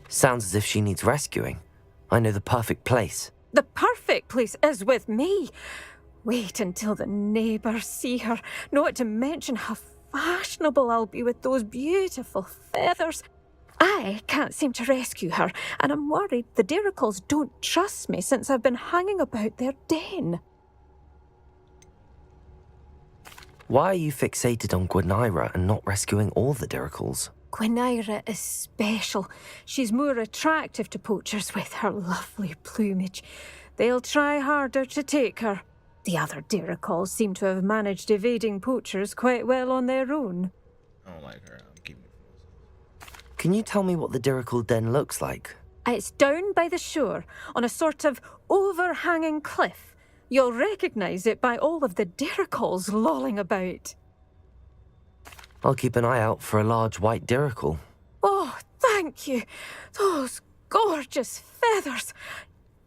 Sounds as if she needs rescuing. I know the perfect place. The perfect place is with me. Wait until the neighbours see her, not to mention how fashionable I'll be with those beautiful feathers. I can't seem to rescue her, and I'm worried the Diricols don't trust me since I've been hanging about their den. Why are you fixated on Gwynaira and not rescuing all the Diricols? Gwynaira is special. She's more attractive to poachers with her lovely plumage. They'll try harder to take her. The other Diricals seem to have managed evading poachers quite well on their own. I don't like her. I'm keeping it. Can you tell me what the Dirical Den looks like? It's down by the shore, on a sort of overhanging cliff. You'll recognise it by all of the Diricals lolling about. I'll keep an eye out for a large white Dirical. Oh, thank you. Those gorgeous feathers.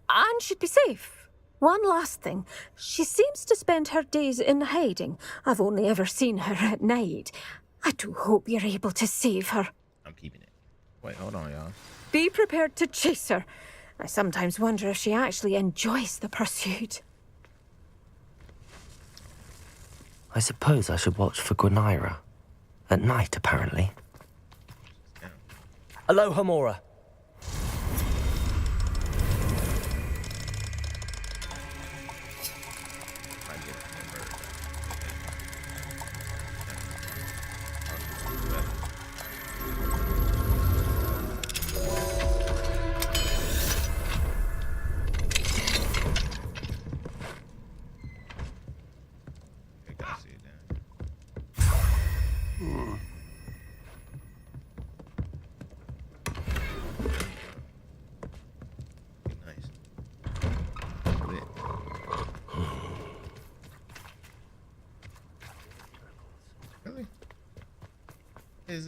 And she'd be safe. One last thing. She seems to spend her days in hiding. I've only ever seen her at night. I do hope you're able to save her. I'm keeping it. Wait, hold on, y'all. Be prepared to chase her. I sometimes wonder if she actually enjoys the pursuit. I suppose I should watch for Gwynaira. At night, apparently. Aloha, Mora.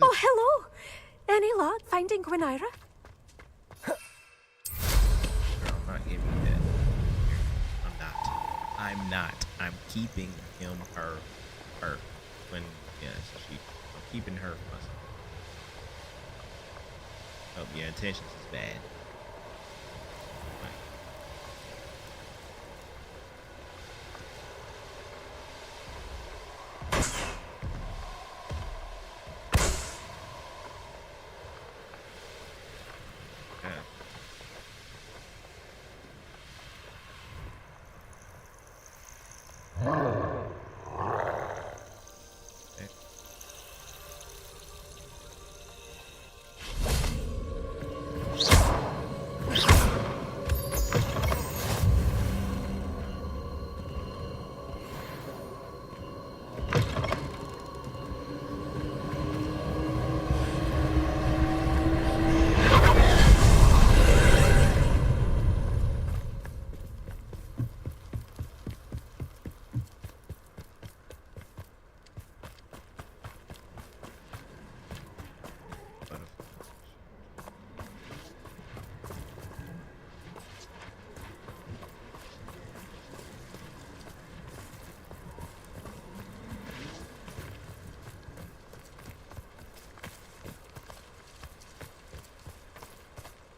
Oh, hello! Any luck finding Gwynaira? I'm not giving you that. I'm not. I'm keeping him, her. When, yes, I'm keeping her for myself. Oh, your intentions is bad.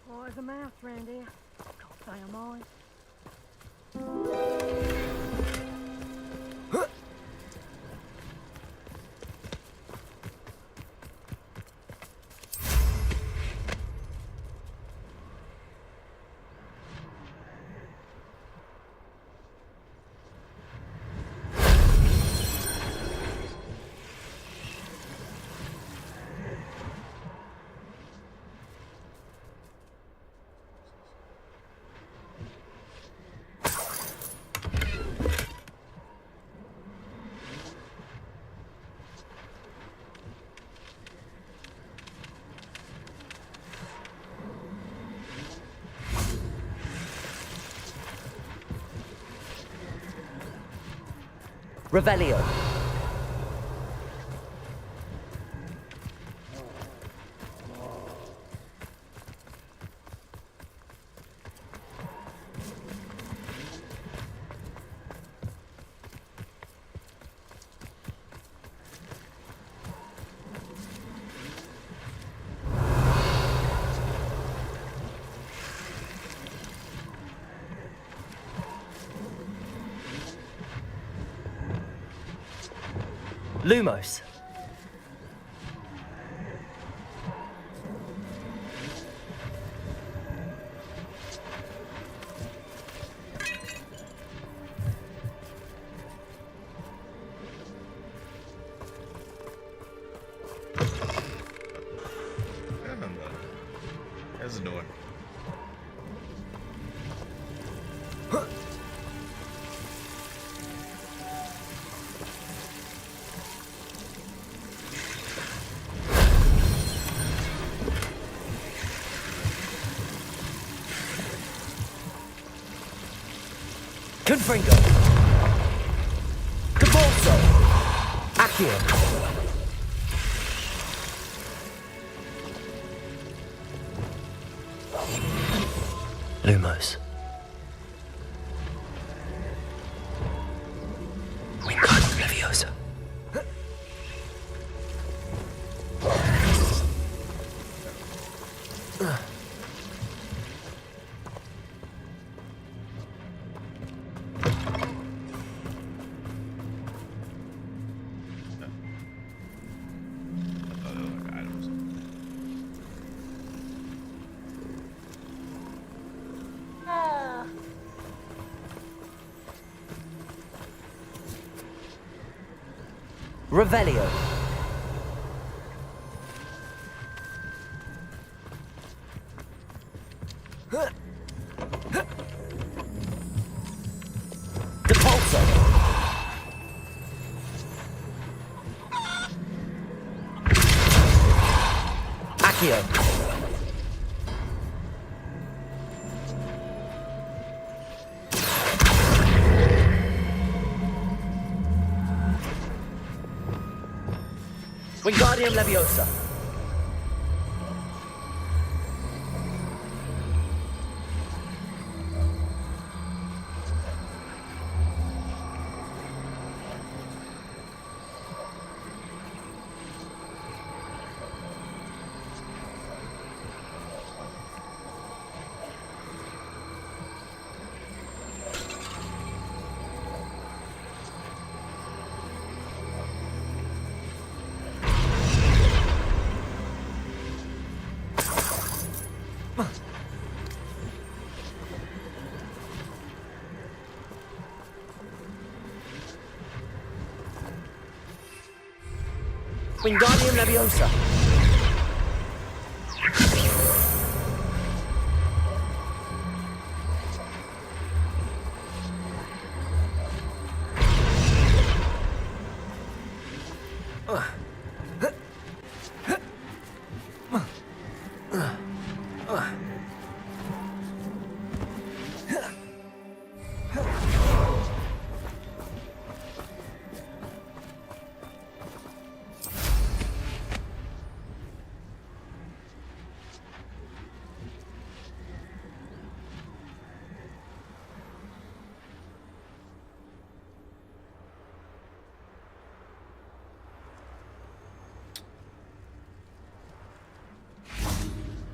What is the math, Randy? Can't say I'm on. Revelio. Lumos. There's a door. Confringo. Cabalso. Accio. Lumos. Wingardium Leviosa. Revelio. Depulso. Accio. Wingardium Leviosa. Wingardium Leviosa.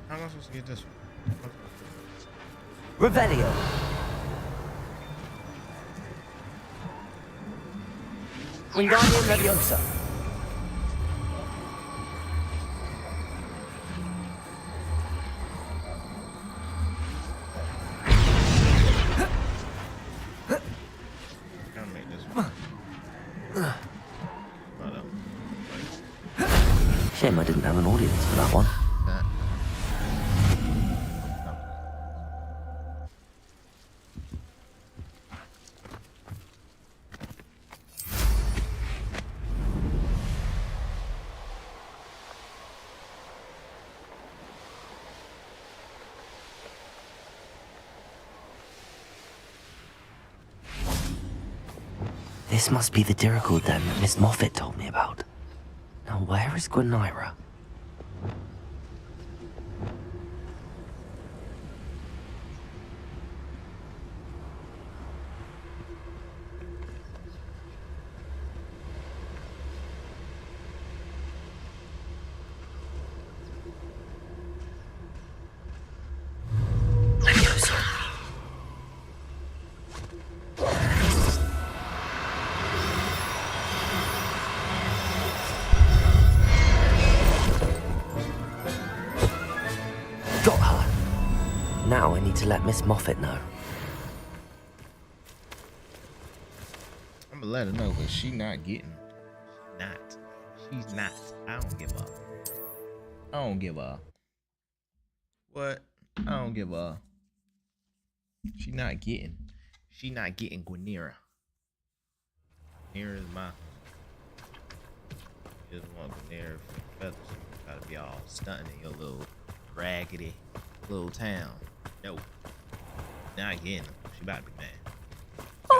How am I supposed to get this one? Revelio. Wingardium Leviosa. Gotta make this one. Shame I didn't have an audience for that one. This must be the Dirical den that Miss Moffat told me about. Now where is Gwenira? Got her. Now I need to let Miss Moffat know. I'm gonna let her know, but she's not. She's not. I don't give up. I don't give up. What? I don't give up. She not getting Gwenira. Gwenira is my. She doesn't want Gwenira feathers. You gotta be all stunting in your little raggedy little town. No. Not getting her. She about to be mad.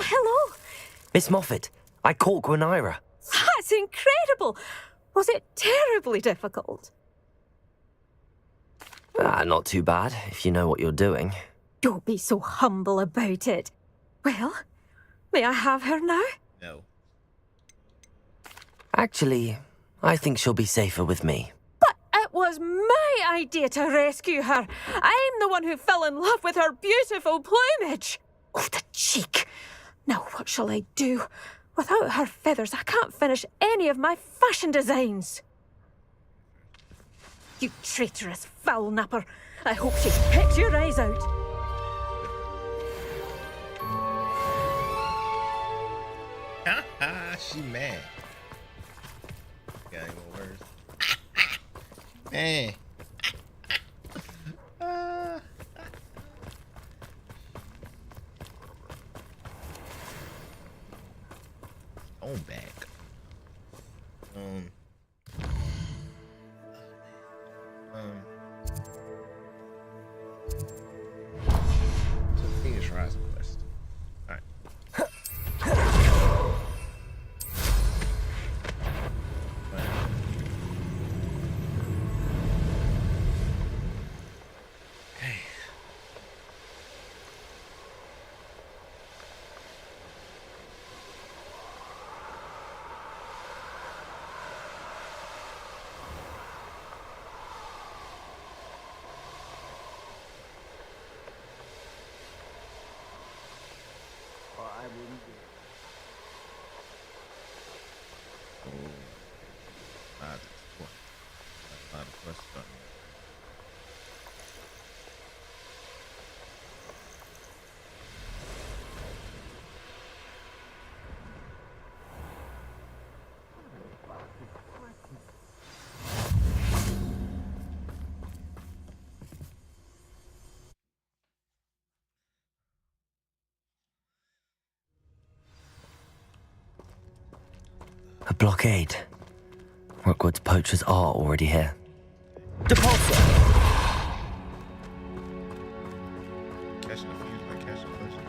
hello. Miss Moffat, I caught Gwenira. That's incredible. Was it terribly difficult? Not too bad, if you know what you're doing. Don't be so humble about it. Well, may I have her now? No. Actually, I think she'll be safer with me. But it was my idea to rescue her. I'm the one who fell in love with her beautiful plumage. Oh, the cheek. Now what shall I do? Without her feathers, I can't finish any of my fashion designs. You traitorous foul napper. I hope she picks your eyes out. She mad. Got any more words? Man. On back. So Phoenix Rising quest. All right. A blockade. Rookwood's poachers are already here. Depulsor! Catching a fuse like catching a person.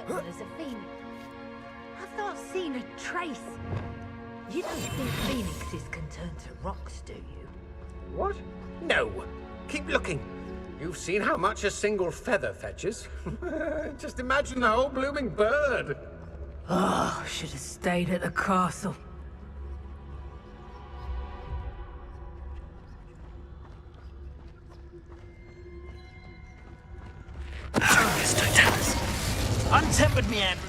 Certain as a phoenix. I've not seen a trace. You don't think phoenixes can turn to rocks, do you? What? No. Keep looking. You've seen how much a single feather fetches. Just imagine the whole blooming bird. Oh, should have stayed at the castle. Untempered me, Andrew.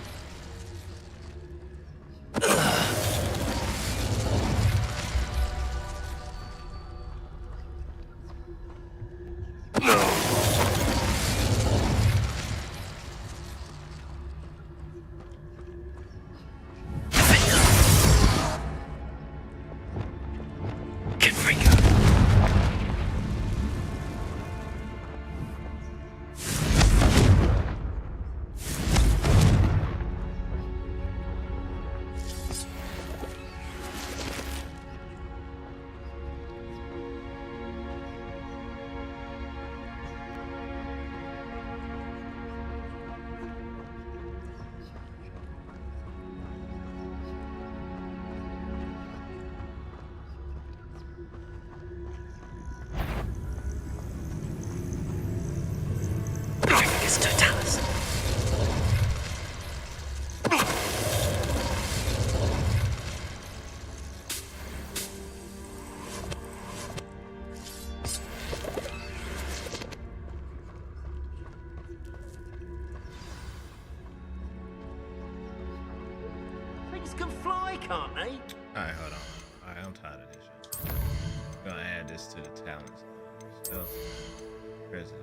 Things can fly, can't they? Alright, hold on. Alright, I'm tired of this shit. I'm gonna add this to the talents. Stealth. President.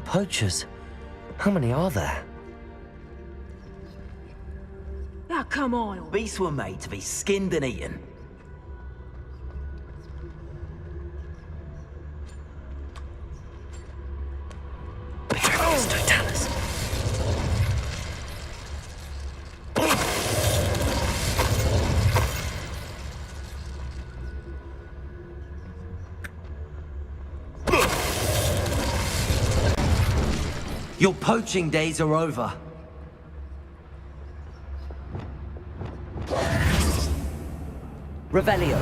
poachers. How many are there? Ah, come on. Beasts were made to be skinned and eaten. Betrayus Totalis. Your poaching days are over. Revelio.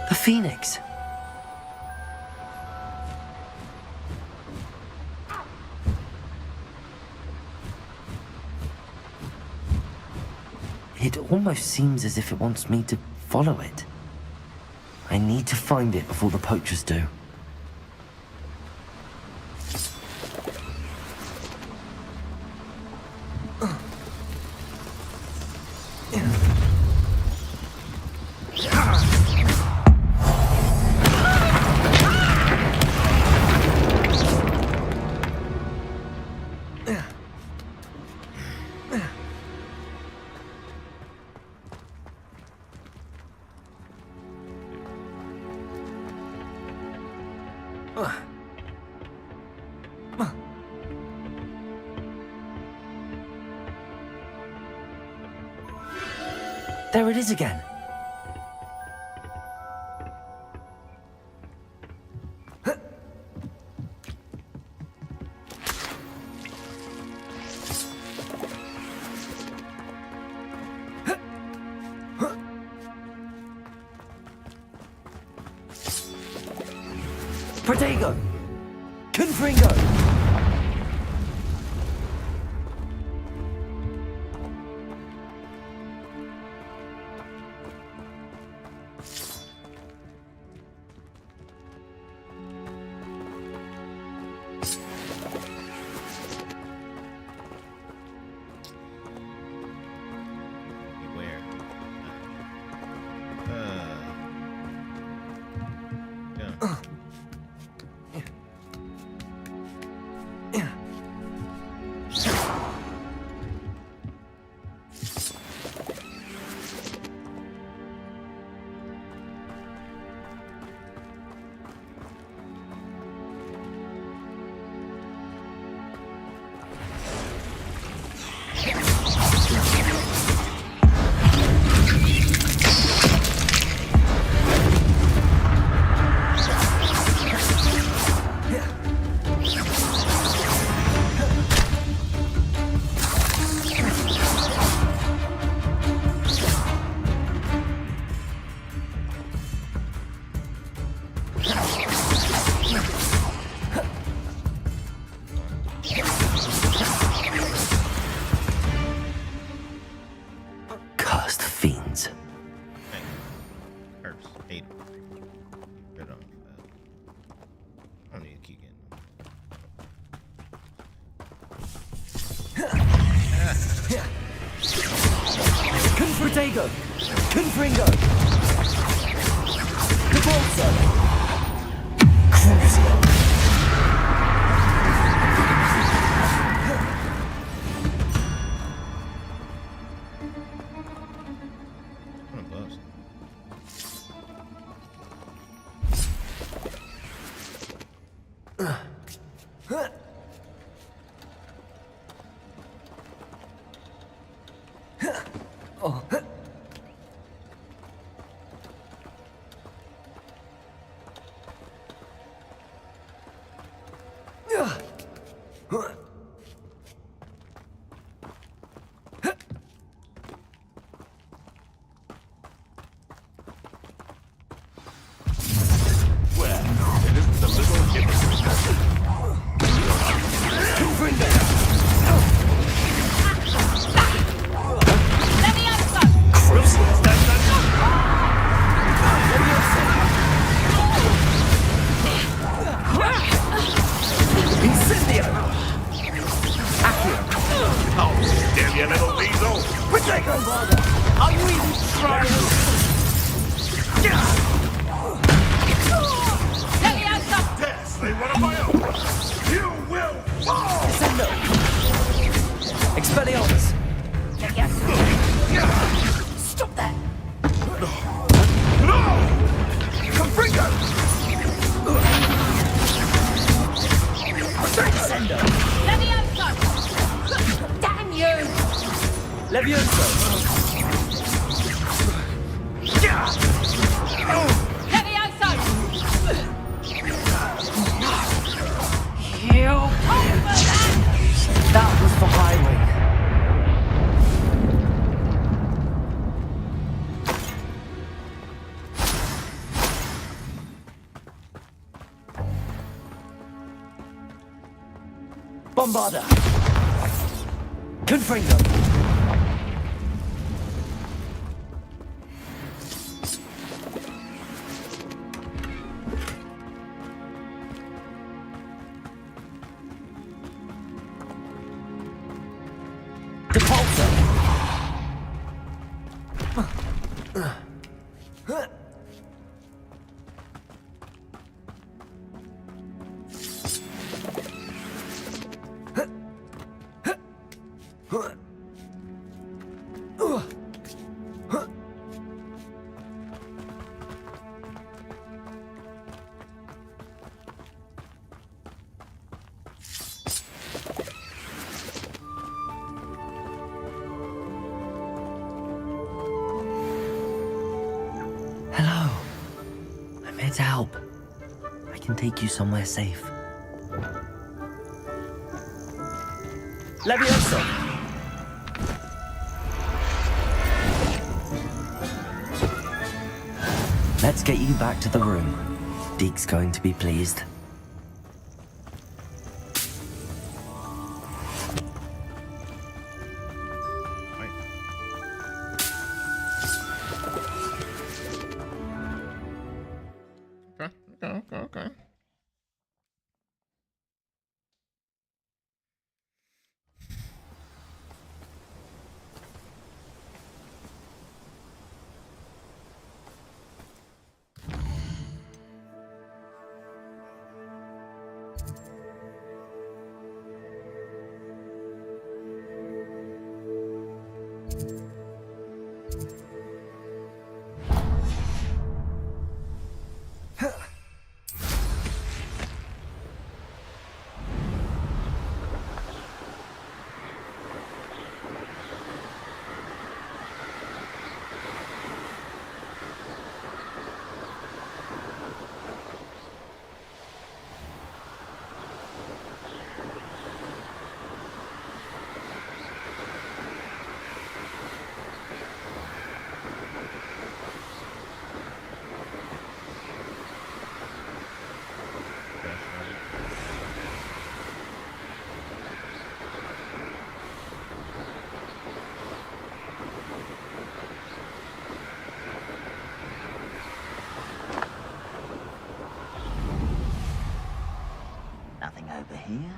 The Phoenix. It almost seems as if it wants me to follow it. I need to find it before the poachers do. There it is again. Protego! Confringo! Cursed fiends. Curse. Hate them. Rid of them. I don't need to keep getting them. Confratego! Confringo! Cabalzo! Crucio! Oh, damn you little weasel! Protego! Bombarda! Confringo! Hello. I'm here to help. I can take you somewhere safe. Levioso! Let's get you back to the room. Deke's going to be pleased. Okay. Nothing over here.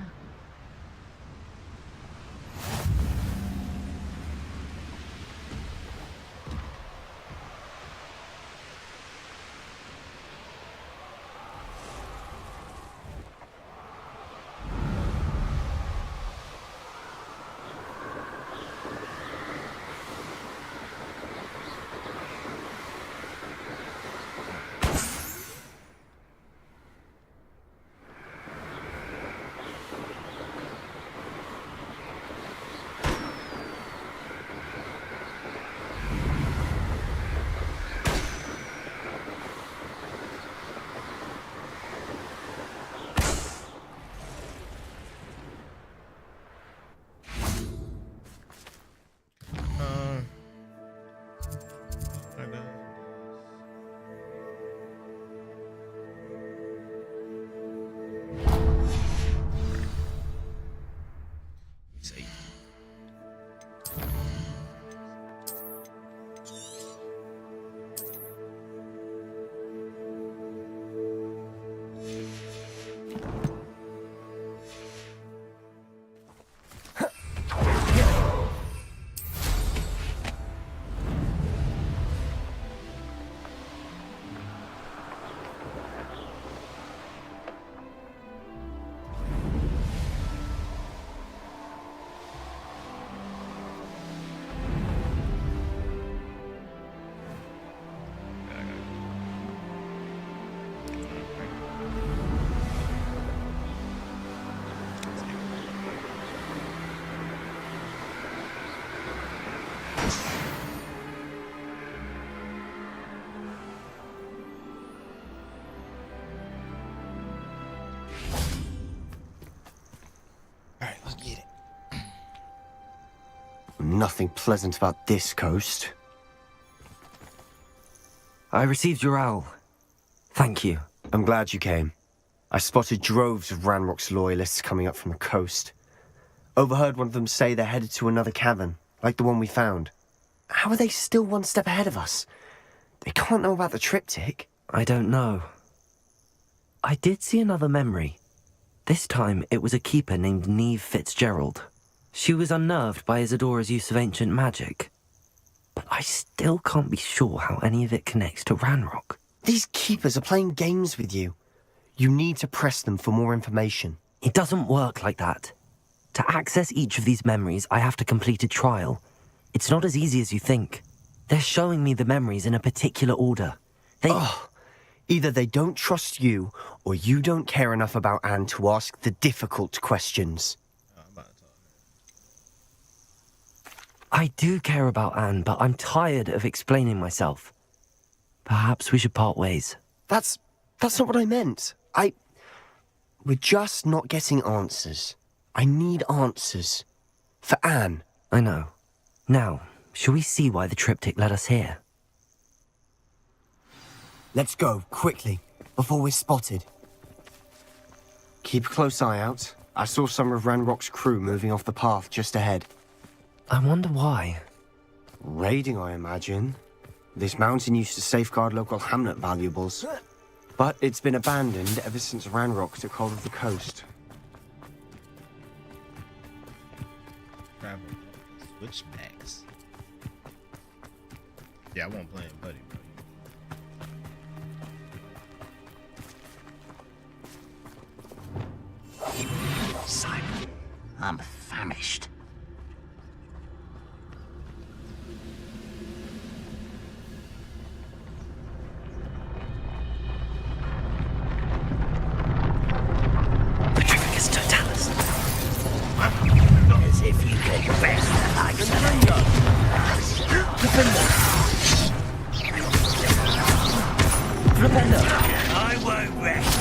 Nothing pleasant about this coast. I received your owl. Thank you. I'm glad you came. I spotted droves of Ranrock's loyalists coming up from the coast. Overheard one of them say they're headed to another cavern, like the one we found. How are they still one step ahead of us? They can't know about the triptych. I don't know. I did see another memory. This time, it was a keeper named Neve Fitzgerald. She was unnerved by Isadora's use of ancient magic. But I still can't be sure how any of it connects to Ranrock. These keepers are playing games with you. You need to press them for more information. It doesn't work like that. To access each of these memories, I have to complete a trial. It's not as easy as you think. They're showing me the memories in a particular order. Either they don't trust you, or you don't care enough about Anne to ask the difficult questions. I do care about Anne, but I'm tired of explaining myself. Perhaps we should part ways. That's not what I meant. We're just not getting answers. I need answers. For Anne. I know. Now, shall we see why the triptych led us here? Let's go, quickly, before we're spotted. Keep a close eye out. I saw some of Ranrock's crew moving off the path just ahead. I wonder why. Raiding, I imagine. This mountain used to safeguard local hamlet valuables. But it's been abandoned ever since Ranrock took hold of the coast. Travel switchbacks. Yeah, I won't play him, buddy. Simon, I'm famished. Petrificus Totalis. As if you could best the likes of me. I won't rest.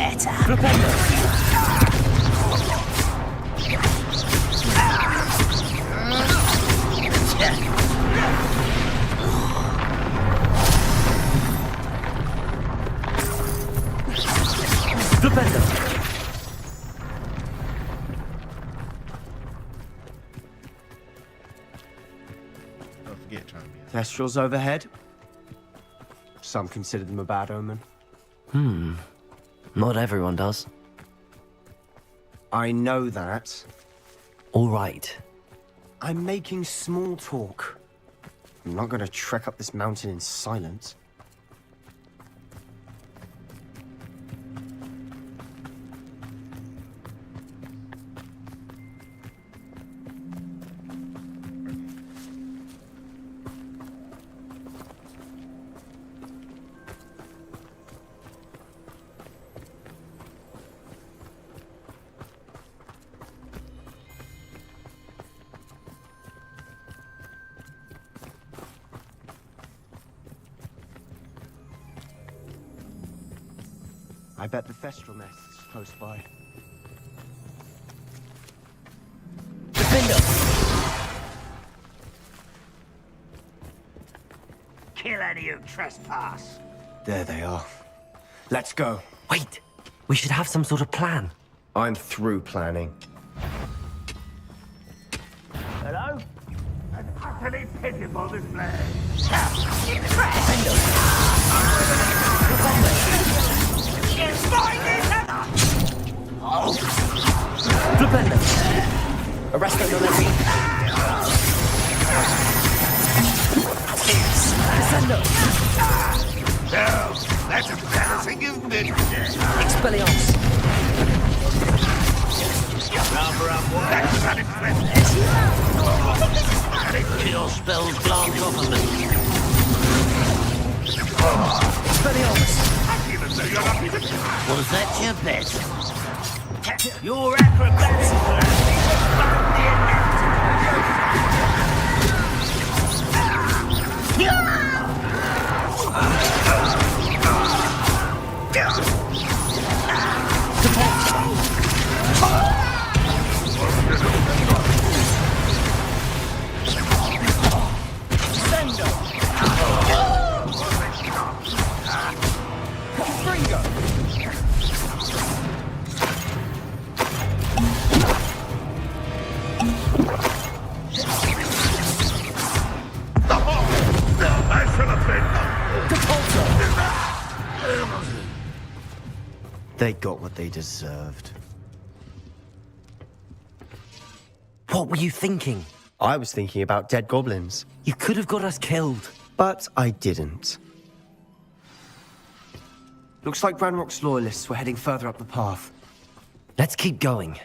But I'm better. Don't forget trying to be. Thestrals overhead. Some consider them a bad omen. Not everyone does. I know that. All right. I'm making small talk. I'm not going to trek up this mountain in silence. I bet the Thestral nest is close by. Kill any who trespass. There they are. Let's go. Wait! We should have some sort of plan. I'm through planning. Hello? An utterly pitiable display. Arrest them, Lily. No, that's embarrassing, isn't it? Expelliarmus. Rather that's not impressive. Kill spells glance off of me. Expelliarmus. Was that your bet? Your acrobatics were I should have been. They got what they deserved. What were you thinking? I was thinking about dead goblins. You could have got us killed. But I didn't. Looks like Ranrock's loyalists were heading further up the path. Let's keep going.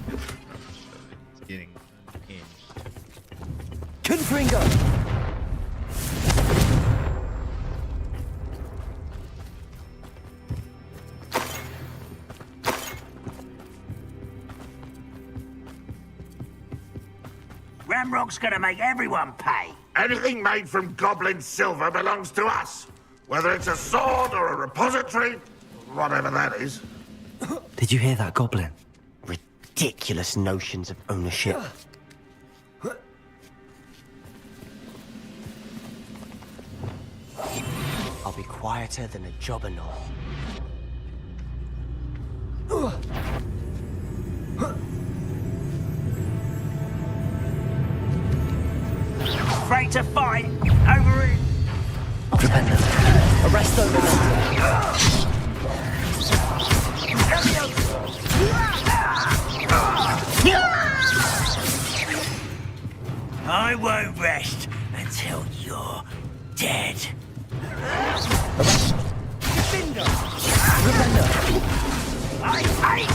It's getting unhinged. Confringo! Ranrock's gonna make everyone pay. Anything made from goblin silver belongs to us. Whether it's a sword or a repository, whatever that is. Did you hear that, Goblin? Ridiculous notions of ownership. I'll be quieter than a jobberknoll. Afraid to fight? Over it! Preventer. Arresto Memento. I won't rest until you're dead. Defender. Preventer. I hate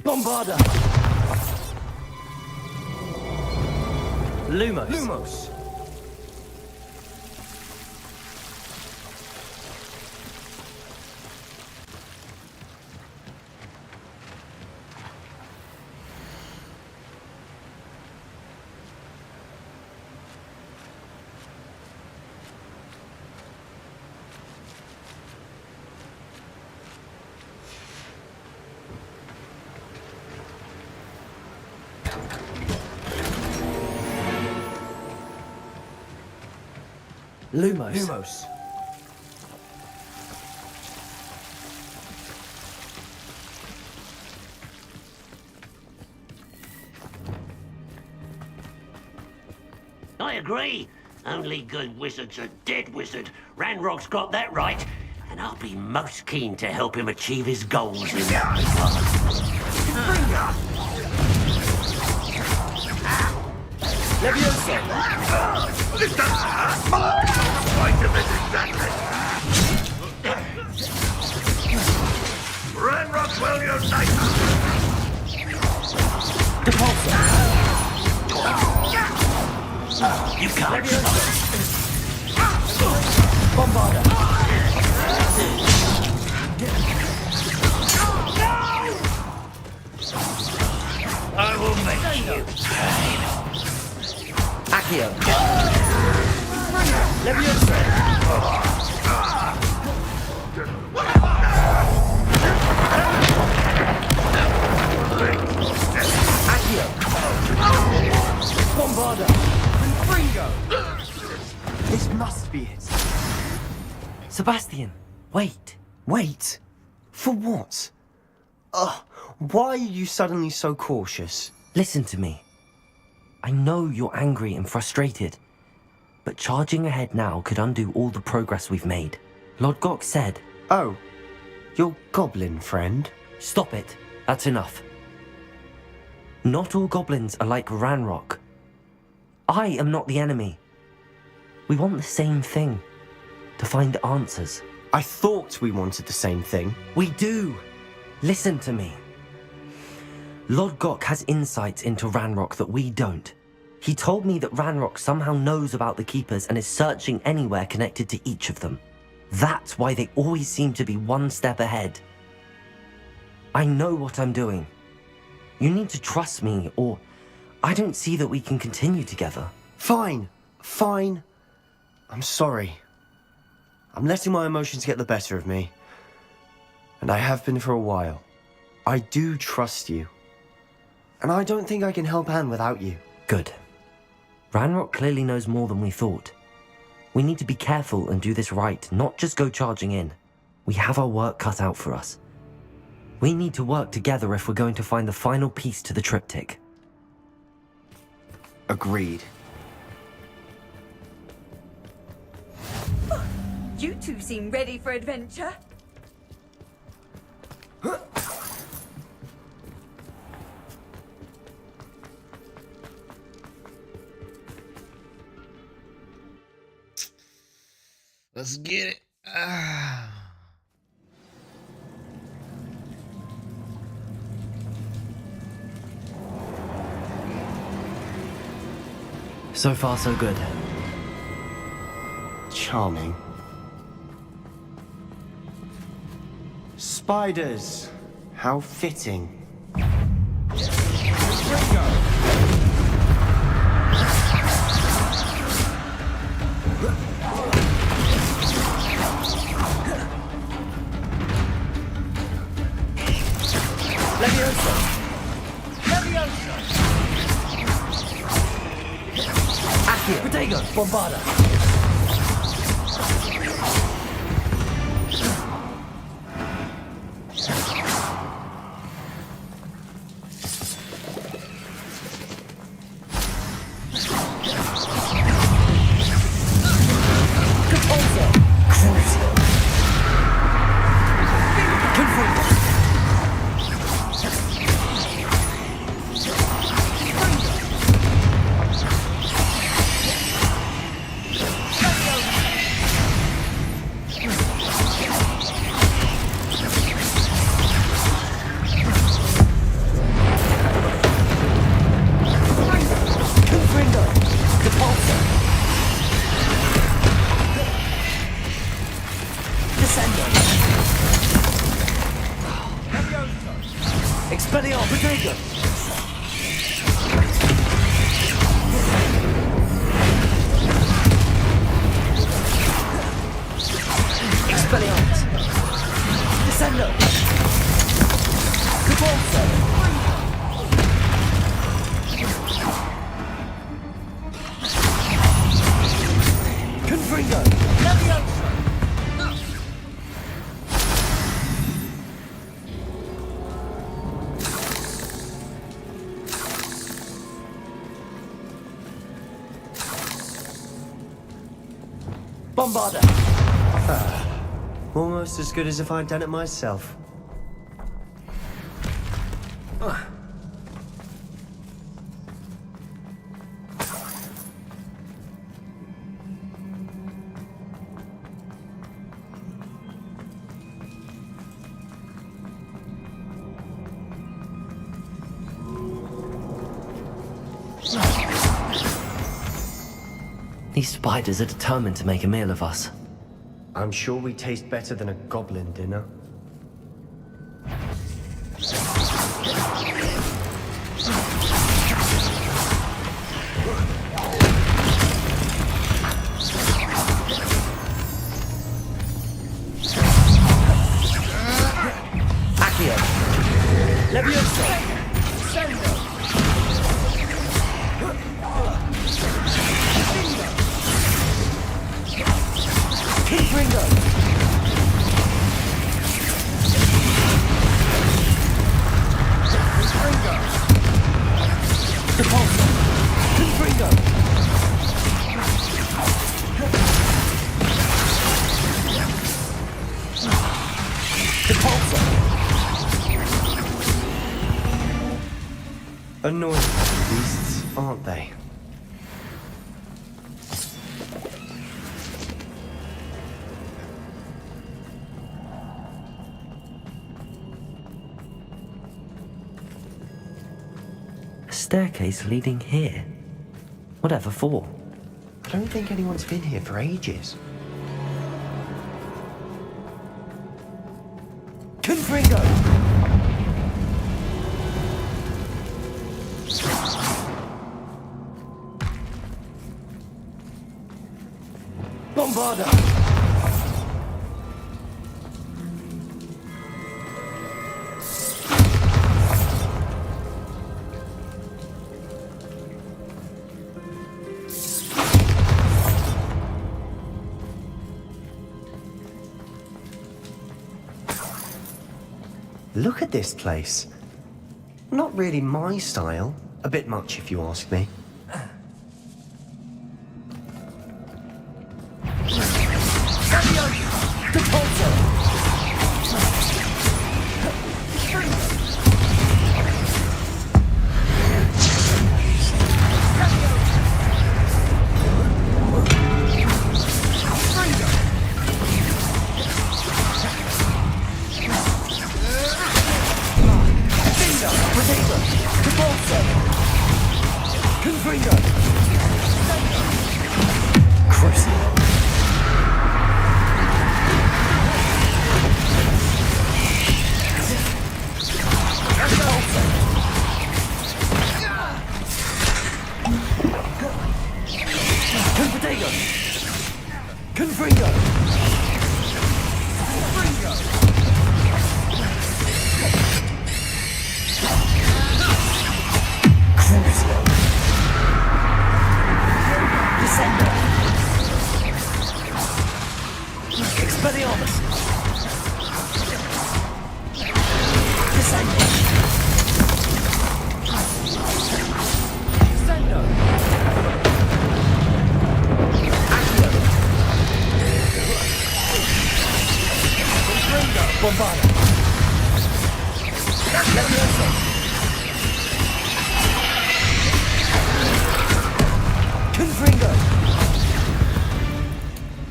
Bombarda. Lumos. Lumos. I agree. Only good wizard's a dead wizard. Ranrock's got that right. And I'll be most keen to help him achieve his goals in Leviosa! This doesn't hurt! Right of it exactly! Ranrock will unite! Depulso! You can't Bombarda! I will make you pay! Accio! Leviosa! Accio! Bombarda! Confringo! This must be it. Sebastian, wait. Wait? For what? Why are you suddenly so cautious? Listen to me. I know you're angry and frustrated, but charging ahead now could undo all the progress we've made. Lord Gok said... Oh, your goblin friend? Stop it. That's enough. Not all goblins are like Ranrock. I am not the enemy. We want the same thing. To find answers. I thought we wanted the same thing. We do. Listen to me. Lord Gok has insights into Ranrock that we don't. He told me that Ranrock somehow knows about the Keepers and is searching anywhere connected to each of them. That's why they always seem to be one step ahead. I know what I'm doing. You need to trust me, or I don't see that we can continue together. Fine. I'm sorry. I'm letting my emotions get the better of me. And I have been for a while. I do trust you. And I don't think I can help Anne without you. Good. Ranrock clearly knows more than we thought. We need to be careful and do this right, not just go charging in. We have our work cut out for us. We need to work together if we're going to find the final piece to the triptych. Agreed. You two seem ready for adventure. Let's get it. So far, so good. Charming. Spiders. How fitting. Leviosa! Leviosa! Accio! Protego! Bombarda! Expelliarmus! Protego! Expelliarmus! Descendo! Cabalso! Confringo! Leviosa! Bombarda! Almost as good as if I'd done it myself. These spiders are determined to make a meal of us. I'm sure we taste better than a goblin dinner. Accio! Leviosa! Confringo! Confringo! Depulso! Confringo! Depulso! Annoying beasts, aren't they? Staircase leading here? Whatever for? I don't think anyone's been here for ages. Confringo! Bombarda! Look at this place. Not really my style. A bit much, if you ask me.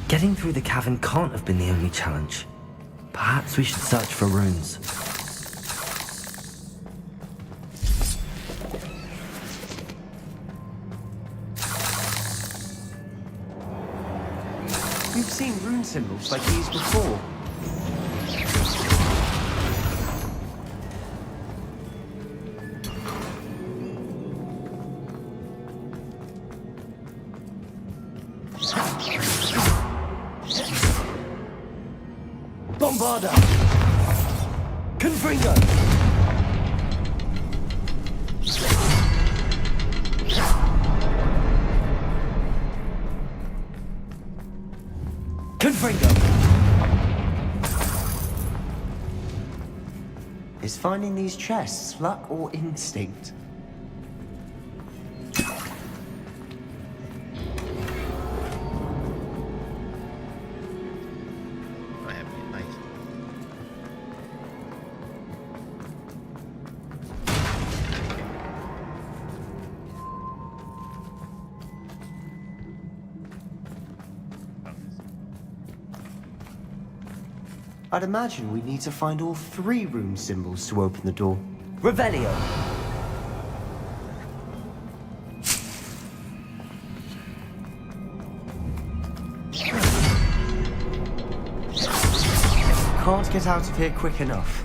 Getting through the cavern can't have been the only challenge. Perhaps we should search for runes. We've seen rune symbols like these before. Bombarda! Confringo! Confringo! Is finding these chests luck or instinct? I'd imagine we need to find all 3 rune symbols to open the door. Revelio! Can't get out of here quick enough.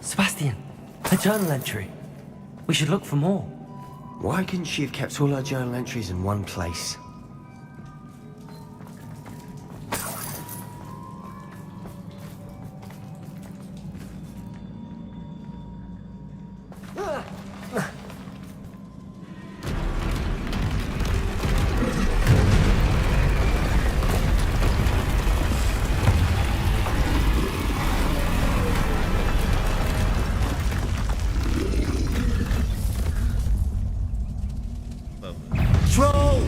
Sebastian, a journal entry. We should look for more. Why couldn't she have kept all her journal entries in one place? Troll!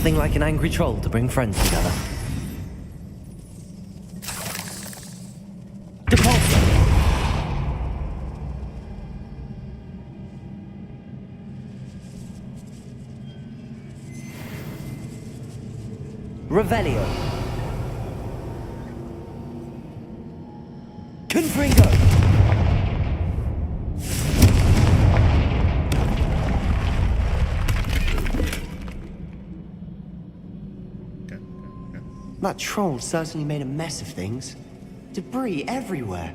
Nothing like an angry troll to bring friends together. Depulso! Revelio. Confringo. That troll certainly made a mess of things. Debris everywhere.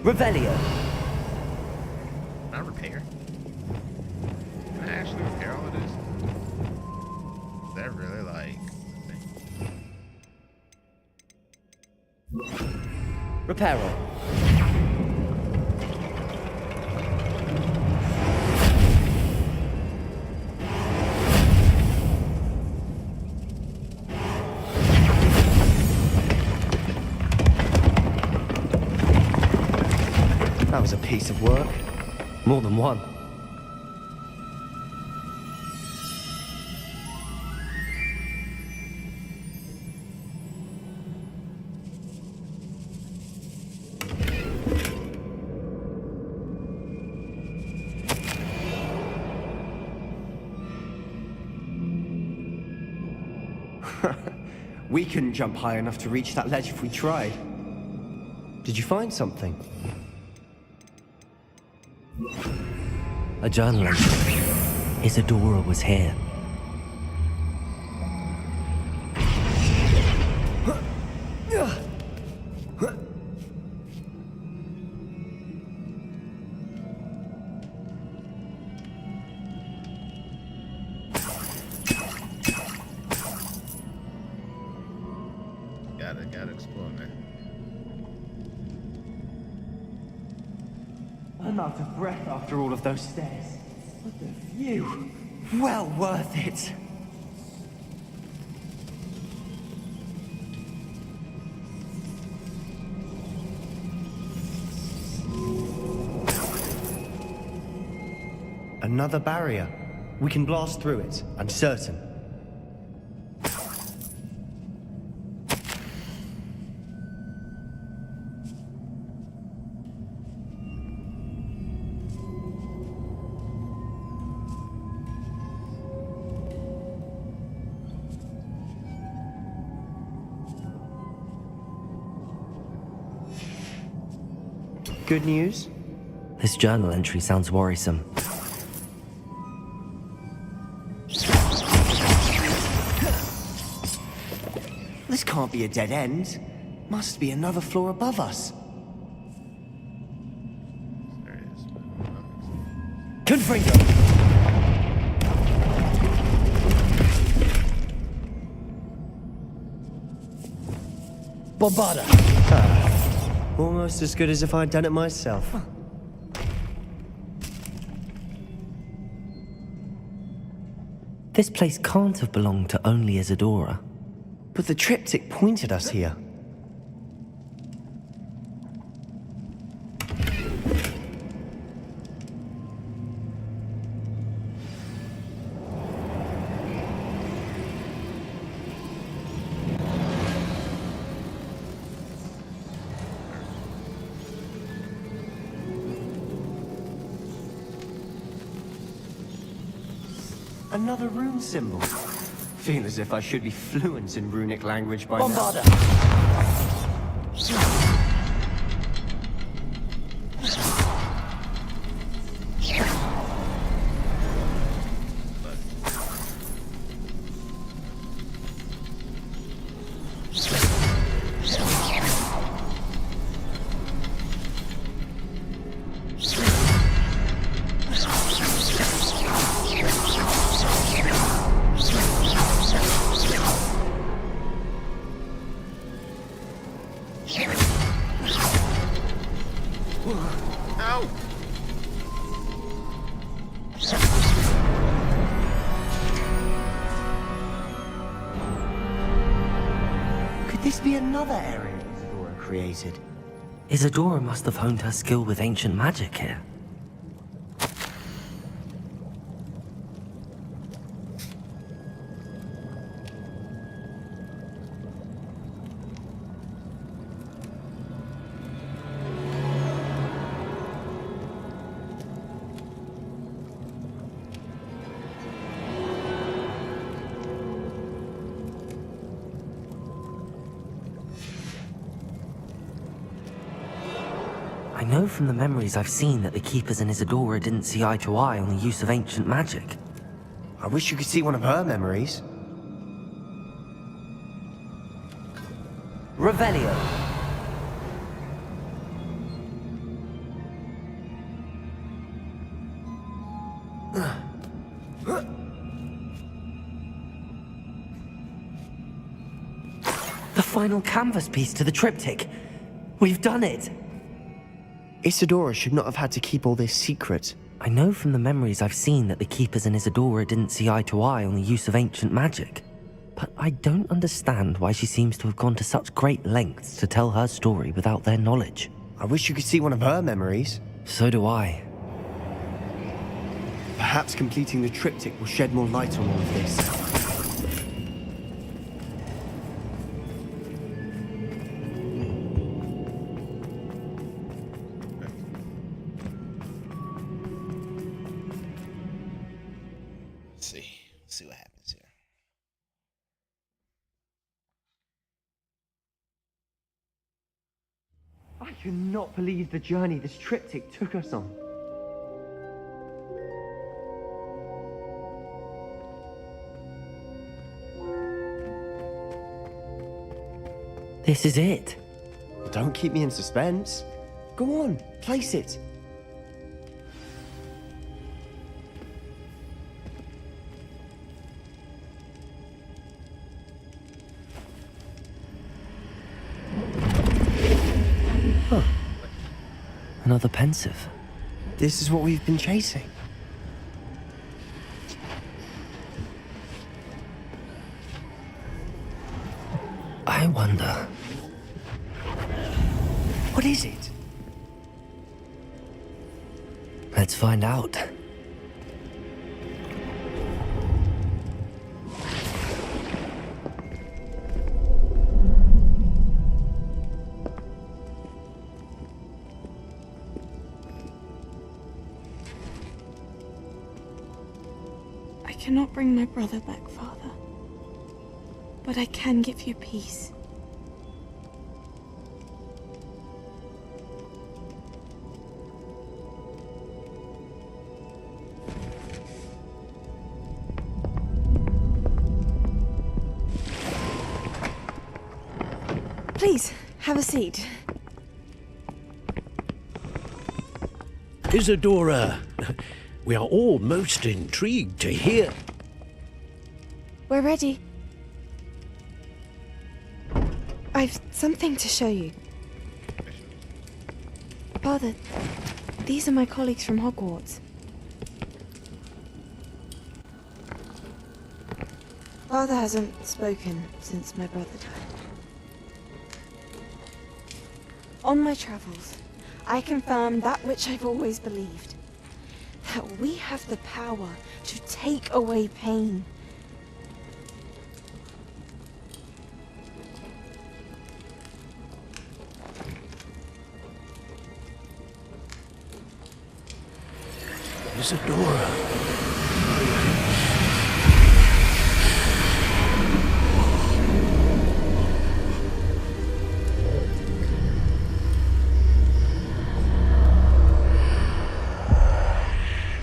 Revelio. Can I repair? Can I actually repair all of this? Is that really like Reparo. That was a piece of work. More than one. We couldn't jump high enough to reach that ledge if we tried. Did you find something? A journal entry. Isadora was here. Gotta explore, man. I'm out of breath after all of those stairs. What the view! Well worth it! Another barrier. We can blast through it, I'm certain. Good news? This journal entry sounds worrisome. This can't be a dead end. Must be another floor above us. Confringo! Bombarda! Almost as good as if I'd done it myself. This place can't have belonged to only Isadora. But the triptych pointed us here. Another rune symbol. Feel as if I should be fluent in runic language by now. this be another area Isadora created? Isadora must have honed her skill with ancient magic here. I know from the memories I've seen that the Keepers and Isadora didn't see eye to eye on the use of ancient magic. I wish you could see one of her memories. Revelio. The final canvas piece to the triptych. We've done it! Isadora should not have had to keep all this secret. I know from the memories I've seen that the Keepers and Isadora didn't see eye to eye on the use of ancient magic. But I don't understand why she seems to have gone to such great lengths to tell her story without their knowledge. I wish you could see one of her memories. So do I. Perhaps completing the triptych will shed more light on all of this. See what happens here. I cannot believe the journey this triptych took us on. This is it. Don't keep me in suspense. Go on, place it. Another pensive. This is what we've been chasing. I wonder. What is it? Let's find out. I cannot bring my brother back, Father. But I can give you peace. Please, have a seat. Isadora, we are all most intrigued to hear. We're ready. I've something to show you. Father, these are my colleagues from Hogwarts. Father hasn't spoken since my brother died. On my travels, I confirmed that which I've always believed. That we have the power to take away pain. Isadora.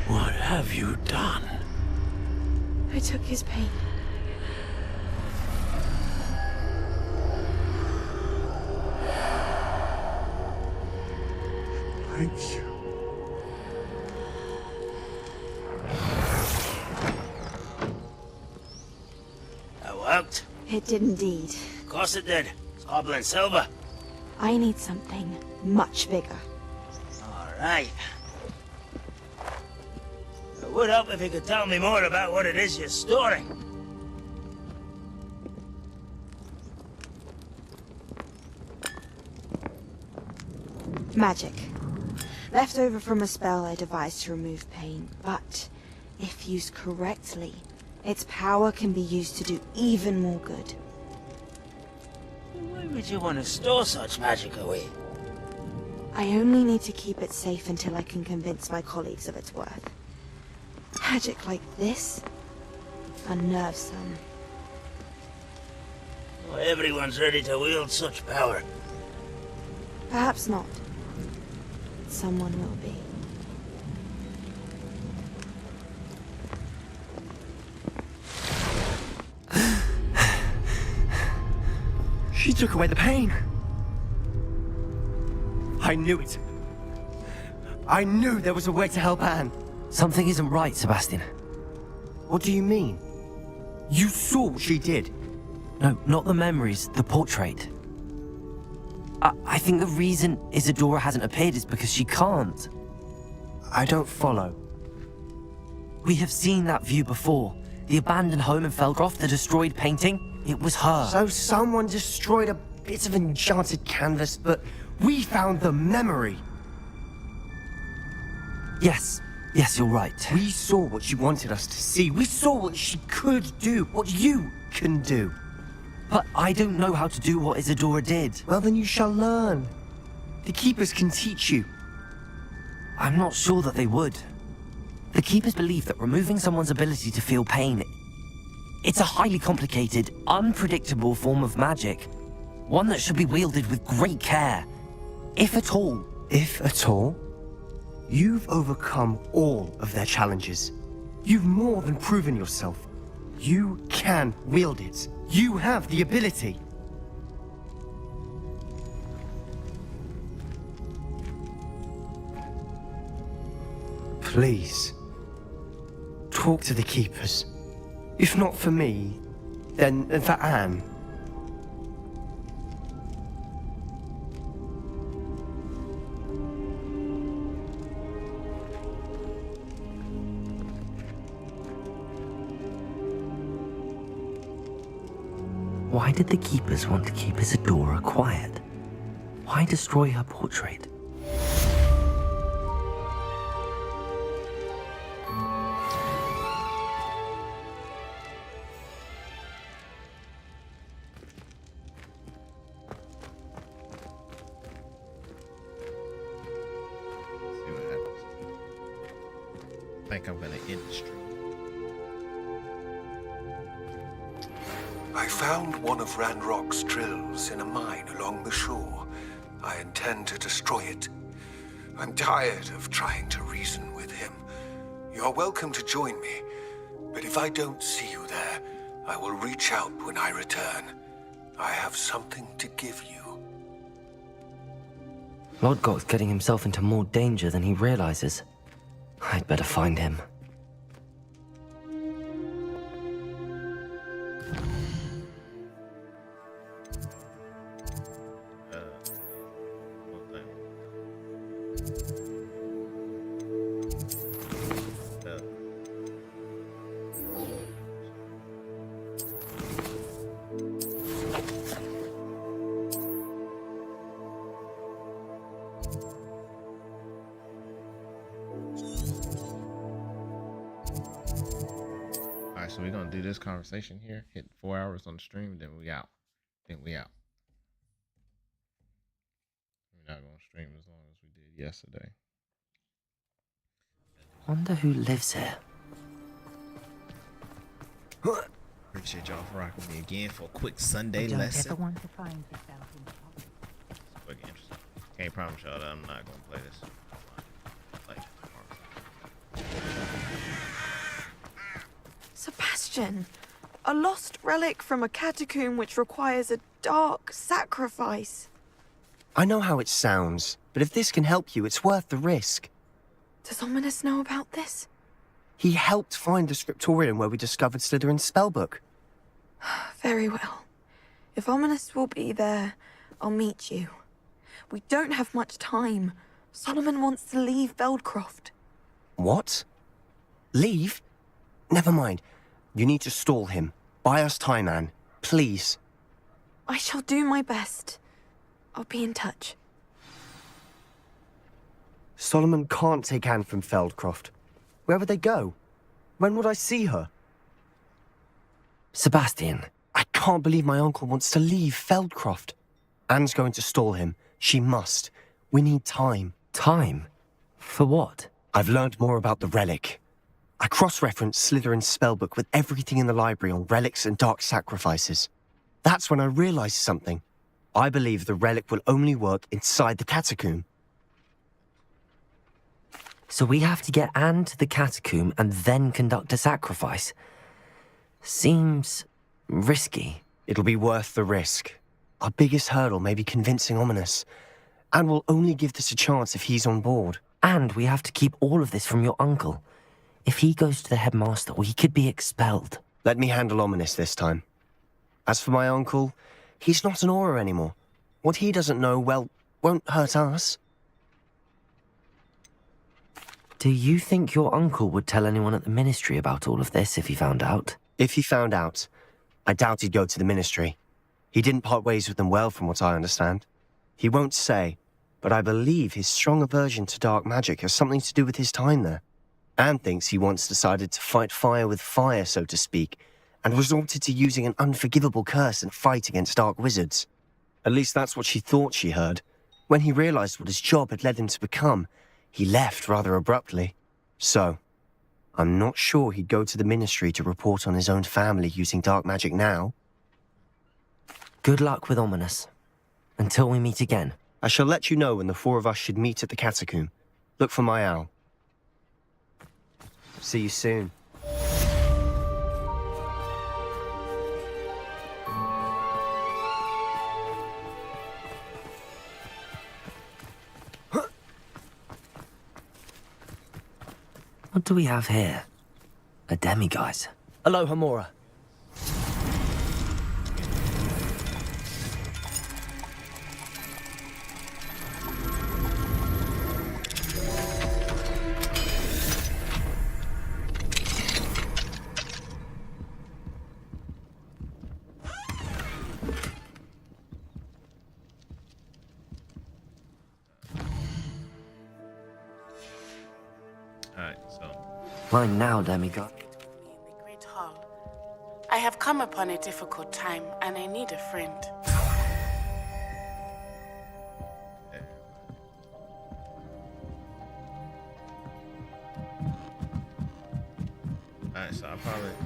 What have you done? I took his pain. Thank you. That worked? It did indeed. Of course it did. It's Goblin Silver. I need something much bigger. All right. It would help if you could tell me more about what it is you're storing. Magic. Left over from a spell I devised to remove pain, but if used correctly, its power can be used to do even more good. Why would you want to store such magic away? I only need to keep it safe until I can convince my colleagues of its worth. Magic like this unnerves some. Not everyone's ready to wield such power. Perhaps not. Someone will be. She took away the pain. I knew it. I knew there was a way to help Anne. Something isn't right, Sebastian. What do you mean? You saw what she did. No, not the memories, the portrait. I think the reason Isadora hasn't appeared is because she can't. I don't follow. We have seen that view before. The abandoned home in Feldcroft, the destroyed painting. It was her. So someone destroyed a bit of enchanted canvas, but we found the memory. Yes, you're right. We saw what she wanted us to see. We saw what she could do, what you can do. But I don't know how to do what Isadora did. Well, then you shall learn. The Keepers can teach you. I'm not sure that they would. The Keepers believe that removing someone's ability to feel pain, it's a highly complicated, unpredictable form of magic. One that should be wielded with great care. If at all. If at all? You've overcome all of their challenges. You've more than proven yourself. You can wield it. You have the ability. Please, talk to the Keepers. If not for me, then for Anne. Why did the Keepers want to keep Isadora quiet? Why destroy her portrait? See what happens. I think I'm gonna end the stream. I found one of Ranrock's drills in a mine along the shore. I intend to destroy it. I'm tired of trying to reason with him. You're welcome to join me, but if I don't see you there, I will reach out when I return. I have something to give you. Lodgok's getting himself into more danger than he realizes. I'd better find him. So we're gonna do this conversation here, hit 4 hours on the stream, then we out. We're not gonna stream as long as we did yesterday. Wonder who lives here. Appreciate y'all for rocking me again for a quick Sunday You don't lesson. ever want to find yourself in trouble. It's fucking interesting. Can't promise y'all that I'm not gonna play this. Sebastian, a lost relic from a catacomb which requires a dark sacrifice. I know how it sounds, but if this can help you, it's worth the risk. Does Ominous know about this? He helped find the scriptorium where we discovered Slytherin's spellbook. Very well. If Ominous will be there, I'll meet you. We don't have much time. Solomon wants to leave Feldcroft. What? Leave? Never mind. You need to stall him. Buy us time, Anne. Please. I shall do my best. I'll be in touch. Solomon can't take Anne from Feldcroft. Where would they go? When would I see her? Sebastian. I can't believe my uncle wants to leave Feldcroft. Anne's going to stall him. She must. We need time. Time? For what? I've learned more about the relic. I cross-referenced Slytherin's spellbook with everything in the library on relics and dark sacrifices. That's when I realized something. I believe the relic will only work inside the catacomb. So we have to get Anne to the catacomb and then conduct a sacrifice? Seems risky. It'll be worth the risk. Our biggest hurdle may be convincing Ominous. Anne will only give this a chance if he's on board. And we have to keep all of this from your uncle. If he goes to the headmaster, we could be expelled. Let me handle Ominous this time. As for my uncle, he's not an Auror anymore. What he doesn't know, well, won't hurt us. Do you think your uncle would tell anyone at the Ministry about all of this if he found out? If he found out, I doubt he'd go to the Ministry. He didn't part ways with them well, from what I understand. He won't say, but I believe his strong aversion to dark magic has something to do with his time there. Anne thinks he once decided to fight fire with fire, so to speak, and resorted to using an unforgivable curse in a fight against dark wizards. At least that's what she thought she heard. When he realized what his job had led him to become, he left rather abruptly. So, I'm not sure he'd go to the Ministry to report on his own family using dark magic now. Good luck with Ominous. Until we meet again. I shall let you know when the four of us should meet at the catacomb. Look for my owl. See you soon. What do we have here? A demiguise. Aloha, Mora. Mine now, demigod. Great Hall. I have come upon a difficult time, and I need a friend.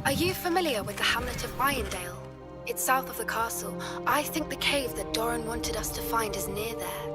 Are you familiar with the hamlet of Irondale? It's south of the castle. I think the cave that Doran wanted us to find is near there.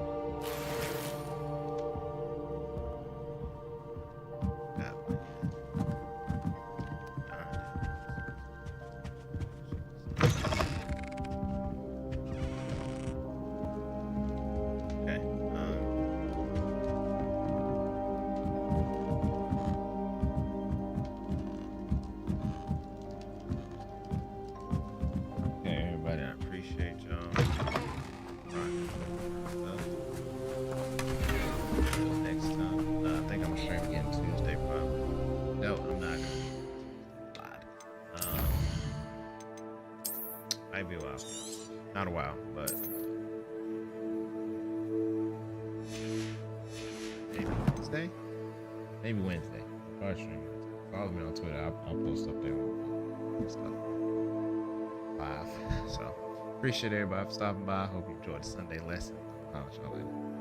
Maybe a while. Not a while, but maybe Wednesday? Maybe Wednesday. I'll stream. Follow me on Twitter. I'll post up there stuff live. So appreciate everybody for stopping by. Hope you enjoyed the Sunday lesson. I'll let y'all later.